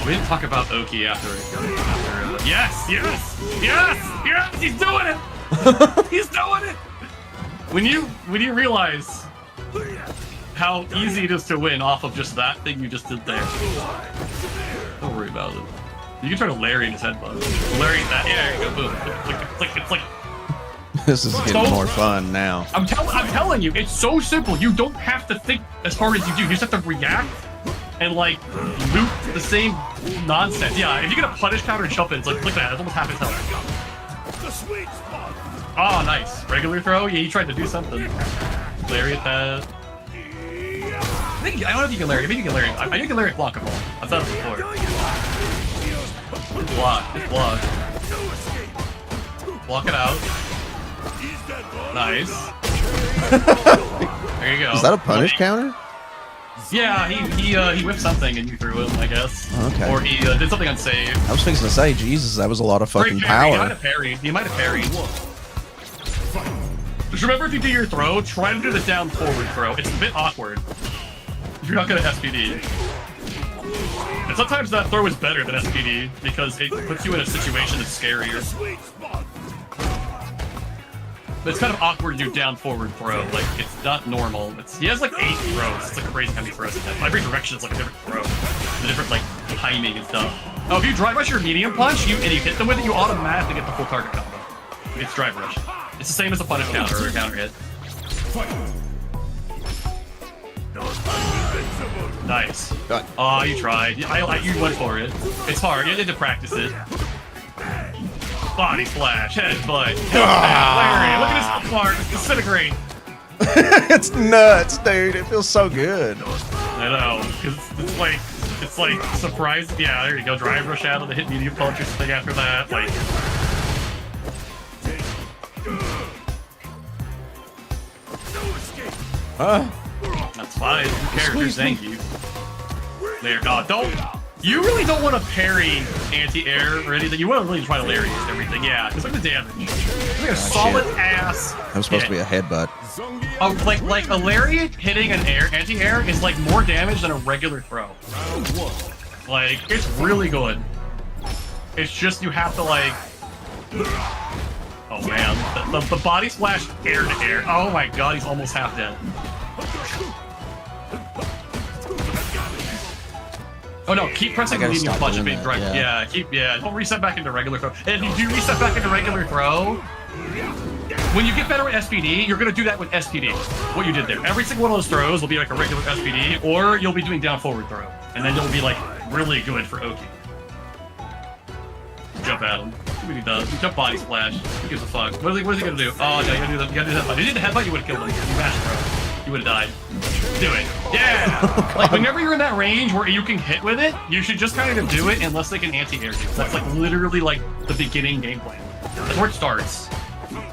We didn't talk about Oki after yes! Yes! Yes! Yes! He's doing it! He's doing it! When you realize how easy it is to win off of just that thing you just did there, don't worry about it. You can try to Larry his headbutt. Larry that. Yeah, there you go. Boom. It's like. This is getting more fun now. I'm telling you, it's so simple. You don't have to think as hard as you do. You just have to react and like loop the same nonsense. Yeah, if you get a punish counter and jump in, it's like look at that. It's almost half his health. Oh, nice. Regular throw? Yeah, he tried to do something. Lariat that. I don't know if you can Lariat. Maybe you can Lariat. I think you can Lariat blockable. I've done it before. Good block. Good block. Block it out. Nice. There you go. Is that a punish counter? Yeah, he whipped something and you threw him, I guess. Okay. Or he did something unsaved. I was fixing to say, Jesus, that was a lot of fucking power. He might have parried. He might have parried. Just remember, if you do your throw, try to do the down forward throw. It's a bit awkward. You're not gonna SPD. And sometimes that throw is better than SPD because it puts you in a situation that's scarier. But it's kind of awkward to do down forward throw. Like, it's not normal. He has like 8 throws. It's like crazy how many throws he has. Every direction is like a different throw. The different like timing and stuff. Oh, if you drive rush your medium punch, and you hit them with it, you automatically get the full target combo. It's drive rush. It's the same as a punish counter or a counter hit. Nice. Oh, you tried. You went for it. It's hard. You had to practice it. Body flash, headbutt, Larry, look at his heart, it's disintegrate. It's nuts, dude. It feels so good. I know, because it's like surprise. Yeah, there you go. Drive rush out of the hit medium punch or something after that. Like, that's fine. Who cares? You're Zangief. There, don't. You really don't want to parry anti-air or anything. You want to really try to Larry everything. Yeah, because look at the damage. It's like a solid ass. That was supposed to be a headbutt. Oh, like a lariat hitting an anti-air is like more damage than a regular throw. Like, it's really good. It's just you have to like. Oh man, the body splash air to air. Oh my god, he's almost half dead. Oh no, keep pressing the medium punch and being drive. Yeah, don't reset back into regular throw. And if you do reset back into regular throw, when you get better at SPD, you're gonna do that with SPD. What you did there. Every single one of those throws will be like a regular SPD, or you'll be doing down forward throw. And then you'll be like really good for Oki. Jump at him. See what he does. Jump body splash. Who gives a fuck? What is he gonna do? Oh no, you gotta do the headbutt. If you did the headbutt, you would have killed him. You mashed throw. You would have died. Do it. Yeah! Oh, like, whenever you're in that range where you can hit with it, you should just kind of do it unless they can anti-air you. That's like literally like the beginning game plan. That's where it starts.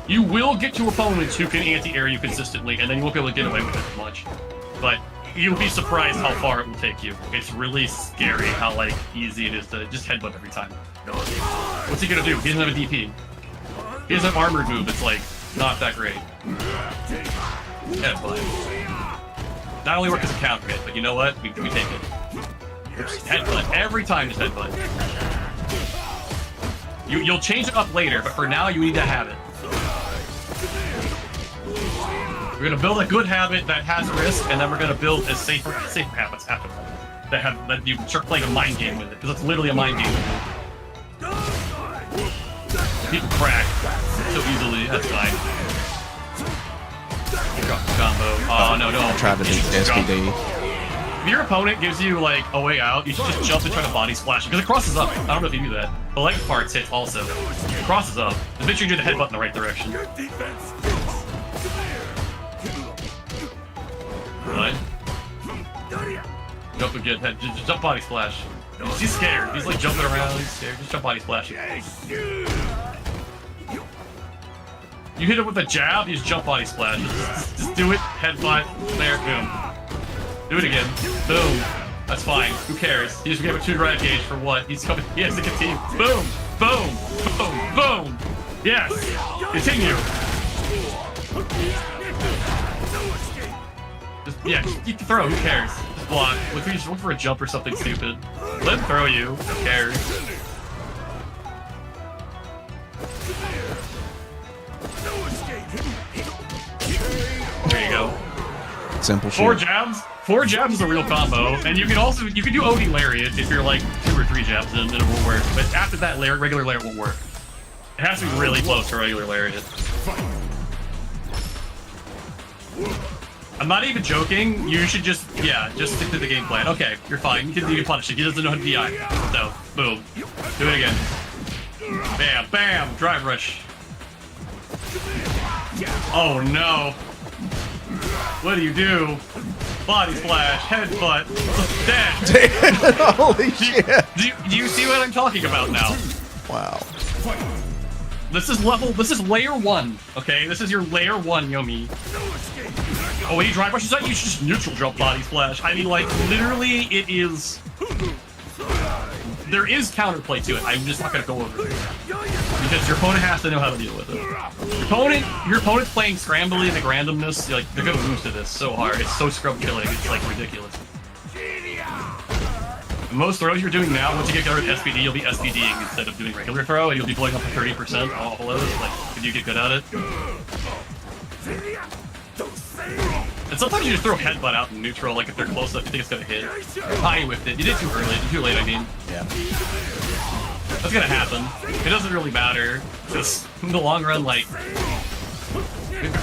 You will get to opponents who can anti-air you consistently, and then you won't be able to get away with it as much. But you'll be surprised how far it will take you. It's really scary how like easy it is to just headbutt every time. What's he gonna do? He doesn't have a DP. He has an armored move that's like not that great. Headbutt. Not only work as a counter hit, but you know what? We take it. Headbutt. Every time, just headbutt. You'll change it up later, but for now, you need to have it. We're gonna build a good habit that has risk, and then we're gonna build a safer habits after that. That you start playing a mind game with it, because it's literally a mind game. People crack so easily. That's fine. Combo. Oh no, don't. I tried to beat SPD. If your opponent gives you like a way out, you should just jump and try to body splash because it crosses up. I don't know if you do that. The leg parts hit also. It crosses up. Just make sure you do the headbutt in the right direction. Right. Jump again. Head. Just jump body splash. He's scared. He's like jumping around. He's scared. Just jump body splash. You hit it with a jab, you just jump body splash. Just do it, headbutt, there, boom. Do it again, boom. That's fine, who cares? He just gave a 2 drive gauge for what? He's coming, he has to continue. Boom, boom, boom, boom. Yes, continue. Just keep the throw, who cares? Just block. Look for a jump or something stupid. Let him throw you, who cares? There you go. Simple shit. 4 jabs. 4 jabs is a real combo, and you can do OD lariat if you're like 2 or 3 jabs in, and it will work. But after that, regular lariat won't work. It has to be really close to regular lariat. I'm not even joking. You should just stick to the game plan. Okay, you're fine. You can punish it. He doesn't know how to DI. So, boom. Do it again. Bam, bam. Drive rush. Oh no. What do? Body splash, headbutt, dead. Holy shit. Do you see what I'm talking about now? Wow. This is layer 1, okay? This is your layer 1, Yomi. Oh, when you drive rushes out, you should just neutral jump body splash. I mean, like, literally, it is... There is counterplay to it. I'm just not gonna go over it. Because your opponent has to know how to deal with it. Your opponent's playing scrambly and the randomness, like, they're gonna lose to this so hard. It's so scrub killing, it's like ridiculous. Most throws you're doing now, once you get good at SPD, you'll be SPDing instead of doing regular throw, and you'll be blowing up to 30% all below it, like, if you get good at it. And sometimes you just throw headbutt out in neutral, like if they're close enough, you think it's gonna hit. High whiffed it. You did too early, too late, I mean. Yeah. That's gonna happen. It doesn't really matter. Just in the long run, like,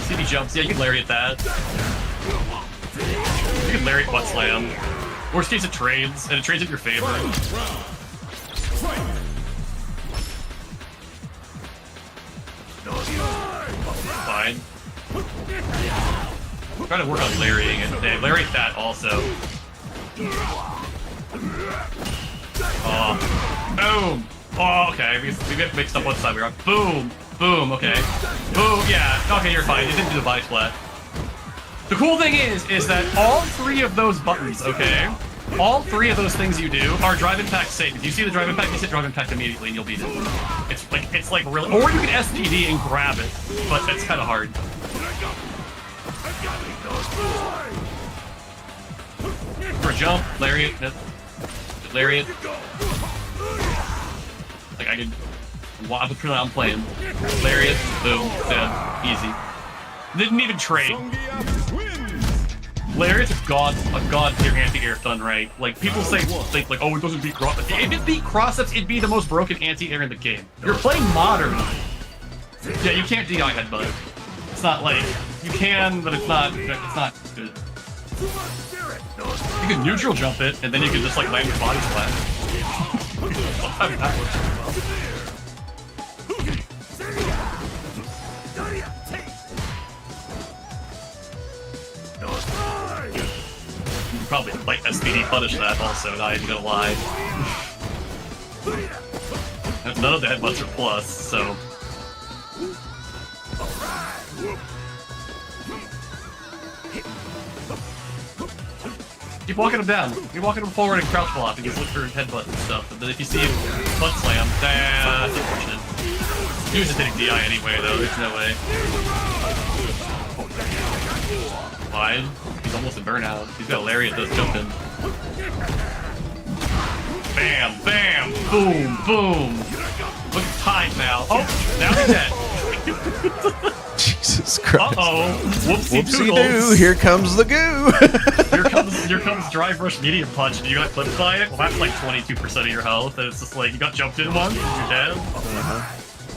CD jumps, yeah, you can lariat that. You can lariat butt slam. Worst case, it trades, and it trades in your favor. Fine. I'm trying to work on lariating it. Hey, lariat that also. Boom! Oh, okay, we get mixed up one side. We're on. Boom! Boom, okay. Boom, yeah. Okay, you're fine. You didn't do the body splat. The cool thing is that all 3 of those buttons, okay? All 3 of those things you do are drive impact safe. If you see the drive impact, you hit drive impact immediately and you'll beat it. It's like really, or you can SPD and grab it, but that's kind of hard. For a jump, lariat, lariat. Like I could, I'm playing. Lariat, boom, dead, easy. Didn't even trade. Lariat's a god tier anti-air done right. Like people think like, oh, it doesn't beat cross. If it beat cross-ups, it'd be the most broken anti-air in the game. You're playing modern. Yeah, you can't DI headbutt. It's not like you can, but it's not good. You can neutral jump it, and then you can just like land your body splash. Sometimes that works really well. Probably like SPD punish that also, not even gonna lie. None of the headbutts are plus, so. Keep walking him down. Keep walking him forward and crouch block and just look for headbutt and stuff. And then if you see him butt slam, that's unfortunate. He was just hitting DI anyway though, there's no way. Fine. He's almost in burnout. He's got a lariat that's jumping. Bam, bam, boom, boom. Look at time now. Oh, now he's dead. Jesus Christ. Uh-oh. Whoopsie Whoopsie doodles. doo, here comes the goo. Here comes drive rush medium punch, and you got clipped by it. Well, that's like 22% of your health, and it's just like you got jumped in once, and you're dead.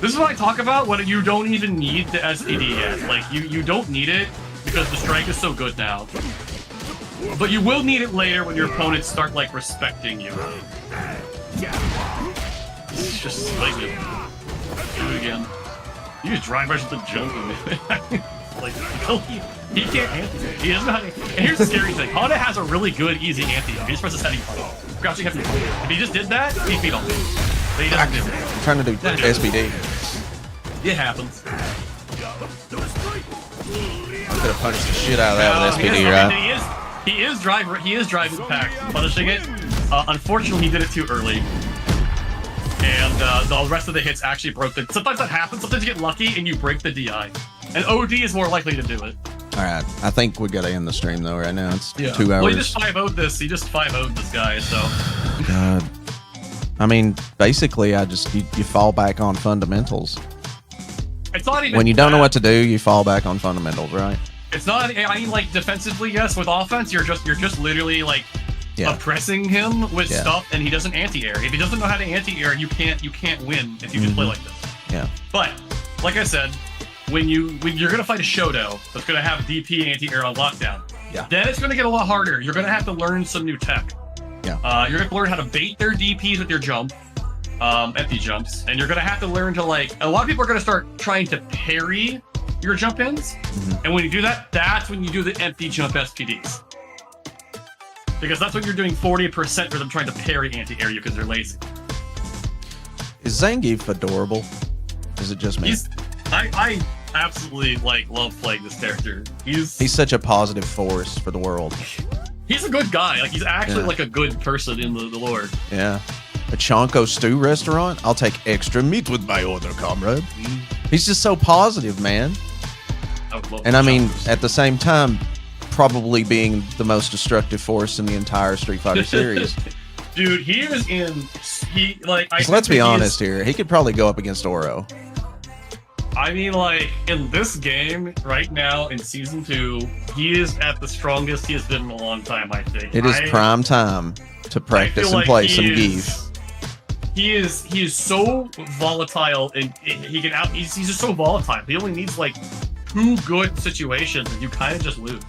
This is what I talk about when you don't even need the SPD yet. Like you don't need it because the strike is so good now. But you will need it later when your opponents start like respecting you. It's just like it. Do it again. You just drive rush into jumping, man. Like, he can't anti. He doesn't know how to. And here's the scary thing: Honda has a really good, easy anti. He just presses heavy punch, crouching heavy punch. If he just did that, he'd beat all me. But he doesn't do it. I'm trying to do SPD. It happens. I could have punished the shit out of that with SPD, right? He is driving the pack, punishing it. Unfortunately, he did it too early. And the rest of the hits actually broke the... Sometimes that happens. Sometimes you get lucky and you break the DI. And OD is more likely to do it. All right. I think we got to end the stream, though, right now. It's 2 hours. Well, he just 5-0'd this. He just 5-0'd this guy, so... God. I mean, basically, you fall back on fundamentals. It's not even when you don't know that. what to do, you fall back on fundamentals, right? It's not... I mean, like, defensively, yes. With offense, you're just literally, like... oppressing him with stuff, and he doesn't anti-air. If he doesn't know how to anti-air, you can't win if you just play like this. Yeah. But like I said, when you're gonna fight a Shodo that's gonna have DP anti-air on lockdown, then it's gonna get a lot harder. You're gonna have to learn some new tech. Yeah. You're gonna have to learn how to bait their DPs with your jump, empty jumps, and you're gonna have to learn to a lot of people are gonna start trying to parry your jump ins, and when you do that, that's when you do the empty jump SPDs. Because that's when you're doing 40% for them trying to parry anti-air you because they're lazy. Is Zangief adorable? Is it just me? I absolutely love playing this character. He's such a positive force for the world. He's a good guy. Like he's actually like a good person in the lore. Yeah. A Chonko stew restaurant? I'll take extra meat with my order, comrade. He's just so positive, man. I would love and I mean, at the same time, probably being the most destructive force in the entire Street Fighter series. Dude, let's be honest here. He could probably go up against Oro. I mean, like, in this game, right now, in Season 2, he is at the strongest he has been in a long time, I think. It is prime time to practice and play some Zangief. He is so volatile, and he's just so volatile. He only needs, 2 good situations, and you kind of just lose.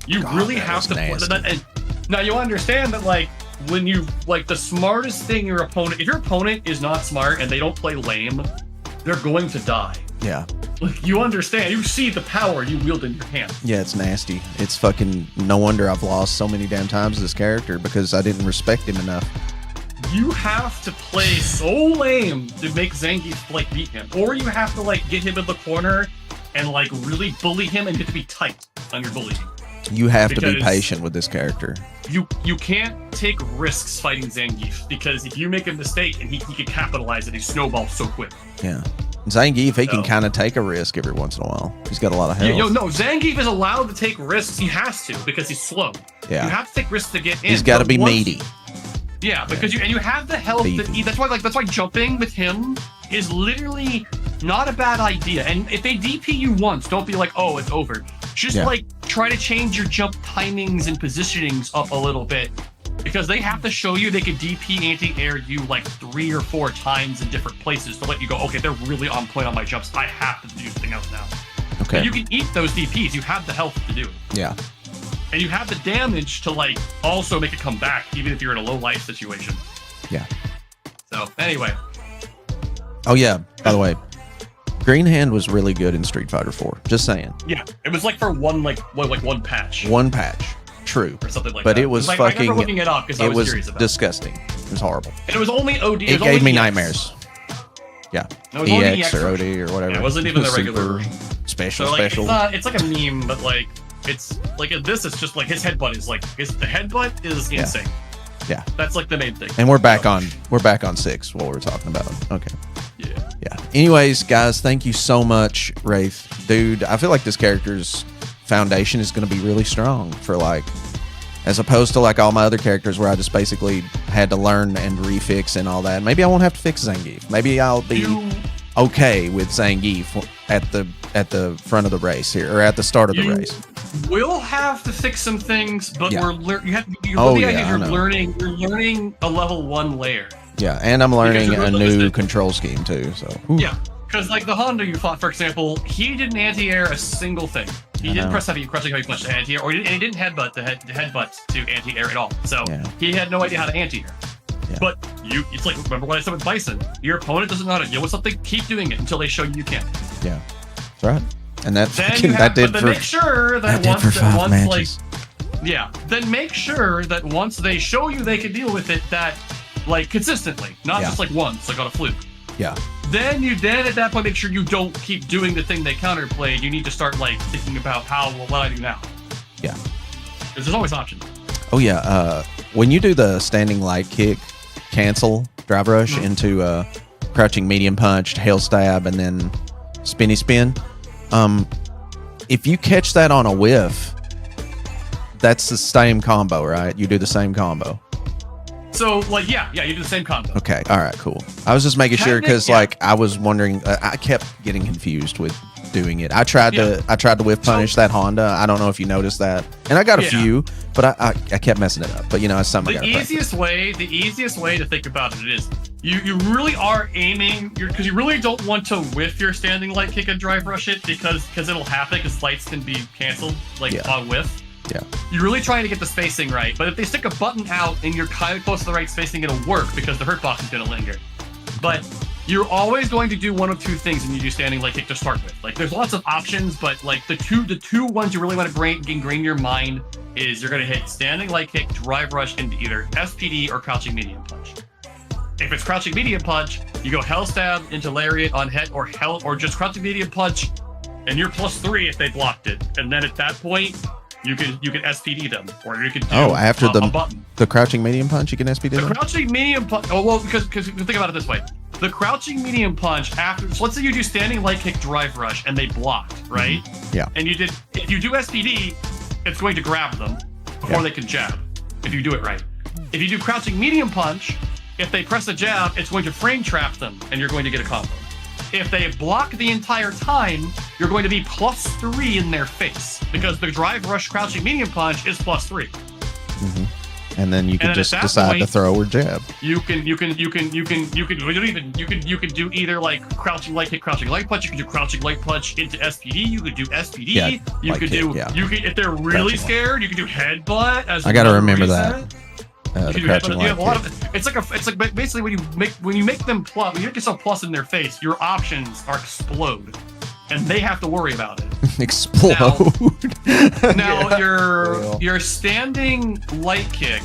You really have to play that. And now you understand that, when you the smartest thing if your opponent is not smart and they don't play lame, they're going to die. Yeah. You understand. You see the power you wield in your hand. Yeah, it's nasty. It's fucking no wonder I've lost so many damn times this character because I didn't respect him enough. You have to play so lame to make Zangief beat him, or you have to get him in the corner and really bully him and get to be tight on your bullying. You have to be patient with this character. You can't take risks fighting Zangief because if you make a mistake and he can capitalize it, he snowballs so quick. Yeah. Zangief, he can kind of take a risk every once in a while. He's got a lot of health. No, Zangief is allowed to take risks. He has to because he's slow. Yeah. You have to take risks to get in. He's got to be meaty. Yeah, because you have the health that's why jumping with him is literally not a bad idea. And if they DP you once, don't be like, oh, it's over. Just try to change your jump timings and positionings up a little bit. Because they have to show you they can DP anti-air you 3 or 4 times in different places to let you go, okay, they're really on point on my jumps. I have to do something else now. Okay. And you can eat those DPs. You have the health to do it. Yeah. And you have the damage to also make it come back, even if you're in a low life situation. Yeah. So anyway. Oh yeah. By the way, Green Hand was really good in Street Fighter 4. Just saying. Yeah, it was for one one patch. One patch. True. Or something like but that. It was fucking. I remember looking it up because I was curious about it. Disgusting. It was horrible. And it was only OD. It gave me nightmares. Yeah. No, EX or OD or whatever. Yeah, it wasn't even the regular version. Special. It's like a meme, but it's this is just his headbutt is the headbutt is insane. Yeah. That's the main thing. And we're back on 6, what we're talking about. Okay. Yeah. Anyways, guys, thank you so much, Wraith. Dude, I feel like this character's foundation is going to be really strong for as opposed to all my other characters where I just basically had to learn and refix and all that. Maybe I won't have to fix Zangief. Maybe I'll be okay with Zangief at the front of the race here, or at the start of the race. We'll have to fix some things, but you're learning a level 1 layer. Yeah, and I'm learning a new control scheme too. So yeah, because the Honda you fought, for example, he didn't anti-air a single thing. He didn't press heavy punch to anti-air, and he didn't headbutt the headbutt to anti-air at all. So he had no idea how to anti-air. Yeah. But it's remember what I said with Bison. Your opponent doesn't know how to deal with something. Keep doing it until they show you can. Yeah, that's right. And that make sure that make sure that once they show you they can deal with it, that consistently, not just once, on a fluke. Yeah. then at that point make sure you don't keep doing the thing they counterplayed. You need to start like thinking about what I do now. Yeah. Because there's always options. Oh yeah. When you do the standing light kick, cancel, drive rush into crouching medium punch, hail stab, and then spinny spin. If you catch that on a whiff, that's the same combo, right? You do the same combo. So, like, yeah, you do the same combo. Okay, all right, cool. I was just making sure because, like, I was wondering. I kept getting confused with doing it. I tried to whiff punish that Honda. I don't know if you noticed that, and I got a few, but I kept messing it up. But you know, it's something. The easiest way to think about it is you really are aiming because you really don't want to whiff your standing light kick and drive rush it because it'll happen because lights can be canceled on whiff. Yeah. You're really trying to get the spacing right, but if they stick a button out and you're kind of close to the right spacing, it'll work because the hurt box is going to linger. But you're always going to do one of two things when you do standing light kick to start with. Like, there's lots of options, but like the two ones you really want to ingrain in your mind is you're going to hit standing light kick, drive rush into either SPD or crouching medium punch. If it's crouching medium punch, you go hell stab into lariat on head or just crouching medium punch, and you're +3 if they blocked it. And then at that point, you can SPD them, or you can do after a button. The crouching medium punch, you can SPD them? The crouching medium punch. Oh well, because think about it this way: the crouching medium punch after. So let's say you do standing light kick, drive rush, and they blocked, right? Yeah. And if you do SPD, it's going to grab them before they can jab. If you do it right. If you do crouching medium punch, if they press a jab, it's going to frame trap them, and you're going to get a combo. If they block the entire time, you're going to be +3 in their face because the drive rush crouching medium punch is +3. And then you can just decide to throw or jab. You can do either like crouching light kick, crouching light punch. You can do crouching light punch into SPD. You could do SPD. Yeah, you could do. Yeah. You can if they're really scared. You can do headbutt. As I got to remember reset. that. The crouching light kick. It's like basically when you make them plus, when you make yourself plus in their face, your options are explode, and they have to worry about it. Explode. Now your standing light kick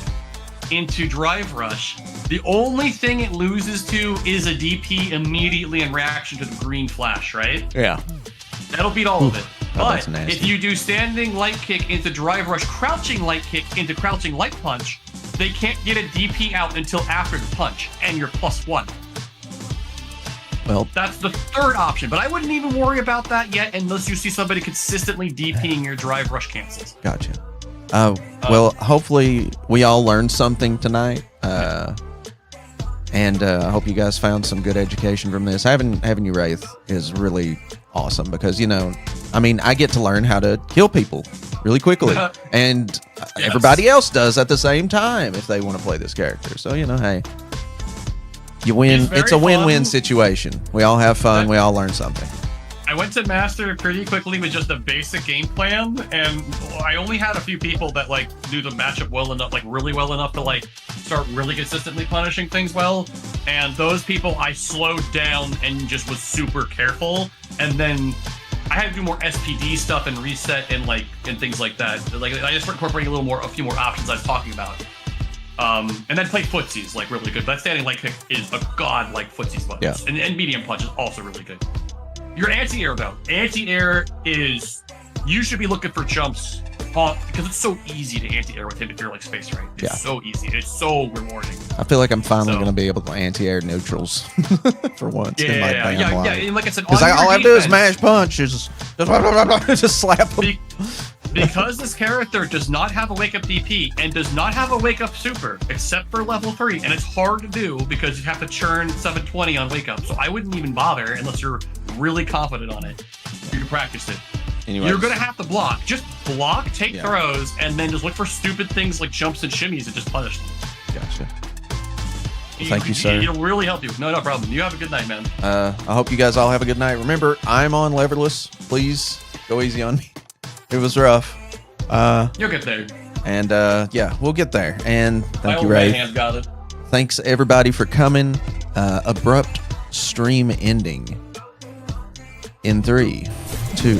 into drive rush, the only thing it loses to is a DP immediately in reaction to the green flash, right? Yeah. That'll beat all of it. But nasty. if you do standing light kick into drive rush, crouching light kick into crouching light punch, they can't get a DP out until after the punch, and you're +1. Well, that's the third option, but I wouldn't even worry about that yet unless you see somebody consistently DPing your drive rush cancels. Gotcha. Well, hopefully we all learned something tonight, and I hope you guys found some good education from this. Having you, Wraith, is really awesome because, you know, I mean, I get to learn how to kill people really quickly, and everybody else does at the same time if they want to play this character. So, you know, hey, you win. It's a win-win situation. We all have fun. We all learn something. I went to master pretty quickly with just a basic game plan, and I only had a few people that like knew the matchup well enough, like really well enough to like start really consistently punishing things well. And those people I slowed down and just was super careful, and then I had to do more SPD stuff and reset and things like that. Like I just started incorporating a few more options I was talking about. And then play footsies like really good. That standing light kick is a god like footsies button. Yeah. And medium punch is also really good. Your anti-air though. Anti-air is, you should be looking for jumps because it's so easy to anti-air with him if you're like space right. It's so easy. It's so rewarding. I feel like I'm finally going to be able to anti-air neutrals for once. Yeah. And like I said, because all I have to do is mash punch, just slap them. Because this character does not have a wake-up DP and does not have a wake-up super, except for level 3, and it's hard to do because you have to churn 720 on wake-up, so I wouldn't even bother unless you're really confident on it. You can practice it. Anyways. You're going to have to block. Just block, take throws, and then just look for stupid things like jumps and shimmies and just punish them. Gotcha. Thank you, sir. It'll really help you. No problem. You have a good night, man. I hope you guys all have a good night. Remember, I'm on Leverless. Please go easy on me. It was rough. You'll get there. And we'll get there. And thank you, My Ray. hands got it. Thanks everybody for coming. Abrupt stream ending in 3, 2,